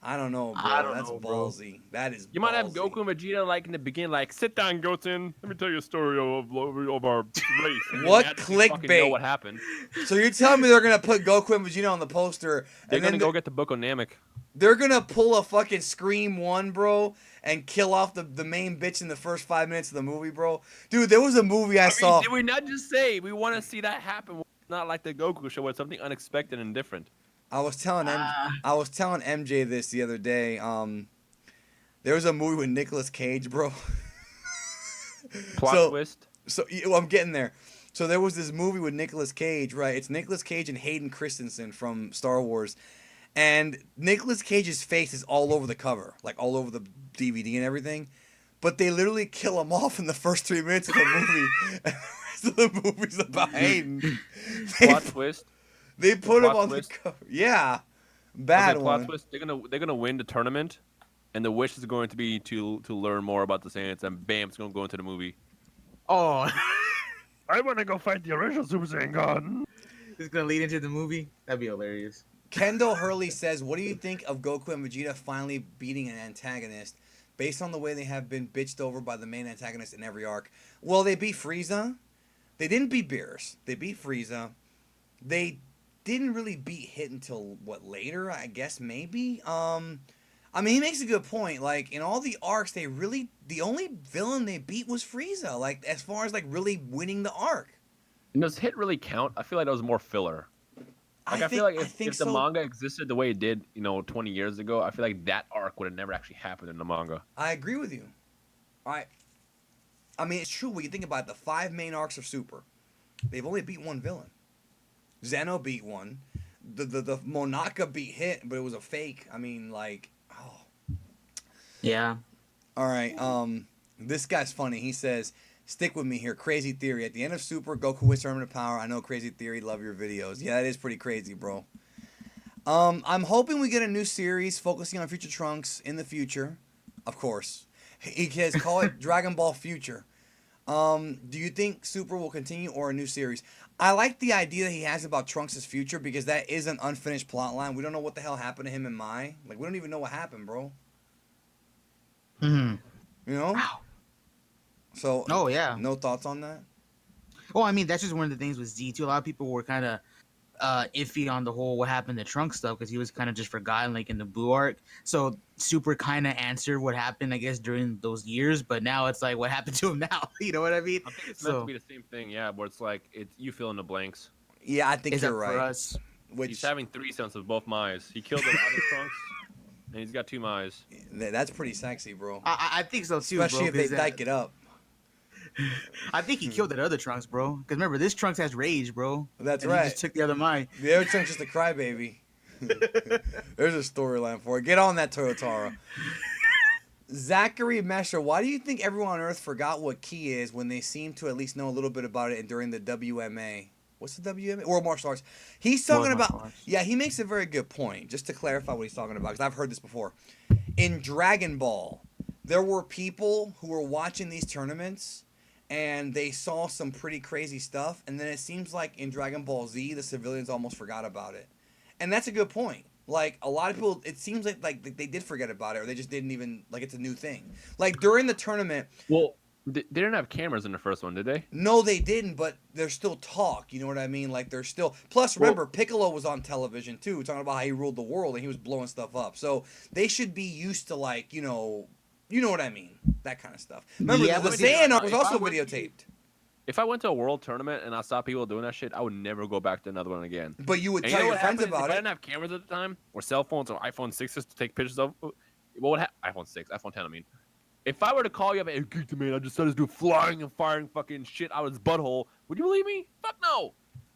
Speaker 1: I don't know, bro.
Speaker 5: I don't
Speaker 1: That's
Speaker 5: know, bro.
Speaker 1: ballsy. That is.
Speaker 3: You might have
Speaker 1: ballsy.
Speaker 3: Goku and Vegeta like in the beginning, like sit down, Goten. Let me tell you a story of our race. And
Speaker 1: What
Speaker 3: then after you fucking
Speaker 1: clickbait?
Speaker 3: Know what happened?
Speaker 1: So you're telling me they're gonna put Goku and Vegeta on the poster,
Speaker 3: They're
Speaker 1: and
Speaker 3: gonna
Speaker 1: then
Speaker 3: go get the book on Namek.
Speaker 1: they're gonna pull a fucking Scream 1, bro, and kill off the main bitch in the first 5 minutes of the movie, bro. Dude, there was a movie I saw.
Speaker 3: Did we not just say we want to see that happen? Not like the Goku show, where it's something unexpected and different.
Speaker 1: I was telling I was telling MJ this the other day. There was a movie with Nicolas Cage, bro.
Speaker 3: Plot twist.
Speaker 1: Well, I'm getting there. So there was this movie with Nicolas Cage, right? It's Nicolas Cage and Hayden Christensen from Star Wars. And Nicolas Cage's face is all over the cover, like all over the DVD and everything. But they literally kill him off in the first 3 minutes of the movie. And the rest of the movie's about Hayden.
Speaker 3: Plot twist.
Speaker 1: They put him
Speaker 3: plot
Speaker 1: on
Speaker 3: twist.
Speaker 1: the cover. Yeah. Bad
Speaker 3: Okay,
Speaker 1: one.
Speaker 3: plot twist. They're gonna win the tournament, and the wish is going to be to learn more about the Saiyans, and bam, it's gonna go into the movie.
Speaker 5: Oh,
Speaker 3: I want to go fight the original Super Saiyan God.
Speaker 5: it's gonna lead into the movie. That'd be hilarious.
Speaker 1: Kendall Hurley says, what do you think of Goku and Vegeta finally beating an antagonist based on the way they have been bitched over by the main antagonist in every arc? Well, they beat Frieza. They didn't beat Beerus. They beat Frieza. They didn't really beat Hit until, what, later? I guess maybe? I mean, he makes a good point. Like, in all the arcs, the only villain they beat was Frieza. Like, as far as, like, really winning the arc.
Speaker 3: And does Hit really count? I feel like that was more filler. Like, I feel like if the
Speaker 1: so.
Speaker 3: manga existed the way it did, 20 years ago, I feel like that arc would have never actually happened in the manga.
Speaker 1: I agree with you. I mean, it's true when you think about it, the 5 main arcs of Super. They've only beat one villain. Zeno beat one. The Monaka beat Hit, but it was a fake. I mean, like, oh.
Speaker 5: Yeah.
Speaker 1: All right. This guy's funny. He says, stick with me here. Crazy theory. At the end of Super, Goku wins Tournament of Power. I know, crazy theory. Love your videos. Yeah, that is pretty crazy, bro. I'm hoping we get a new series focusing on Future Trunks in the future. Of course. He has call it Dragon Ball Future. Do you think Super will continue or a new series? I like the idea that he has about Trunks' future because that is an unfinished plot line. We don't know what the hell happened to him in Mai. Like, we don't even know what happened, bro.
Speaker 5: Hmm.
Speaker 1: You know?
Speaker 5: Wow.
Speaker 1: So,
Speaker 5: Oh yeah.
Speaker 1: no thoughts on that?
Speaker 5: Well, I mean, that's just one of the things with Z too. A lot of people were kind of iffy on the whole what happened to Trunks stuff because he was kind of just forgotten, like in the Buu arc. So Super kind of answered what happened, I guess, during those years. But now it's like, what happened to him now? You know what I mean?
Speaker 3: I think it's meant to be the same thing, yeah, where it's like you fill in the blanks.
Speaker 1: Yeah, I think
Speaker 5: Is
Speaker 1: you're
Speaker 5: that
Speaker 1: right.
Speaker 5: for us?
Speaker 3: He's having 3 sons of both Mais. He killed the other Trunks, and he's got 2 Mais.
Speaker 1: That's pretty sexy, bro.
Speaker 5: I think so too,
Speaker 1: Especially
Speaker 5: bro.
Speaker 1: if they dyke it up.
Speaker 5: I think he killed that other Trunks, bro. Because remember, this Trunks has rage, bro.
Speaker 1: That's
Speaker 5: and
Speaker 1: right.
Speaker 5: He just took the other Mai.
Speaker 1: The other Trunks just a crybaby. There's a storyline for it. Get on that, Toyotaro. Zachary Mesher, why do you think everyone on Earth forgot what Ki is when they seem to at least know a little bit about it during the WMA? What's the WMA? World Martial Arts. He's talking about... Yeah, he makes a very good point. Just to clarify what he's talking about, because I've heard this before. In Dragon Ball, there were people who were watching these tournaments, and they saw some pretty crazy stuff, and then it seems like in Dragon Ball Z, the civilians almost forgot about it. And that's a good point. Like, a lot of people, it seems like they did forget about it, or they just didn't even, like, it's a new thing. Like, during the tournament...
Speaker 3: Well, they didn't have cameras in the first one, did they?
Speaker 1: No, they didn't, but there's still talk, you know what I mean? Like, there's still... Plus, remember, Piccolo was on television, too, talking about how he ruled the world, and he was blowing stuff up. So, they should be used to, like, you know what I mean? That kind of stuff. Remember,
Speaker 5: Yeah,
Speaker 1: the
Speaker 5: but
Speaker 1: Saiyan arc was
Speaker 3: if
Speaker 1: also
Speaker 3: I went to-
Speaker 1: videotaped.
Speaker 3: If I went to a world tournament and I saw people doing that shit, I would never go back to another one again.
Speaker 1: But you would
Speaker 3: And
Speaker 1: tell
Speaker 3: you know
Speaker 1: your
Speaker 3: what
Speaker 1: friends
Speaker 3: happens
Speaker 1: about
Speaker 3: if I
Speaker 1: it.
Speaker 3: didn't have cameras at the time, or cell phones, or iPhone 6s to take pictures of. What would iPhone 6, iPhone 10, I mean. If I were to call you up, hey, man, I just saw this dude flying and firing fucking shit out of his butthole, would you believe me? Fuck no.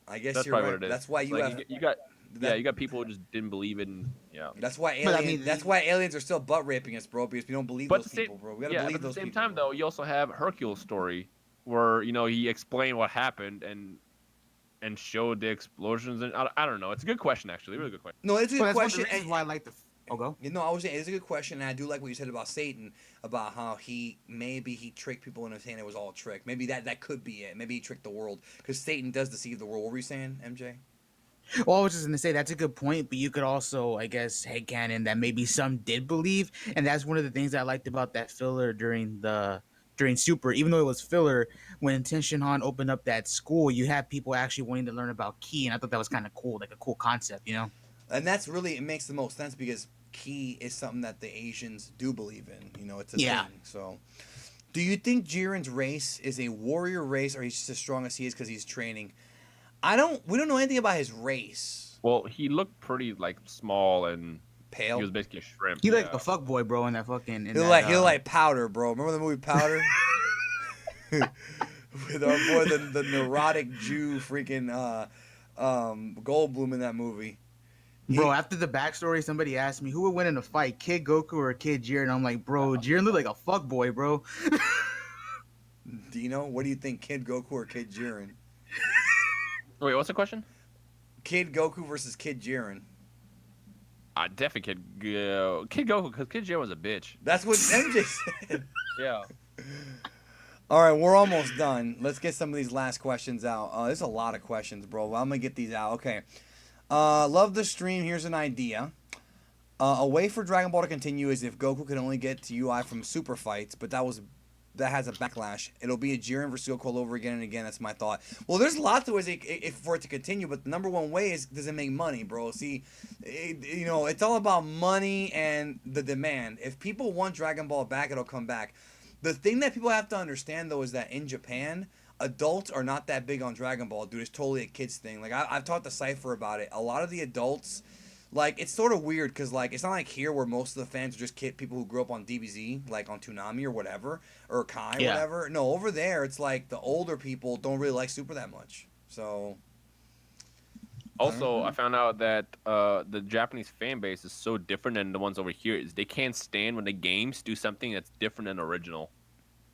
Speaker 1: I guess
Speaker 3: That's
Speaker 1: you're
Speaker 3: probably
Speaker 1: right.
Speaker 3: what it is.
Speaker 1: That's why you
Speaker 3: Like,
Speaker 1: have...
Speaker 3: you got people who just didn't believe in. Yeah.
Speaker 1: That's why
Speaker 5: But I
Speaker 1: aliens.
Speaker 5: mean,
Speaker 1: that's why aliens are still butt raping us, bro. Because we don't believe
Speaker 3: But
Speaker 1: those
Speaker 3: the same,
Speaker 1: people, bro. We gotta
Speaker 3: yeah,
Speaker 1: believe
Speaker 3: but at the
Speaker 1: those
Speaker 3: same
Speaker 1: people.
Speaker 3: time,
Speaker 1: bro.
Speaker 3: though, you also have Hercule's story, where he explained what happened and showed the explosions, and I don't know. It's a good question, actually, really good question.
Speaker 1: No, it's a
Speaker 5: But
Speaker 1: good
Speaker 5: that's one of
Speaker 1: question.
Speaker 5: the reasons
Speaker 1: and-
Speaker 5: why I like the. Oh, go.
Speaker 1: You know, I was saying it's a good question, and I do like what you said about Satan, about how he tricked people into saying it was all a trick. Maybe that could be it. Maybe he tricked the world, because Satan does deceive the world. What were you saying, MJ?
Speaker 5: Well, I was just gonna say that's a good point, but you could also, I guess, headcanon that maybe some did believe, and that's one of the things I liked about that filler during Super. Even though it was filler, when Tenshinhan opened up that school, you had people actually wanting to learn about Ki, and I thought that was kind of cool, like a cool concept, you know?
Speaker 1: And that's really, it makes the most sense because Ki is something that the Asians do believe in. You know, it's a thing. So, do you think Jiren's race is a warrior race, or he's just as strong as he is because he's training? We don't know anything about his race.
Speaker 3: Well, he looked pretty like small and he was
Speaker 1: Pale.
Speaker 3: basically a shrimp.
Speaker 5: He
Speaker 3: Yeah.
Speaker 5: like a fuck boy, bro, in that fucking. In
Speaker 1: He
Speaker 5: that,
Speaker 1: looked like Powder, bro. Remember the movie Powder? With our boy, the neurotic Jew, freaking Goldblum in that movie.
Speaker 5: Bro, after the backstory, somebody asked me who would win in a fight, Kid Goku or Kid Jiren. I'm like, bro, Jiren looked like a fuck boy, bro.
Speaker 1: Dino, what do you think, Kid Goku or Kid Jiren?
Speaker 3: Wait, what's the question?
Speaker 1: Kid Goku versus Kid Jiren.
Speaker 3: Definitely Kid Goku, because Kid Jiren was a bitch.
Speaker 1: That's what MJ said.
Speaker 3: Yeah.
Speaker 1: All right, we're almost done. Let's get some of these last questions out. There's a lot of questions, bro. I'm gonna get these out. Okay. Love the stream. Here's an idea. A way for Dragon Ball to continue is if Goku could only get to UI from super fights, but that has a backlash. It'll be a Jiren versus Goku all over again and again. That's my thought. Well, there's lots of ways for it to continue, but the number one way is, does it make money, bro? See, it's all about money and the demand. If people want Dragon Ball back, it'll come back. The thing that people have to understand, though, is that in Japan, adults are not that big on Dragon Ball, dude. It's totally a kids thing. Like, I've talked to Cypher about it. A lot of the adults, like, it's sort of weird because, like, it's not like here where most of the fans are just people who grew up on DBZ, like on Toonami or whatever, or Kai,
Speaker 5: Yeah.
Speaker 1: whatever. No, over there, it's like the older people don't really like Super that much. So,
Speaker 3: Also, I found out that the Japanese fan base is so different than the ones over here. Is they can't stand when the games do something that's different than original.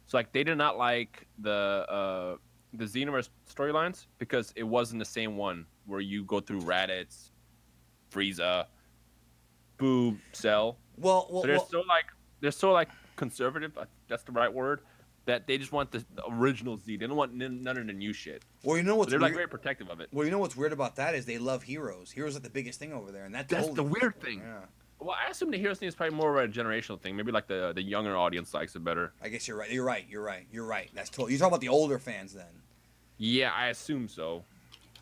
Speaker 3: So like they did not like the Xenoverse storylines because it wasn't the same one where you go through Raditz, Frieza, Boo, Cell. So they're so like conservative. That's the right word. That they just want the original Z. They don't want none of the new shit.
Speaker 1: well, you know what's
Speaker 3: They're
Speaker 1: weird?
Speaker 3: like very protective of it.
Speaker 1: Well, you know what's weird about that is they love Heroes. Heroes are the biggest thing over there, and
Speaker 3: That's
Speaker 1: totally,
Speaker 3: the weird thing.
Speaker 1: Yeah,
Speaker 3: Well, I assume the Heroes thing is probably more of a generational thing. Maybe like the younger audience likes it better.
Speaker 1: I guess you're right. You're right. That's totally. You're talking about the older fans then.
Speaker 3: Yeah, I assume so.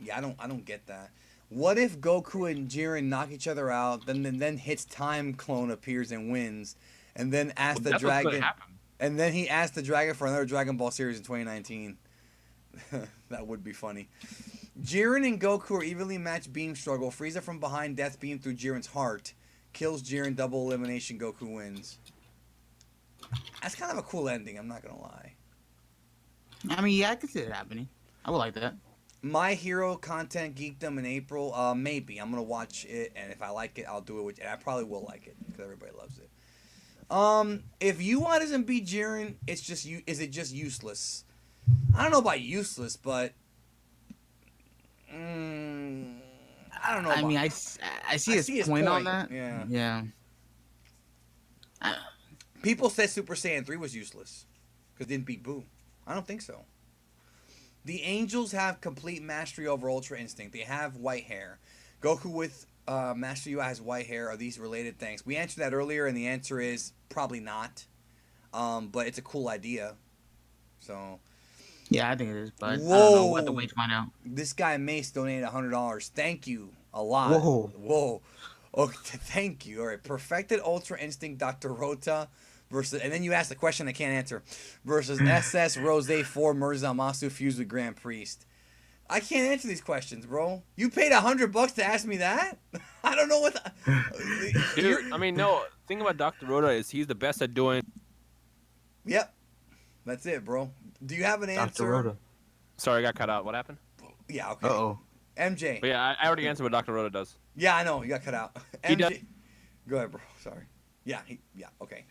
Speaker 1: Yeah, I don't get that. What if Goku and Jiren knock each other out, then hits Time Clone appears and wins, and then asks the
Speaker 3: That's what's gonna
Speaker 1: dragon,
Speaker 3: happen.
Speaker 1: and then he asks the dragon for another Dragon Ball series in 2019. That would be funny. Jiren and Goku are evenly matched beam struggle. Frieza from behind death beam through Jiren's heart. Kills Jiren, double elimination, Goku wins. That's kind of a cool ending, I'm not gonna lie.
Speaker 5: I mean, yeah, I could see it happening. I would like that.
Speaker 1: My Hero content geekdom in April, maybe. I'm gonna watch it, and if I like it, I'll do it, and I probably will like it, because everybody loves it. If UI doesn't beat Jiren, is it just useless? I don't know about useless, but I don't know.
Speaker 5: I mean, I see his point on that.
Speaker 1: Yeah.
Speaker 5: Yeah.
Speaker 1: People said Super Saiyan 3 was useless because it didn't beat Boo. I don't think so. The Angels have complete mastery over Ultra Instinct. They have white hair. Goku with Master UI has white hair. Are these related things? We answered that earlier, and the answer is probably not. But it's a cool idea. So.
Speaker 5: Yeah, I think it is, but I don't know.
Speaker 1: Whoa.
Speaker 5: We'll have to wait to find out.
Speaker 1: This guy Mace donated $100. Thank you a lot.
Speaker 5: Whoa.
Speaker 1: Okay, thank you. All right. Perfected Ultra Instinct Dr. Rota versus, and then you ask the question I can't answer, versus SS Rose 4 Mirza Masu fused with Grand Priest. I can't answer these questions, bro. You paid $100 to ask me that? I don't know what.
Speaker 3: Dude, I mean, no. Thing about Dr. Rhoda is he's the best at doing.
Speaker 1: Yep. That's it, bro. Do you have an answer?
Speaker 5: Dr. Rhoda.
Speaker 3: Sorry, I got cut out. What happened?
Speaker 1: Yeah, okay.
Speaker 5: Uh-oh.
Speaker 1: MJ.
Speaker 3: But yeah, I already answered what Dr. Rhoda does.
Speaker 1: Yeah, I know. You got cut out.
Speaker 3: He
Speaker 1: MJ.
Speaker 3: does.
Speaker 1: Go ahead, bro. Sorry. Yeah, okay.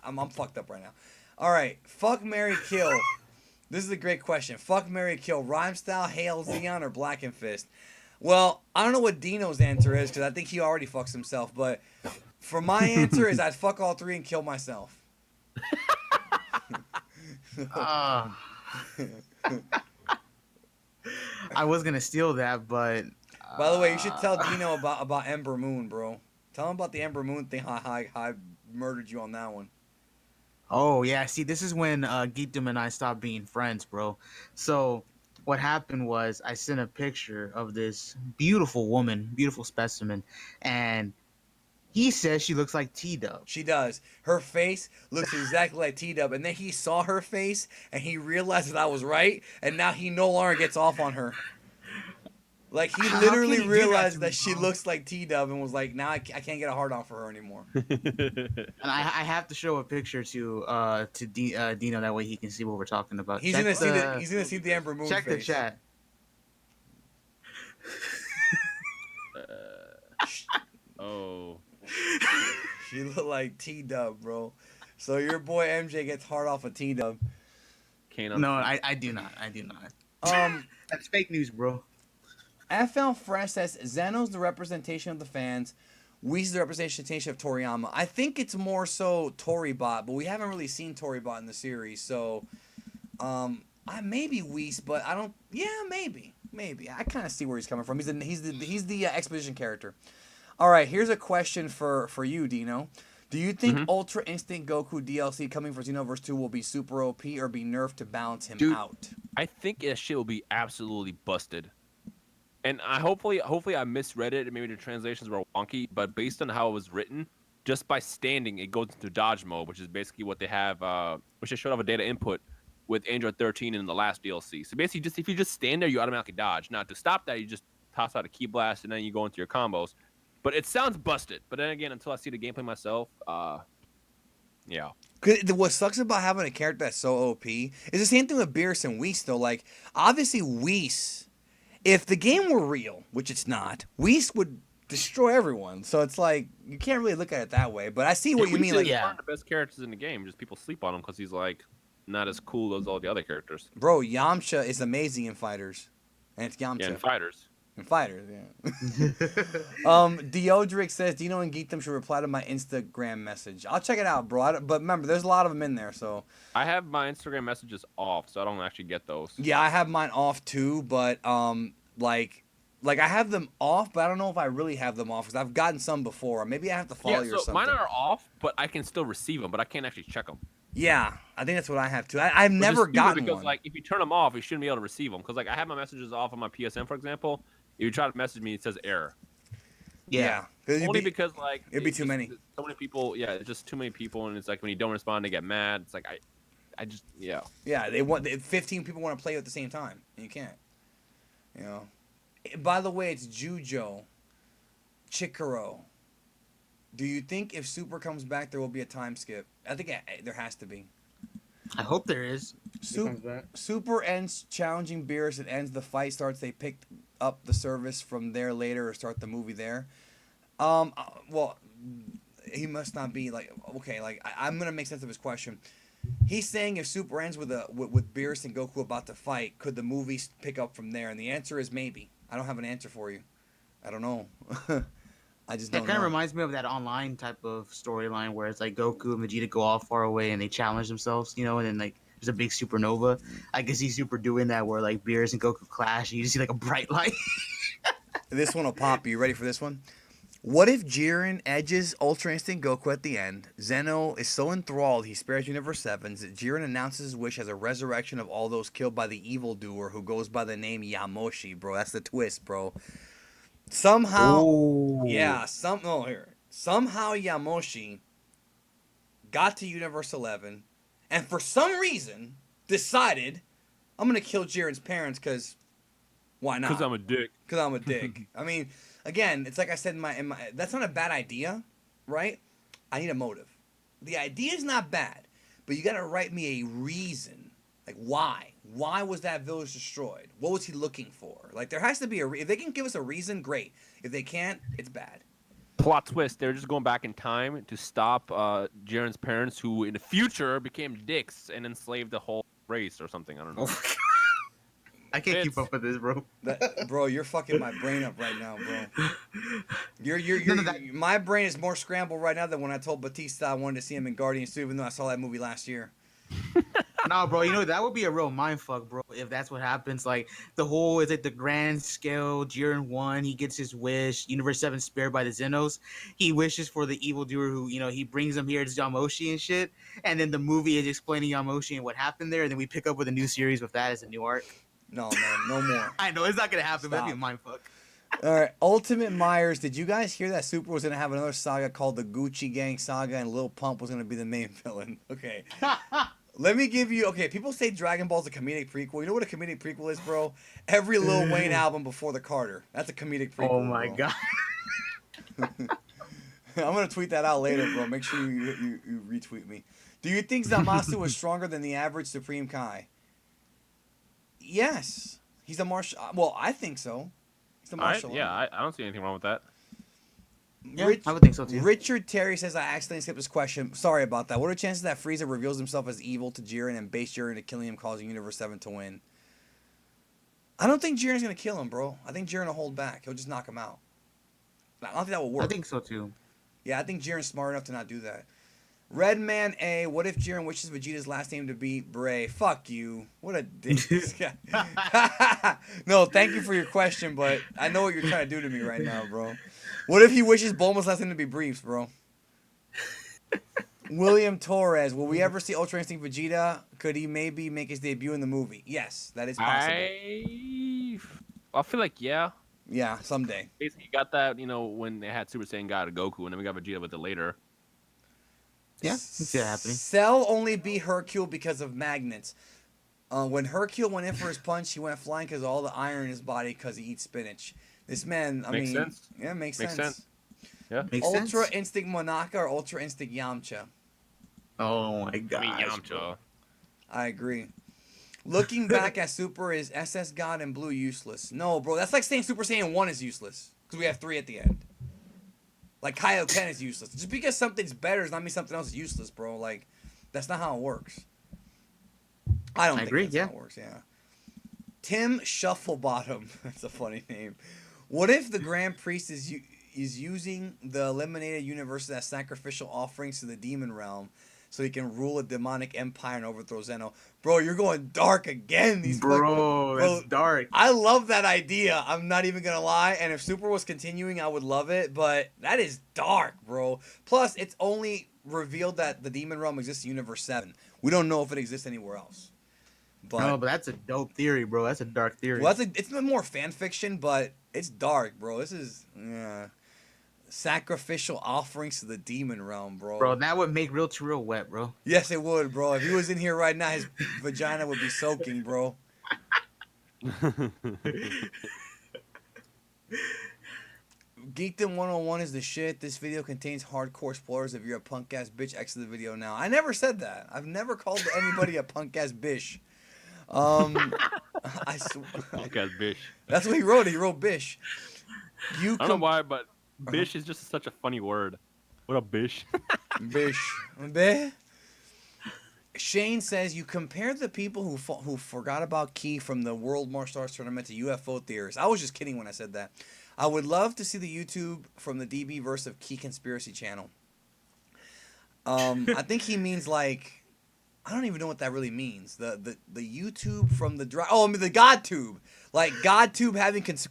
Speaker 1: I'm fucked up right now. All right. Fuck, marry, kill. This is a great question. Fuck, marry, kill. Rhyme style, Hail, Xeon, or Black and Fist? Well, I don't know what Dino's answer is because I think he already fucks himself. But for my answer is I'd fuck all three and kill myself.
Speaker 5: I was gonna steal that, but
Speaker 1: By the way, you should tell Dino about Ember Moon, bro. Tell him about the Ember Moon thing. How I murdered you on that one.
Speaker 5: oh yeah, see, this is when Geekdom and I stopped being friends, bro. So what happened was I sent a picture of this beautiful woman, beautiful specimen, and he says she looks like T-Dub.
Speaker 1: She does. Her face looks exactly like T-Dub. And then he saw her face and he realized that I was right. And now he no longer gets off on her. Like he
Speaker 5: How
Speaker 1: literally
Speaker 5: can he do that
Speaker 1: realized
Speaker 5: to
Speaker 1: that
Speaker 5: me,
Speaker 1: she
Speaker 5: bro?
Speaker 1: looks like T-Dub and was like, now I can't get a hard on for her anymore.
Speaker 5: And I have to show a picture to Dino, that way he can see what we're talking about.
Speaker 1: He's
Speaker 5: Check
Speaker 1: gonna see the
Speaker 5: the
Speaker 1: he's gonna see the Ember Moon
Speaker 5: check the
Speaker 1: face.
Speaker 5: chat.
Speaker 3: Oh.
Speaker 1: She looked like T-Dub, bro. So your boy MJ gets hard off of T-Dub.
Speaker 3: Can't
Speaker 5: No, I do not. I do not.
Speaker 1: Um,
Speaker 5: That's fake news, bro.
Speaker 1: FL Fresh says Zeno's the representation of the fans. Whis the representation of Toriyama. I think it's more so Toribot, but we haven't really seen Toribot in the series, so I maybe Whis, but I don't. Yeah, maybe. I kind of see where he's coming from. He's the exposition character. All right, here's a question for you, Dino. Do you think Ultra Instinct Goku DLC coming for Xenoverse 2 will be super OP or be nerfed to balance him
Speaker 3: Dude,
Speaker 1: out?
Speaker 3: I think that shit will be absolutely busted. And I hopefully I misread it and maybe the translations were wonky, but based on how it was written, just by standing, it goes into dodge mode, which is basically what they have, which they showed off a data input with Android 13 in the last DLC. So basically, just if you just stand there, you automatically dodge. Now to stop that, you just toss out a key blast and then you go into your combos. But it sounds busted. But then again, until I see the gameplay myself, yeah.
Speaker 1: What sucks about having a character that's so OP is the same thing with Beerus and Whis, though. Like, obviously, Whis, if the game were real, which it's not, Whis would destroy everyone. So it's like, you can't really look at it that way. But I see what you mean. Like,
Speaker 5: yeah.
Speaker 3: One of the best characters in the game. Just people sleep on him because he's like not as cool as all the other characters.
Speaker 1: bro, Yamcha is amazing in fighters. And it's Yamcha.
Speaker 3: Yeah, in fighters.
Speaker 1: In fighters, yeah. Deodric says Dino and Geetham should reply to my Instagram message. I'll check it out, bro. But remember, there's a lot of them in there, so.
Speaker 3: I have my Instagram messages off, so I don't actually get those.
Speaker 1: Yeah, I have mine off too, but like I have them off, but I don't know if I really have them off because I've gotten some before. Maybe I have to follow you or something.
Speaker 3: Mine are off, but I can still receive them, but I can't actually check them.
Speaker 1: Yeah, I think that's what I have too. I've never gotten
Speaker 3: because
Speaker 1: one.
Speaker 3: like if you turn them off, you shouldn't be able to receive them. Because like I have my messages off on my PSN, for example. If you try to message me, it says error.
Speaker 1: Yeah.
Speaker 3: Only because like
Speaker 1: it'd be too many.
Speaker 3: So many people. Yeah, it's just too many people, and it's like when you don't respond, they get mad. It's like I just yeah.
Speaker 1: Yeah, 15 people want to play at the same time, and you can't. You know. By the way, it's Jujo, Chikaro. Do you think if Super comes back, there will be a time skip? I think there has to be.
Speaker 5: I hope there is.
Speaker 1: Super ends challenging Beerus. It ends. The fight starts. They pick up the service from there later or start the movie there. Well, he must not be like okay. Like I'm gonna make sense of his question. He's saying if Super ends with Beerus and Goku about to fight, could the movie pick up from there? And the answer is maybe. I don't have an answer for you. I don't know. I just don't know.
Speaker 5: It kind of reminds me of that online type of storyline where it's like Goku and Vegeta go all far away and they challenge themselves, you know, and then like there's a big supernova. I can see Super doing that where like Beerus and Goku clash and you just see like a bright light.
Speaker 1: This one will pop. Are you ready for this one? What if Jiren edges Ultra Instinct Goku at the end? Zeno is so enthralled he spares Universe 7s that Jiren announces his wish as a resurrection of all those killed by the evildoer who goes by the name Yamoshi, bro. That's the twist, bro. Somehow, somehow Yamoshi got to Universe 11 and for some reason decided I'm going to kill Jiren's parents because why not?
Speaker 3: Because I'm a dick.
Speaker 1: Because I'm a dick. I mean, again, it's like I said in my that's not a bad idea, right? I need a motive. The idea is not bad, but you got to write me a reason. Like, why? Why was that village destroyed? What was he looking for? Like, there has to be if they can give us a reason, great. If they can't, it's bad.
Speaker 3: Plot twist: they're just going back in time to stop Jiren's parents, who in the future became dicks and enslaved the whole race or something. I don't know.
Speaker 5: I can't keep up with this, bro.
Speaker 1: Bro, you're fucking my brain up right now, bro. My brain is more scrambled right now than when I told Batista I wanted to see him in Guardians 2, even though I saw that movie last year.
Speaker 5: Nah, bro, you know, that would be a real mindfuck, bro, if that's what happens. Like, is it the grand scale, Jiren 1, he gets his wish, Universe 7 spared by the Zenos, he wishes for the evildoer who, you know, he brings him here to Yamoshi and shit, and then the movie is explaining Yamoshi and what happened there, and then we pick up with a new series with that as a new arc.
Speaker 1: No, man, no more.
Speaker 5: I know, it's not gonna happen, but
Speaker 1: Stop.
Speaker 5: that'd be a mindfuck.
Speaker 1: All right, Ultimate Myers, did you guys hear that Super was going to have another saga called the Gucci Gang Saga and Lil Pump was going to be the main villain? Okay. Let me give you. Okay, people say Dragon Ball's a comedic prequel. You know what a comedic prequel is, bro? Every Lil Wayne album before the Carter. That's a comedic prequel.
Speaker 5: Oh my
Speaker 1: bro.
Speaker 5: god.
Speaker 1: I'm gonna tweet that out later, bro. Make sure you retweet me. Do you think Zamasu is stronger than the average Supreme Kai? Yes, he's a martial. Well, I think so. He's a
Speaker 3: All right,
Speaker 1: martial.
Speaker 3: yeah,
Speaker 1: art.
Speaker 3: I don't see anything wrong with that.
Speaker 5: Yeah, I would think so too.
Speaker 1: Richard Terry says I accidentally skipped this question. Sorry about that. What are the chances that Frieza reveals himself as evil to Jiren and base Jiren to killing him, causing Universe 7 to win? I don't think Jiren's gonna kill him, bro. I think Jiren will hold back. He'll just knock him out. I don't think that will work.
Speaker 5: I think so too.
Speaker 1: Yeah, I think Jiren's smart enough to not do that. Redman A, what if Jiren wishes Vegeta's last name to be Bray? Fuck you. What a dick. This guy. No, thank you for your question, but I know what you're trying to do to me right now, bro. What if he wishes Bulma's last name to be Briefs, bro? William Torres, will we ever see Ultra Instinct Vegeta? Could he maybe make his debut in the movie? Yes, that is possible.
Speaker 3: I feel like yeah.
Speaker 1: Yeah, someday.
Speaker 3: Basically, you got that when they had Super Saiyan God and Goku, and then we got Vegeta with it later.
Speaker 5: Yeah, I can see that happening.
Speaker 1: Cell only beat Hercule because of magnets. When Hercule went in for his punch, he went flying because of all the iron in his body because he eats spinach. This man,
Speaker 3: Makes sense.
Speaker 1: Yeah, makes
Speaker 3: Makes
Speaker 1: sense.
Speaker 3: sense. Yeah.
Speaker 5: Makes
Speaker 1: Ultra
Speaker 5: sense.
Speaker 1: Instinct Monaka or Ultra Instinct Yamcha?
Speaker 5: Oh my
Speaker 3: I
Speaker 5: god.
Speaker 3: mean, Yamcha.
Speaker 1: I agree. Looking back at Super, is SS God and Blue useless? No, bro. That's like saying Super Saiyan 1 is useless because we have 3 at the end. Like Kaioken is useless. Just because something's better does not mean something else is useless, bro. Like, that's not how it works. I don't think
Speaker 5: agree,
Speaker 1: that's
Speaker 5: yeah.
Speaker 1: how it works, yeah. Tim Shufflebottom. That's a funny name. What if the Grand Priest is using the eliminated universes as sacrificial offerings to the demon realm so he can rule a demonic empire and overthrow Zeno? Bro, you're going dark again.
Speaker 5: Bro,
Speaker 1: Bro,
Speaker 5: that's dark.
Speaker 1: I love that idea. I'm not even gonna lie. And if Super was continuing, I would love it. But that is dark, bro. Plus, it's only revealed that the demon realm exists in Universe 7. We don't know if it exists anywhere else. But,
Speaker 5: No, but that's a dope theory, bro. That's a dark theory.
Speaker 1: well, it's more fan fiction, but it's dark, bro. This is sacrificial offerings to the demon realm, bro.
Speaker 5: Bro, that would make real to real wet, bro.
Speaker 1: Yes, it would, bro. If he was in here right now, his vagina would be soaking, bro. Geekdom 101 is the shit. This video contains hardcore spoilers. If you're a punk ass bitch, exit the video now. I never said that. I've never called anybody a punk ass bitch. I swear.
Speaker 3: Punk ass bitch.
Speaker 1: That's what he wrote. He wrote bish.
Speaker 3: I don't know why, but bish is just such a funny word. What a bish.
Speaker 1: Bish. Beh. Shane says you compare the people who forgot about Ki from the World Martial Arts Tournament to UFO theorists. I was just kidding when I said that. I would love to see the YouTube from the DB verse of Ki Conspiracy Channel. I think he means like, I don't even know what that really means. The YouTube from the the GodTube, like GodTube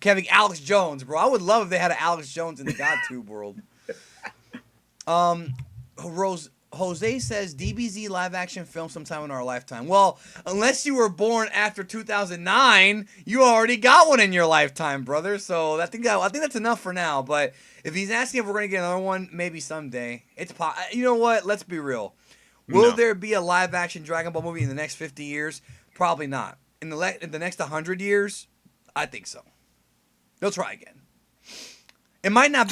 Speaker 1: having Alex Jones, bro. I would love if they had an Alex Jones in the GodTube world. Jose says DBZ live action film sometime in our lifetime. Well, unless you were born after 2009, you already got one in your lifetime, brother. So I think that's enough for now. But if he's asking if we're gonna get another one, maybe someday. You know what? Let's be real. Will there be a live action Dragon Ball movie in the next 50 years? Probably not. In the next 100 years, I think so. They'll try again. It might not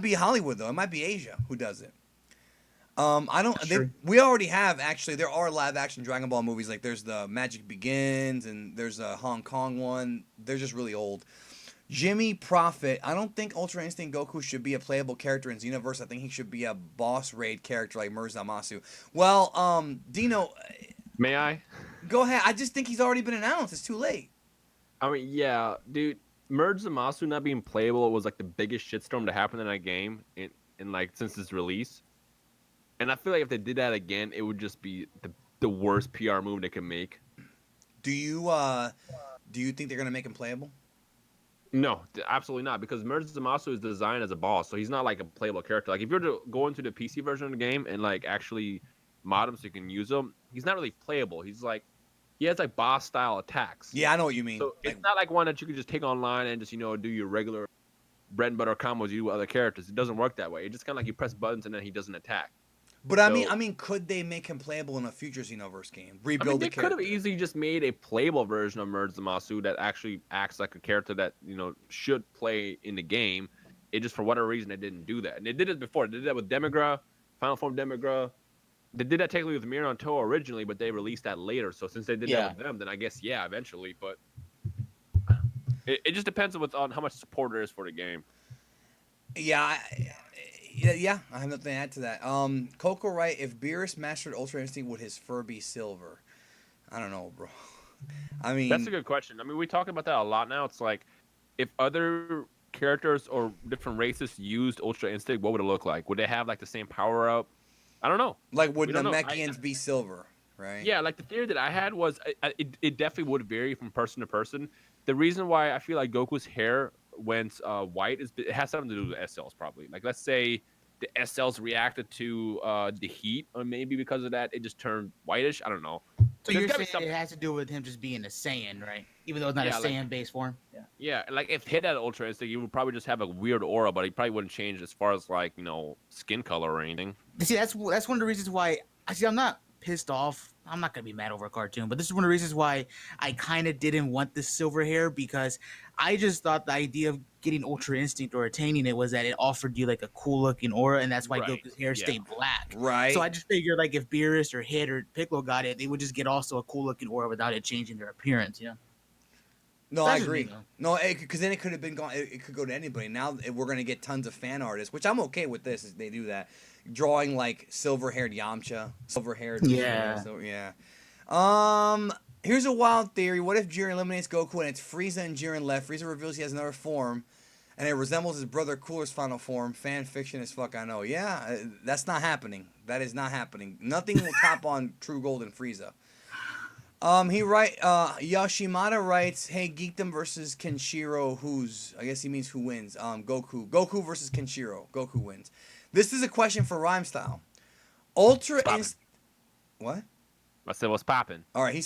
Speaker 1: be Hollywood though. It might be Asia who does it. We already have actually. There are live action Dragon Ball movies. Like there's the Magic Begins and there's a Hong Kong one. They're just really old. Jimmy Prophet. I don't think Ultra Instinct Goku should be a playable character in Xenoverse. I think he should be a boss raid character like Zamasu. Well, Dino.
Speaker 3: May I?
Speaker 1: Go ahead. I just think he's already been announced. It's too late.
Speaker 3: I mean, yeah, dude. Merge Zamasu not being playable was like the biggest shitstorm to happen in that game in like since its release. And I feel like if they did that again, it would just be the worst PR move they could make.
Speaker 1: Do you think they're gonna make him playable?
Speaker 3: No, absolutely not. Because Merge Zamasu is designed as a boss, so he's not like a playable character. Like if you were to go into the PC version of the game and like actually mod him so you can use him, he's not really playable. He has like boss style attacks.
Speaker 1: Yeah, I know what you mean.
Speaker 3: So it's not like one that you can just take online and just do your regular bread and butter combos you do with other characters. It doesn't work that way. It's just kind of like you press buttons and then he doesn't attack.
Speaker 1: But
Speaker 3: So,
Speaker 1: I mean, could they make him playable in a future Xenoverse game?
Speaker 3: I mean,
Speaker 1: Rebuild the
Speaker 3: they could have
Speaker 1: character.
Speaker 3: easily just made a playable version of Merge Zamasu that actually acts like a character that should play in the game. It just for whatever reason they didn't do that, and they did it before. They did that with Demigra, Final Form Demigra. They did that technically with Miran Toa originally, but they released that later. So since they did that
Speaker 5: Yeah.
Speaker 3: with them, then I guess yeah, eventually. But it just depends on how much support there is for the game.
Speaker 1: Yeah, I have nothing to add to that. Coco right, if Beerus mastered Ultra Instinct, would his fur be silver? I don't know, bro. I
Speaker 3: That's a
Speaker 1: mean,
Speaker 3: good question. I mean, we talk about that a lot now. It's like if other characters or different races used Ultra Instinct, what would it look like? Would they have like the same power up? I don't know.
Speaker 1: like would
Speaker 3: We don't know.
Speaker 1: Namekians be silver, right?
Speaker 3: Yeah, like the theory that I had was it definitely would vary from person to person. The reason why I feel like Goku's hair went white is it has something to do with SLs probably. Like let's say the SLs reacted to the heat, or maybe because of that it just turned whitish. I don't know.
Speaker 5: So
Speaker 3: There's
Speaker 5: you're
Speaker 3: gotta be
Speaker 5: saying
Speaker 3: something.
Speaker 5: it has to do with him just being a Saiyan, right? Even though it's not a
Speaker 3: Yeah, like
Speaker 5: Saiyan base form. Yeah.
Speaker 3: yeah, like if hit at Ultra Instinct, he would probably just have a weird aura, but he probably wouldn't change as far as like skin color or anything.
Speaker 5: See, that's one of the reasons why. I'm not pissed off. I'm not gonna be mad over a cartoon, but this is one of the reasons why I kind of didn't want this silver hair because I just thought the idea of getting Ultra Instinct or attaining it was that it offered you like a cool looking aura, and that's why
Speaker 3: Right.
Speaker 5: Goku's hair
Speaker 3: Yeah.
Speaker 5: stayed black.
Speaker 1: Right.
Speaker 5: So I just figured like if Beerus or Hit or Piccolo got it, they would just get also a cool looking aura without it changing their appearance.
Speaker 1: No,
Speaker 5: That's
Speaker 1: I
Speaker 5: just me,
Speaker 1: agree.
Speaker 5: though.
Speaker 1: No, because then it could have been gone. It could go to anybody. Now we're gonna get tons of fan artists, which I'm okay with. This is they do that, drawing like silver-haired Yamcha, silver-haired.
Speaker 5: Yeah.
Speaker 1: So yeah. Here's a wild theory. What if Jiren eliminates Goku and it's Frieza and Jiren left? Frieza reveals he has another form, and it resembles his brother Cooler's final form. Fan fiction as fuck, I know. Yeah, that's not happening. That is not happening. Nothing will top on True Gold and Frieza. Yoshimata writes, "Hey, Geekdom versus Kenshiro. I guess he means who wins? Goku. Goku versus Kenshiro. Goku wins. This is a question for Rhyme Style. Ultra
Speaker 3: Poppin'.
Speaker 1: Inst. What?
Speaker 3: I said, what's popping?
Speaker 1: All right. He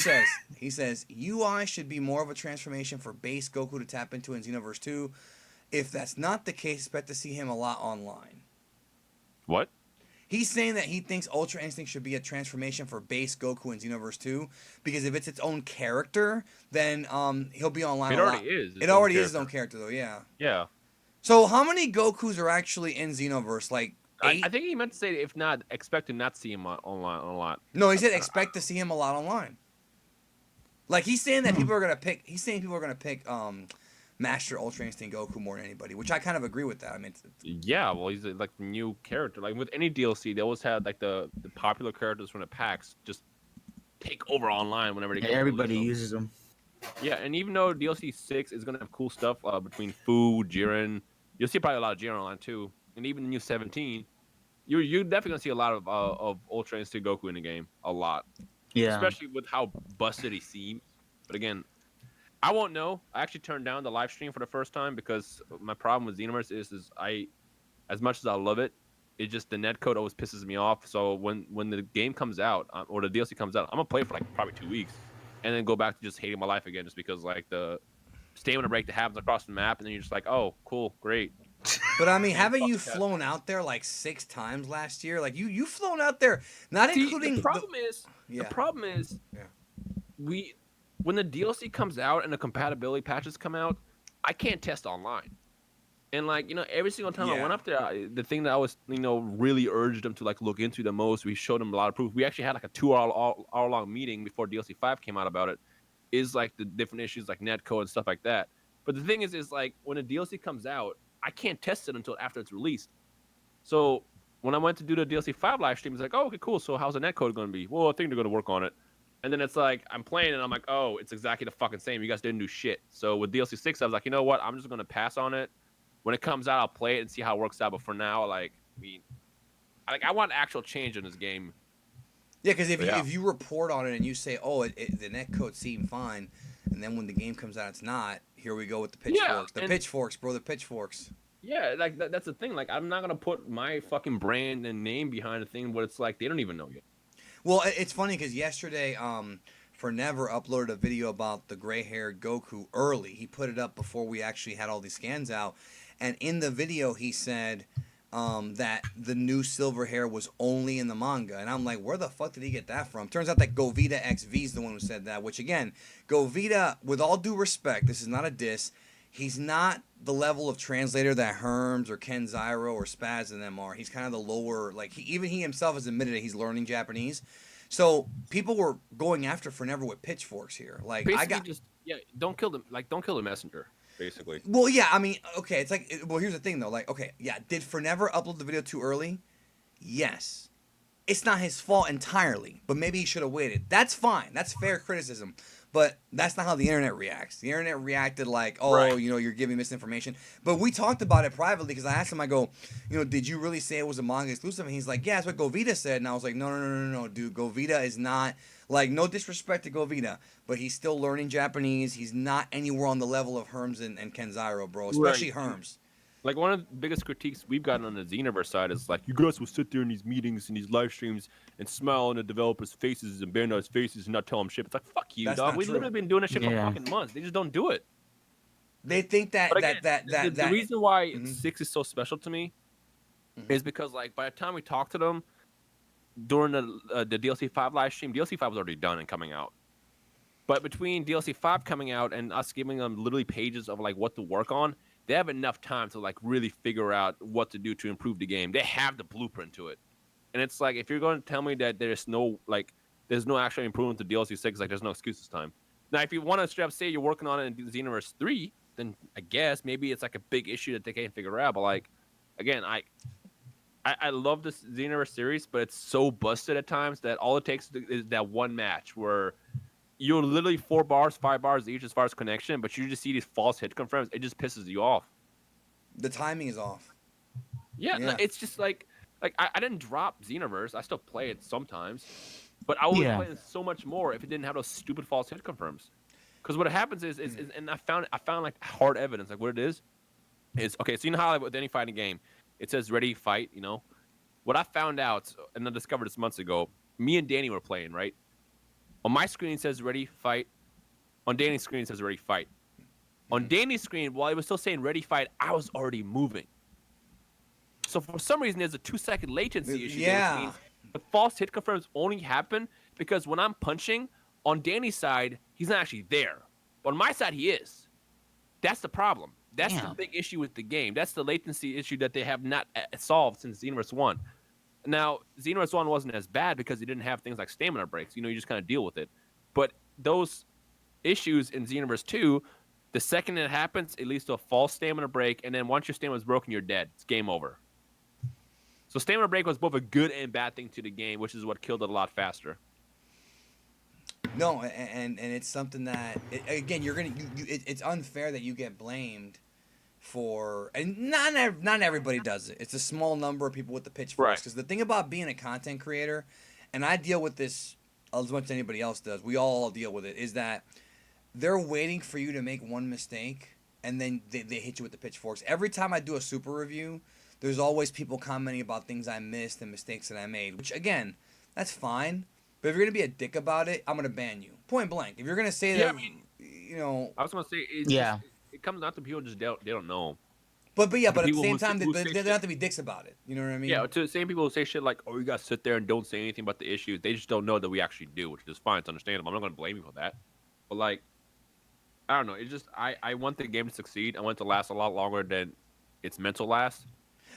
Speaker 1: says UI should be more of a transformation for base Goku to tap into in Xenoverse 2. If that's not the case, expect to see him a lot online.
Speaker 3: What?
Speaker 1: He's saying that he thinks Ultra Instinct should be a transformation for base Goku in Xenoverse 2 because if it's its own character, then he'll be online.
Speaker 3: It
Speaker 1: a
Speaker 3: already
Speaker 1: lot.
Speaker 3: is.
Speaker 1: It already is its own character though, yeah.
Speaker 3: Yeah.
Speaker 1: So how many Gokus are actually in Xenoverse? Like 8?
Speaker 3: I think he meant to say if not, expect to not see him online a lot.
Speaker 1: No, he said expect to see him a lot online. Like he's saying that people are gonna pick. He's saying people are gonna pick Master Ultra Instinct Goku more than anybody, which I kind of agree with that. I mean,
Speaker 3: Yeah, well, he's like the new character. Like with any DLC, they always had like the popular characters from the packs just take over online whenever they.
Speaker 5: Everybody uses them.
Speaker 3: Yeah, and even though DLC 6 is gonna have cool stuff between Fu, Jiren, you'll see probably a lot of Jiren online too, and even the new 17, you're definitely gonna see a lot of Ultra Instinct Goku in the game, a lot.
Speaker 5: Yeah.
Speaker 3: Especially with how busted he seems. But again, I won't know. I actually turned down the live stream for the first time because my problem with Xenoverse is I, as much as I love it, it just the netcode always pisses me off. So when the game comes out or the DLC comes out, I'm gonna play for like probably 2 weeks, and then go back to just hating my life again, just because like the stamina break that happens across the map, and then you're just like, oh, cool, great.
Speaker 1: but I mean, haven't you
Speaker 3: fuck that.
Speaker 1: flown out there like 6 times last year? Like you've flown out there, not
Speaker 3: See,
Speaker 1: including
Speaker 3: the problem is
Speaker 1: Yeah.
Speaker 3: when the DLC comes out and the compatibility patches come out, I can't test online. And like every single time I
Speaker 1: Yeah.
Speaker 3: went up there, the thing that I was really urged them to like look into the most, we showed them a lot of proof. We actually had like a 2 hour long meeting before DLC 5 came out about it. Is like the different issues like netcode and stuff like that. But the thing is like when a DLC comes out, I can't test it until after it's released. So when I went to do the DLC 5 live stream, it's like, oh, okay, cool. So how's the netcode going to be? Well, I think they're going to work on it. And then it's like I'm playing and I'm like, oh, it's exactly the fucking same. You guys didn't do shit. So with DLC 6, I was like, you know what? I'm just going to pass on it. When it comes out, I'll play it and see how it works out. But for now, I want actual change in this game.
Speaker 1: Yeah, because
Speaker 3: Yeah.
Speaker 1: if you report on it and you say, oh, the netcode seemed fine, and then when the game comes out, it's not. Here we go with the pitchforks.
Speaker 3: and-
Speaker 1: Pitchforks, bro. The pitchforks.
Speaker 3: Yeah, like that's the thing. Like I'm not gonna put my fucking brand and name behind a thing where it's like they don't even know yet.
Speaker 1: Well, it's funny because yesterday, Never uploaded a video about the gray-haired Goku early. He put it up before we actually had all these scans out, and in the video he said, that the new silver hair was only in the manga, and I'm like, where the fuck did he get that from? Turns out that Govita XV is the one who said that. Which again, Govita, with all due respect, this is not a diss. He's not the level of translator that Herms or Ken Zyro or Spaz and them are. He's kind of the lower, like even he himself has admitted that he's learning Japanese. So people were going after Forever with pitchforks here. Like I
Speaker 3: Basically,
Speaker 1: got,
Speaker 3: just don't kill them. Like, don't kill the messenger. Basically,
Speaker 1: well, yeah, I mean, okay, it's like, well, here's the thing though. Like, okay, yeah, did Forever upload the video too early? Yes. It's not his fault entirely, but maybe he should have waited. That's fine. That's fair criticism. But that's not how the internet reacts. The internet reacted like, oh,
Speaker 3: Right.
Speaker 1: you're giving misinformation. But we talked about it privately because I asked him, I go, did you really say it was a manga exclusive? And he's like, yeah, that's what Govita said. And I was like, no, dude. Govita is not, like, no disrespect to Govita, but he's still learning Japanese. He's not anywhere on the level of Herms and Kenzaro, bro, especially
Speaker 3: Right.
Speaker 1: Herms.
Speaker 3: like one of the biggest critiques we've gotten on the Xenoverse side is like, you guys will sit there in these meetings and these live streams and smile on the developers' faces and Bandai's faces and not tell them shit. It's like, fuck you,
Speaker 1: That's
Speaker 3: dog.
Speaker 1: not
Speaker 3: We've
Speaker 1: true.
Speaker 3: literally been doing this shit for
Speaker 5: Yeah.
Speaker 3: fucking months. They just don't do it.
Speaker 1: They think that,
Speaker 3: But again, the reason why
Speaker 1: Mhm.
Speaker 3: 6 is so special to me
Speaker 1: Mhm.
Speaker 3: is because, like, by the time we talked to them during the DLC 5 live stream, DLC 5 was already done and coming out. But between DLC 5 coming out and us giving them literally pages of like what to work on, they have enough time to like really figure out what to do to improve the game. They have the blueprint to it. And it's like, if you're going to tell me that there's no actual improvement to DLC 6, like, there's no excuse this time. Now, if you want to straight up say you're working on it in Xenoverse 3, then I guess maybe it's like a big issue that they can't figure out. But like, again, I love this Xenoverse series, but it's so busted at times that all it takes is that one match where you're literally 4 bars, 5 bars each as far as connection, but you just see these false hit confirms. It just pisses you off.
Speaker 1: The timing is off.
Speaker 3: Yeah,
Speaker 1: Yeah.
Speaker 3: it's just like I didn't drop Xenoverse. I still play it sometimes, but I would
Speaker 5: Yeah.
Speaker 3: play it so much more if it didn't have those stupid false hit confirms. Because what happens is and I found like hard evidence. Like, what it is okay. So you know how like, with any fighting game, it says ready fight. What I found out and I discovered this months ago. Me and Danny were playing, right. On my screen it says ready fight. On Danny's screen it says ready fight. On Danny's screen, while it was still saying ready fight, I was already moving. So for some reason, there's a 2-second latency issue there,
Speaker 1: Yeah.
Speaker 3: which means the false hit confirms only happen because when I'm punching, on Danny's side, he's not actually there. But on my side, he is. That's the problem. That's the
Speaker 5: Damn.
Speaker 3: big issue with the game. That's the latency issue that they have not solved since Xenoverse 1. Now, Xenoverse 1 wasn't as bad because it didn't have things like stamina breaks. You just kind of deal with it. But those issues in Xenoverse 2, the second it happens, it leads to a false stamina break, and then once your stamina is broken, you're dead. It's game over. So stamina break was both a good and bad thing to the game, which is what killed it a lot faster.
Speaker 1: No, and it's something that again it's unfair that you get blamed for, and not everybody does it. It's a small number of people with the pitchforks.
Speaker 3: Right.
Speaker 1: Because the thing about being a content creator, and I deal with this as much as anybody else does. We all deal with it. Is that they're waiting for you to make one mistake, and then they hit you with the pitchforks. Every time I do a super review, there's always people commenting about things I missed and mistakes that I made. Which again, that's fine. But if you're gonna be a dick about it, I'm gonna ban you. Point blank. If you're gonna say
Speaker 3: Yeah,
Speaker 1: that,
Speaker 3: I mean,
Speaker 1: I
Speaker 3: was gonna say, it's
Speaker 5: Yeah.
Speaker 3: it comes down to people they don't know.
Speaker 1: but yeah, but at the
Speaker 3: people
Speaker 1: same
Speaker 3: who say-
Speaker 1: time,
Speaker 3: who
Speaker 1: they
Speaker 3: say
Speaker 1: don't have to be dicks about it. You know what I mean?
Speaker 3: Yeah, to the same people who say shit like, "Oh, you gotta sit there and don't say anything about the issues." They just don't know that we actually do, which is fine. It's understandable. I'm not gonna blame you for that. But like, I don't know. It's just I want the game to succeed. I want it to last a lot longer than it's meant to last.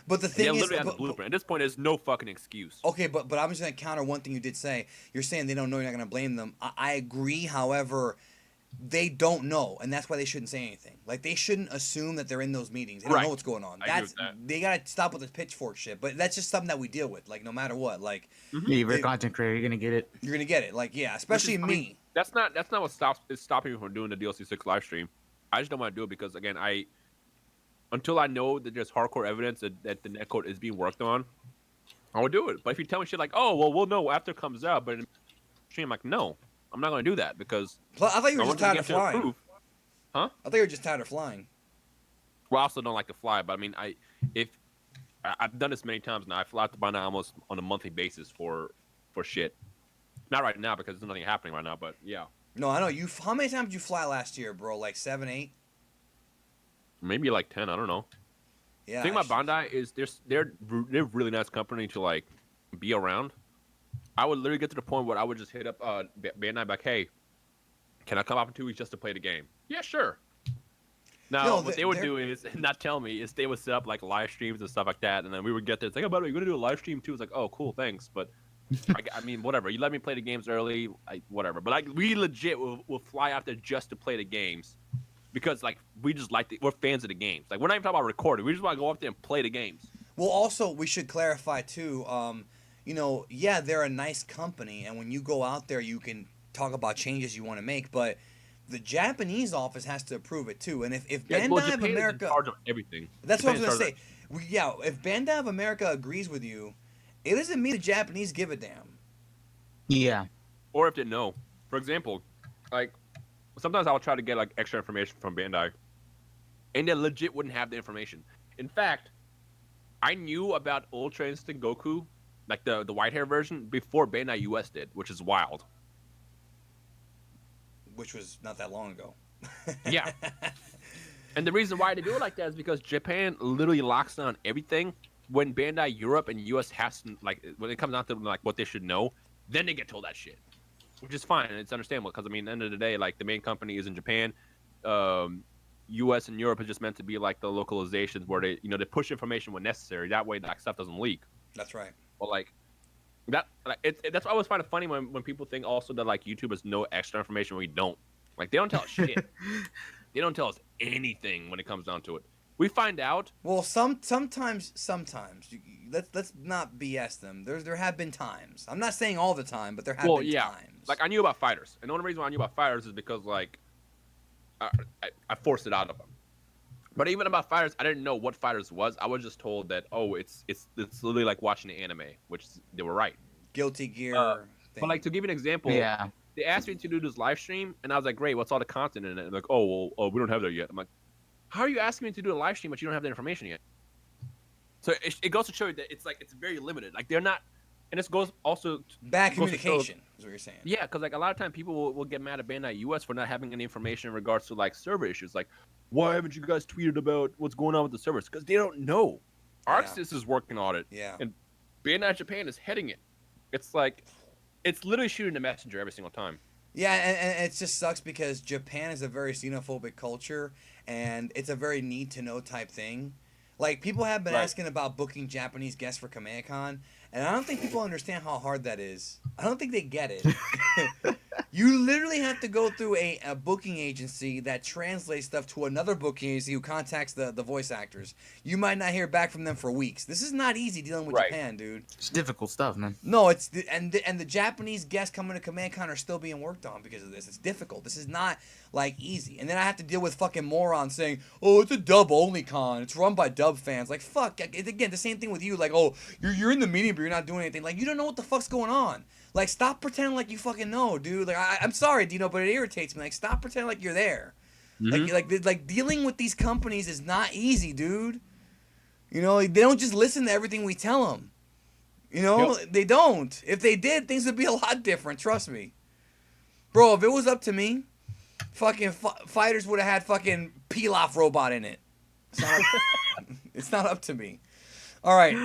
Speaker 1: But the
Speaker 3: They
Speaker 1: thing is,
Speaker 3: literally have the blueprint. At this point, there's no fucking excuse.
Speaker 1: okay, but I'm just gonna counter one thing you did say. You're saying they don't know. You're not gonna blame them. I agree. However, they don't know, and that's why they shouldn't say anything. Like they shouldn't assume that they're in those meetings. They don't
Speaker 3: Right.
Speaker 1: know what's going on.
Speaker 3: I agree with that.
Speaker 1: They gotta stop with this pitchfork shit. But that's just something that we deal with. Like no matter what, like
Speaker 5: Yeah, if you're
Speaker 1: They-
Speaker 5: a content creator, you're gonna get it.
Speaker 1: you're gonna get it. Like yeah, especially
Speaker 3: I
Speaker 1: me.
Speaker 3: mean, that's not what is stopping me from doing the DLC 6 live stream. I just don't want to do it because again, until I know that there's hardcore evidence that the netcode is being worked on, I will do it. But if you tell me shit like, "Oh, well, we'll know after it comes out," but in the stream, I'm like, no, I'm not going to do that because
Speaker 1: I thought you were
Speaker 3: I
Speaker 1: just
Speaker 3: want the
Speaker 1: tired
Speaker 3: game
Speaker 1: of
Speaker 3: to
Speaker 1: flying.
Speaker 3: improve.
Speaker 1: I thought you were just tired of flying.
Speaker 3: Well, I also don't like to fly, but I mean, I've done this many times now. I fly to Bana almost on a monthly basis for shit. Not right now because there's nothing happening right now, but yeah,
Speaker 1: No, I know you. How many times did you fly last year, bro? Like 7, 8.
Speaker 3: maybe like 10. I don't know.
Speaker 1: Yeah.
Speaker 3: The thing about Bandai is they're really nice company to like be around. I would literally get to the point where I would just hit up Bandai like, hey, can I come up in 2 weeks just to play the game? Yeah, sure. Now,
Speaker 1: No,
Speaker 3: what they would do is not tell me is they would set up like live streams and stuff like that, and then we would get there. It's like, oh, by the way, you're gonna do a live stream too. It's like, oh, cool, thanks, but I mean, whatever. You let me play the games early, whatever. But like, we legit will fly out there just to play the games because like we just we're fans of the games. Like we're not even talking about recording. We just want to go up there and play the games.
Speaker 1: Well, also we should clarify too. Yeah, they're a nice company, and when you go out there, you can talk about changes you want to make, but the Japanese office has to approve it too. And if Bandai of America,
Speaker 3: is in charge of everything.
Speaker 1: That's what I was
Speaker 3: Japan's
Speaker 1: gonna say. If Bandai of America agrees with you, it doesn't mean the Japanese give a damn.
Speaker 5: Yeah.
Speaker 3: Or if they know. For example, like sometimes I'll try to get like extra information from Bandai, and they legit wouldn't have the information. In fact, I knew about Ultra Instinct Goku, like the white hair version, before Bandai US did, which is wild.
Speaker 1: Which was not that long ago.
Speaker 3: Yeah. And the reason why they do it like that is because Japan literally locks down everything. When Bandai Europe and US has to, like, when it comes down to like what they should know, then they get told that shit, which is fine and it's understandable because I mean, at the end of the day, like the main company is in Japan. US and Europe is just meant to be like the localizations where they, they push information when necessary. That way, like stuff doesn't leak.
Speaker 1: That's right.
Speaker 3: But like that, that's what I always find it funny when people think also that like YouTube has no extra information when we don't. Like they don't tell us shit. They don't tell us anything when it comes down to it. We find out.
Speaker 1: Well, sometimes. Let's not BS them. There have been times. I'm not saying all the time, but there have been times.
Speaker 3: Like I knew about fighters, and the only reason why I knew about fighters is because like I forced it out of them. But even about fighters, I didn't know what fighters was. I was just told that it's literally like watching the anime, which they were right.
Speaker 1: Guilty Gear.
Speaker 3: But like to give you an example,
Speaker 5: Yeah.
Speaker 3: they asked me to do this live stream, and I was like, great, what's all the content in it? And like, oh, well, we don't have that yet. I'm like, how are you asking me to do a live stream but you don't have the information yet? So it goes to show you that it's very limited. Like they're not, and this goes also
Speaker 1: bad communication is what you're saying.
Speaker 3: Yeah, because like a lot of time people will get mad at Bandai US for not having any information in regards to like server issues. Like, why haven't you guys tweeted about what's going on with the servers? Because they don't know. Arxis is working on it.
Speaker 1: Yeah.
Speaker 3: And Bandai Japan is heading it. It's like, it's literally shooting the messenger every single time.
Speaker 1: Yeah, and it just sucks because Japan is a very xenophobic culture, and it's a very need-to-know type thing. Like, people have been asking about booking Japanese guests for Kamehacon, and I don't think people understand how hard that is. I don't think they get it. You literally have to go through a booking agency that translates stuff to another booking agency who contacts the voice actors. You might not hear back from them for weeks. This is not easy dealing with Japan, dude.
Speaker 5: It's difficult stuff, man.
Speaker 1: No, and the Japanese guests coming to CommandCon are still being worked on because of this. It's difficult. This is not like easy. And then I have to deal with fucking morons saying, "Oh, it's a dub only con. It's run by dub fans." Like, fuck. Again, the same thing with you. Like, "Oh, you're in the meeting, but you're not doing anything." Like, you don't know what the fuck's going on. Like, stop pretending like you fucking know, dude. Like, I'm sorry, Dino, but it irritates me. Like, stop pretending like you're there.
Speaker 3: Mm-hmm.
Speaker 1: Like dealing with these companies is not easy, dude. You know, they don't just listen to everything we tell them. You know, they don't. If they did, things would be a lot different. Trust me, bro. If it was up to me, fucking fighters would have had fucking Pilaf robot in it. It's not up to me. All right,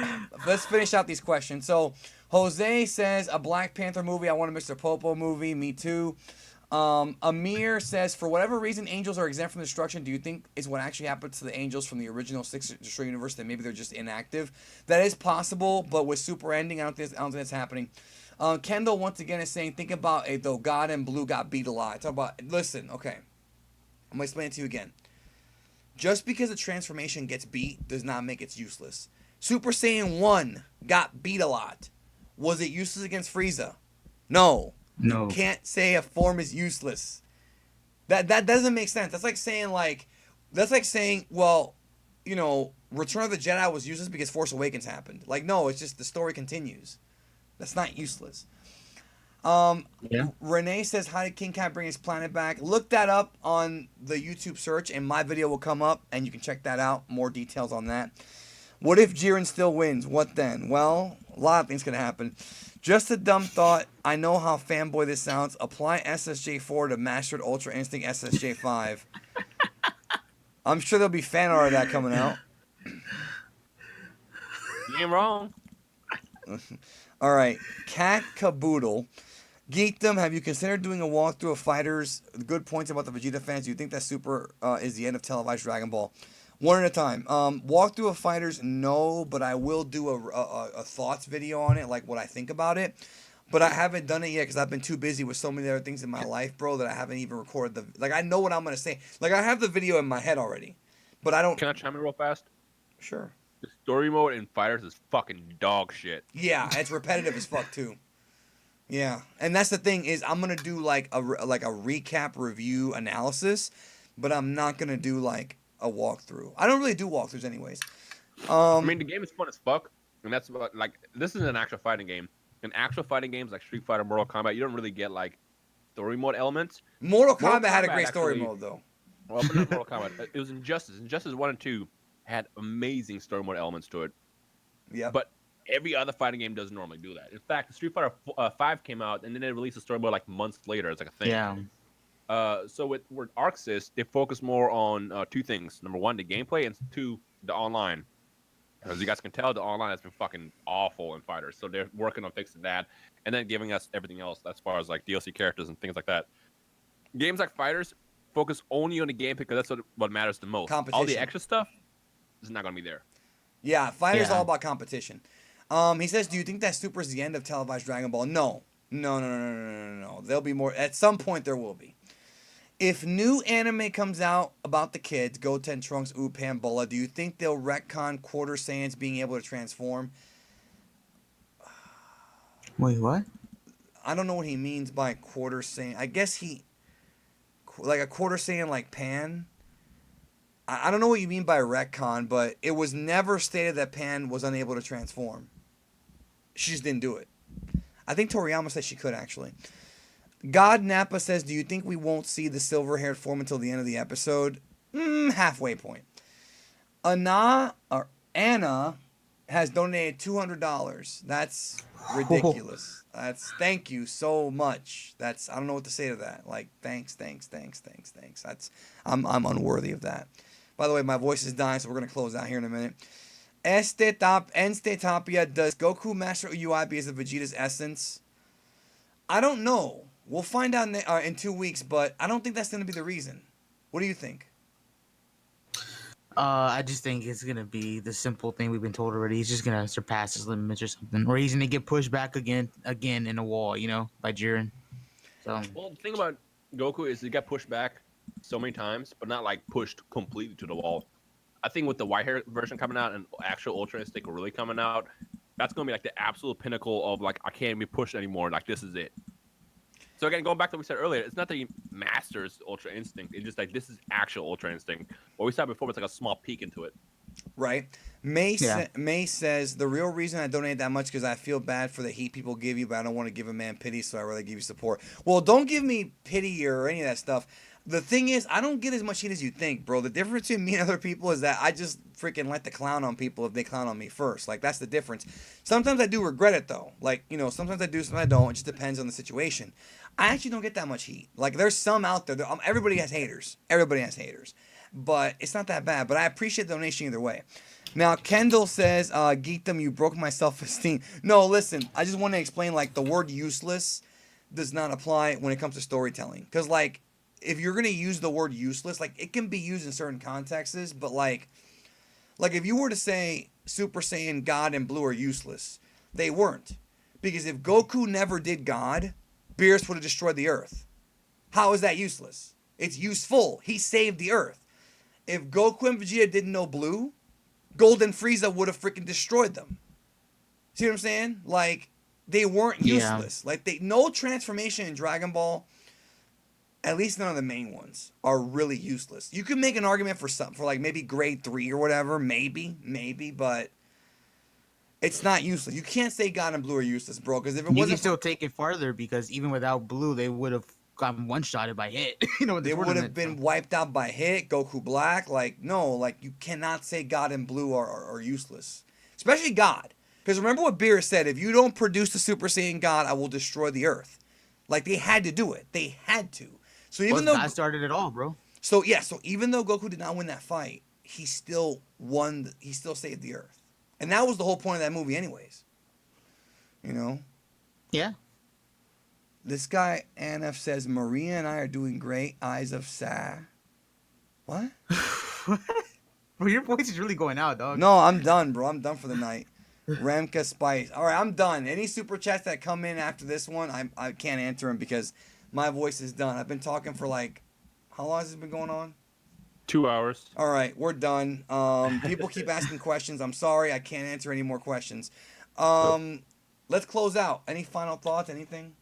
Speaker 1: let's finish out these questions. So, Jose says a Black Panther movie. I want a Mr. Popo movie. Me too. Amir says, for whatever reason, angels are exempt from destruction. Do you think is what actually happened to the angels from the original Six Destroy Universe? That maybe they're just inactive. That is possible, but with super ending, I don't think that's happening. Kendall once again is saying, think about it though. God and Blue got beat a lot. Talk about. Listen, okay. I'm gonna explain it to you again. Just because a transformation gets beat does not make it useless. Super Saiyan 1 got beat a lot. Was it useless against Frieza? No.
Speaker 5: No.
Speaker 1: You can't say a form is useless. That doesn't make sense. That's like saying, well, you know, Return of the Jedi was useless because Force Awakens happened. Like, no, it's just the story continues. That's not useless. Renee says, how did King Cat bring his planet back? Look that up on the YouTube search, and my video will come up, and you can check that out. More details on that. What if Jiren still wins? What then? Well, a lot of things can happen. Just a dumb thought. I know how fanboy this sounds. Apply SSJ4 to Mastered Ultra Instinct SSJ5. I'm sure there'll be fan art of that coming out.
Speaker 3: ain't wrong.
Speaker 1: All right, Cat Caboodle. Geekdom, have you considered doing a walkthrough of Fighters? Good points about the Vegeta fans. Do you think that Super is the end of televised Dragon Ball? One at a time. Walkthrough of Fighters, no, but I will do a thoughts video on it, like what I think about it. But I haven't done it yet because I've been too busy with so many other things in my life, bro, that I haven't even recorded the. Like, I know what I'm going to say. Like, I have the video in my head already, but I don't.
Speaker 3: Can I chime in real fast?
Speaker 1: Sure.
Speaker 3: The story mode in Fighters is fucking dog shit.
Speaker 1: Yeah, it's repetitive as fuck, too. Yeah, and that's the thing is I'm gonna do like a recap review analysis, but I'm not gonna do like a walkthrough. I don't really do walkthroughs anyways.
Speaker 3: I mean, the game is fun as fuck, and that's what, like, this is an actual fighting game. In actual fighting games like Street Fighter, Mortal Kombat, you don't really get like story mode elements.
Speaker 1: Mortal Kombat had a great story mode though.
Speaker 3: Well, but not Mortal Kombat. It was Injustice. Injustice 1 and 2 had amazing story mode elements to it.
Speaker 1: Yeah.
Speaker 3: But every other fighting game doesn't normally do that. In fact, Street Fighter 5 came out, and then they released a story mode like months later. It's like a thing.
Speaker 5: Yeah.
Speaker 3: So with Arc Sys, they focus more on two things. Number one, the gameplay, and two, the online. As you guys can tell, the online has been fucking awful in Fighters. So they're working on fixing that, and then giving us everything else as far as like DLC characters and things like that. Games like Fighters focus only on the gameplay because that's what matters the most. All the
Speaker 1: Competition.
Speaker 3: extra stuff is not going to be there.
Speaker 1: Yeah, Fighter's
Speaker 5: Yeah.
Speaker 1: all about competition. He says, do you think that Super is the end of televised Dragon Ball? No. No. There'll be more. At some point, there will be. If new anime comes out about the kids, Goten, Trunks, Upan, Bola, do you think they'll retcon Quarter Saiyans being able to transform?
Speaker 5: Wait, what?
Speaker 1: I don't know what he means by Quarter Saiyan. I guess he... Like a Quarter Saiyan like Pan? I don't know what you mean by retcon, but it was never stated that Pan was unable to transform. She just didn't do it. I think Toriyama said she could, actually. God Nappa says, do you think we won't see the silver-haired form until the end of the episode? Halfway point. Anna has donated $200. That's ridiculous. Thank you so much. I don't know what to say to that. Like, thanks. I'm unworthy of that. By the way, my voice is dying, so we're gonna close out here in a minute. Tapia, does Goku master UIB as a Vegeta's essence? I don't know. We'll find out in 2 weeks, but I don't think that's gonna be the reason. What do you think?
Speaker 5: I just think it's gonna be the simple thing we've been told already. He's just gonna surpass his limits or something, or he's gonna get pushed back again in a wall, by Jiren. So
Speaker 3: Well, the thing about Goku is he got pushed back so many times, but not like pushed completely to the wall. I think with the white hair version coming out and actual Ultra Instinct really coming out, that's gonna be like the absolute pinnacle of like I can't be pushed anymore. Like this is it. So again, going back to what we said earlier, it's not that he masters Ultra Instinct. It's just like this is actual Ultra Instinct. What we saw before was like a small peek into it.
Speaker 1: Right. May says, the real reason I donate that much because I feel bad for the heat people give you, but I don't want to give a man pity, so I rather give you support. Well, don't give me pity or any of that stuff. The thing is, I don't get as much heat as you think, bro. The difference between me and other people is that I just freaking like to clown on people if they clown on me first. Like, that's the difference. Sometimes I do regret it, though. Like, sometimes I do, sometimes I don't. It just depends on the situation. I actually don't get that much heat. Like, there's some out there. Everybody has haters. But it's not that bad. But I appreciate the donation either way. Now, Kendall says, Geekdom, you broke my self-esteem. No, listen. I just want to explain, like, the word useless does not apply when it comes to storytelling. Because, like, if you're going to use the word useless, like, it can be used in certain contexts. But, like if you were to say Super Saiyan, God, and Blue are useless, they weren't. Because if Goku never did God, Beerus would have destroyed the Earth. How is that useless? It's useful. He saved the Earth. If Goku and Vegeta didn't know Blue, Golden Frieza would have freaking destroyed them. See what I'm saying? Like, they weren't useless. Yeah. Like, no transformation in Dragon Ball, at least none of the main ones, are really useless. You could make an argument for like maybe grade 3 or whatever, maybe, but it's not useless. You can't say God and Blue are useless, bro, because if it wasn't...
Speaker 5: You can still take it farther, because even without Blue, they would have gotten one-shotted by Hit.
Speaker 1: They would have been wiped out by Hit, Goku Black. Like, no, like, you cannot say God and Blue are useless. Especially God. Because remember what Beerus said, if you don't produce the Super Saiyan God, I will destroy the Earth. Like, they had to do it. They had to. So even though
Speaker 5: God started it all, bro.
Speaker 1: So even though Goku did not win that fight, he still won. He still saved the Earth. And that was the whole point of that movie, anyways. You know?
Speaker 5: Yeah.
Speaker 1: This guy, Anf, says, Maria and I are doing great. Eyes of Sa. What?
Speaker 5: Bro, your voice is really going out, dog.
Speaker 1: No, I'm done, bro. I'm done for the night. Ramka Spice. All right, I'm done. Any super chats that come in after this one, I can't answer them because my voice is done. I've been talking for like, how long has this been going on?
Speaker 3: 2 hours.
Speaker 1: All right, we're done. People keep asking questions. I'm sorry, I can't answer any more questions. Let's close out. Any final thoughts? Anything?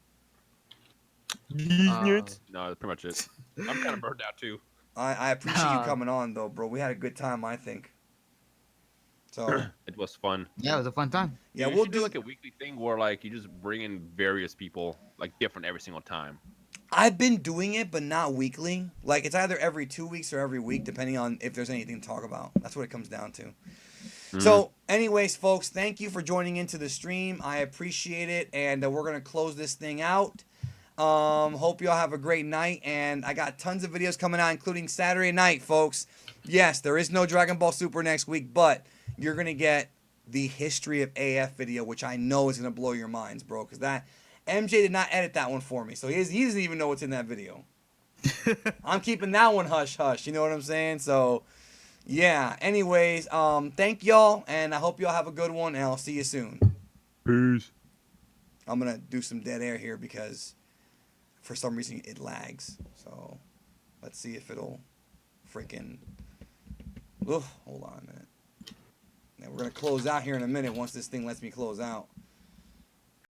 Speaker 3: No, that's pretty much it. I'm kind of burned out too.
Speaker 1: I appreciate you coming on, though, bro. We had a good time, I think. So
Speaker 3: It was fun.
Speaker 5: Yeah, it was a fun time.
Speaker 1: yeah,
Speaker 3: You
Speaker 1: we'll
Speaker 3: should
Speaker 1: do.
Speaker 3: like a weekly thing where like you just bring in various people, like different every single time.
Speaker 1: I've been doing it, but not weekly. Like it's either every 2 weeks or every week, depending on if there's anything to talk about. That's what it comes down to. So, anyways, folks, thank you for joining into the stream. I appreciate it, and we're gonna close this thing out. Hope y'all have a great night, and I got tons of videos coming out, including Saturday night, folks. Yes, there is no Dragon Ball Super next week, but you're gonna get the history of AF video, which I know is gonna blow your minds, bro. Because that MJ did not edit that one for me, so he doesn't even know what's in that video. I'm keeping that one hush hush. You know what I'm saying? So, yeah. Anyways, thank y'all, and I hope y'all have a good one, and I'll see you soon.
Speaker 3: Peace.
Speaker 1: I'm gonna do some dead air here because for some reason it lags. So let's see if it'll freaking. Ugh, hold on a minute. Now we're gonna close out here in a minute once this thing lets me close out.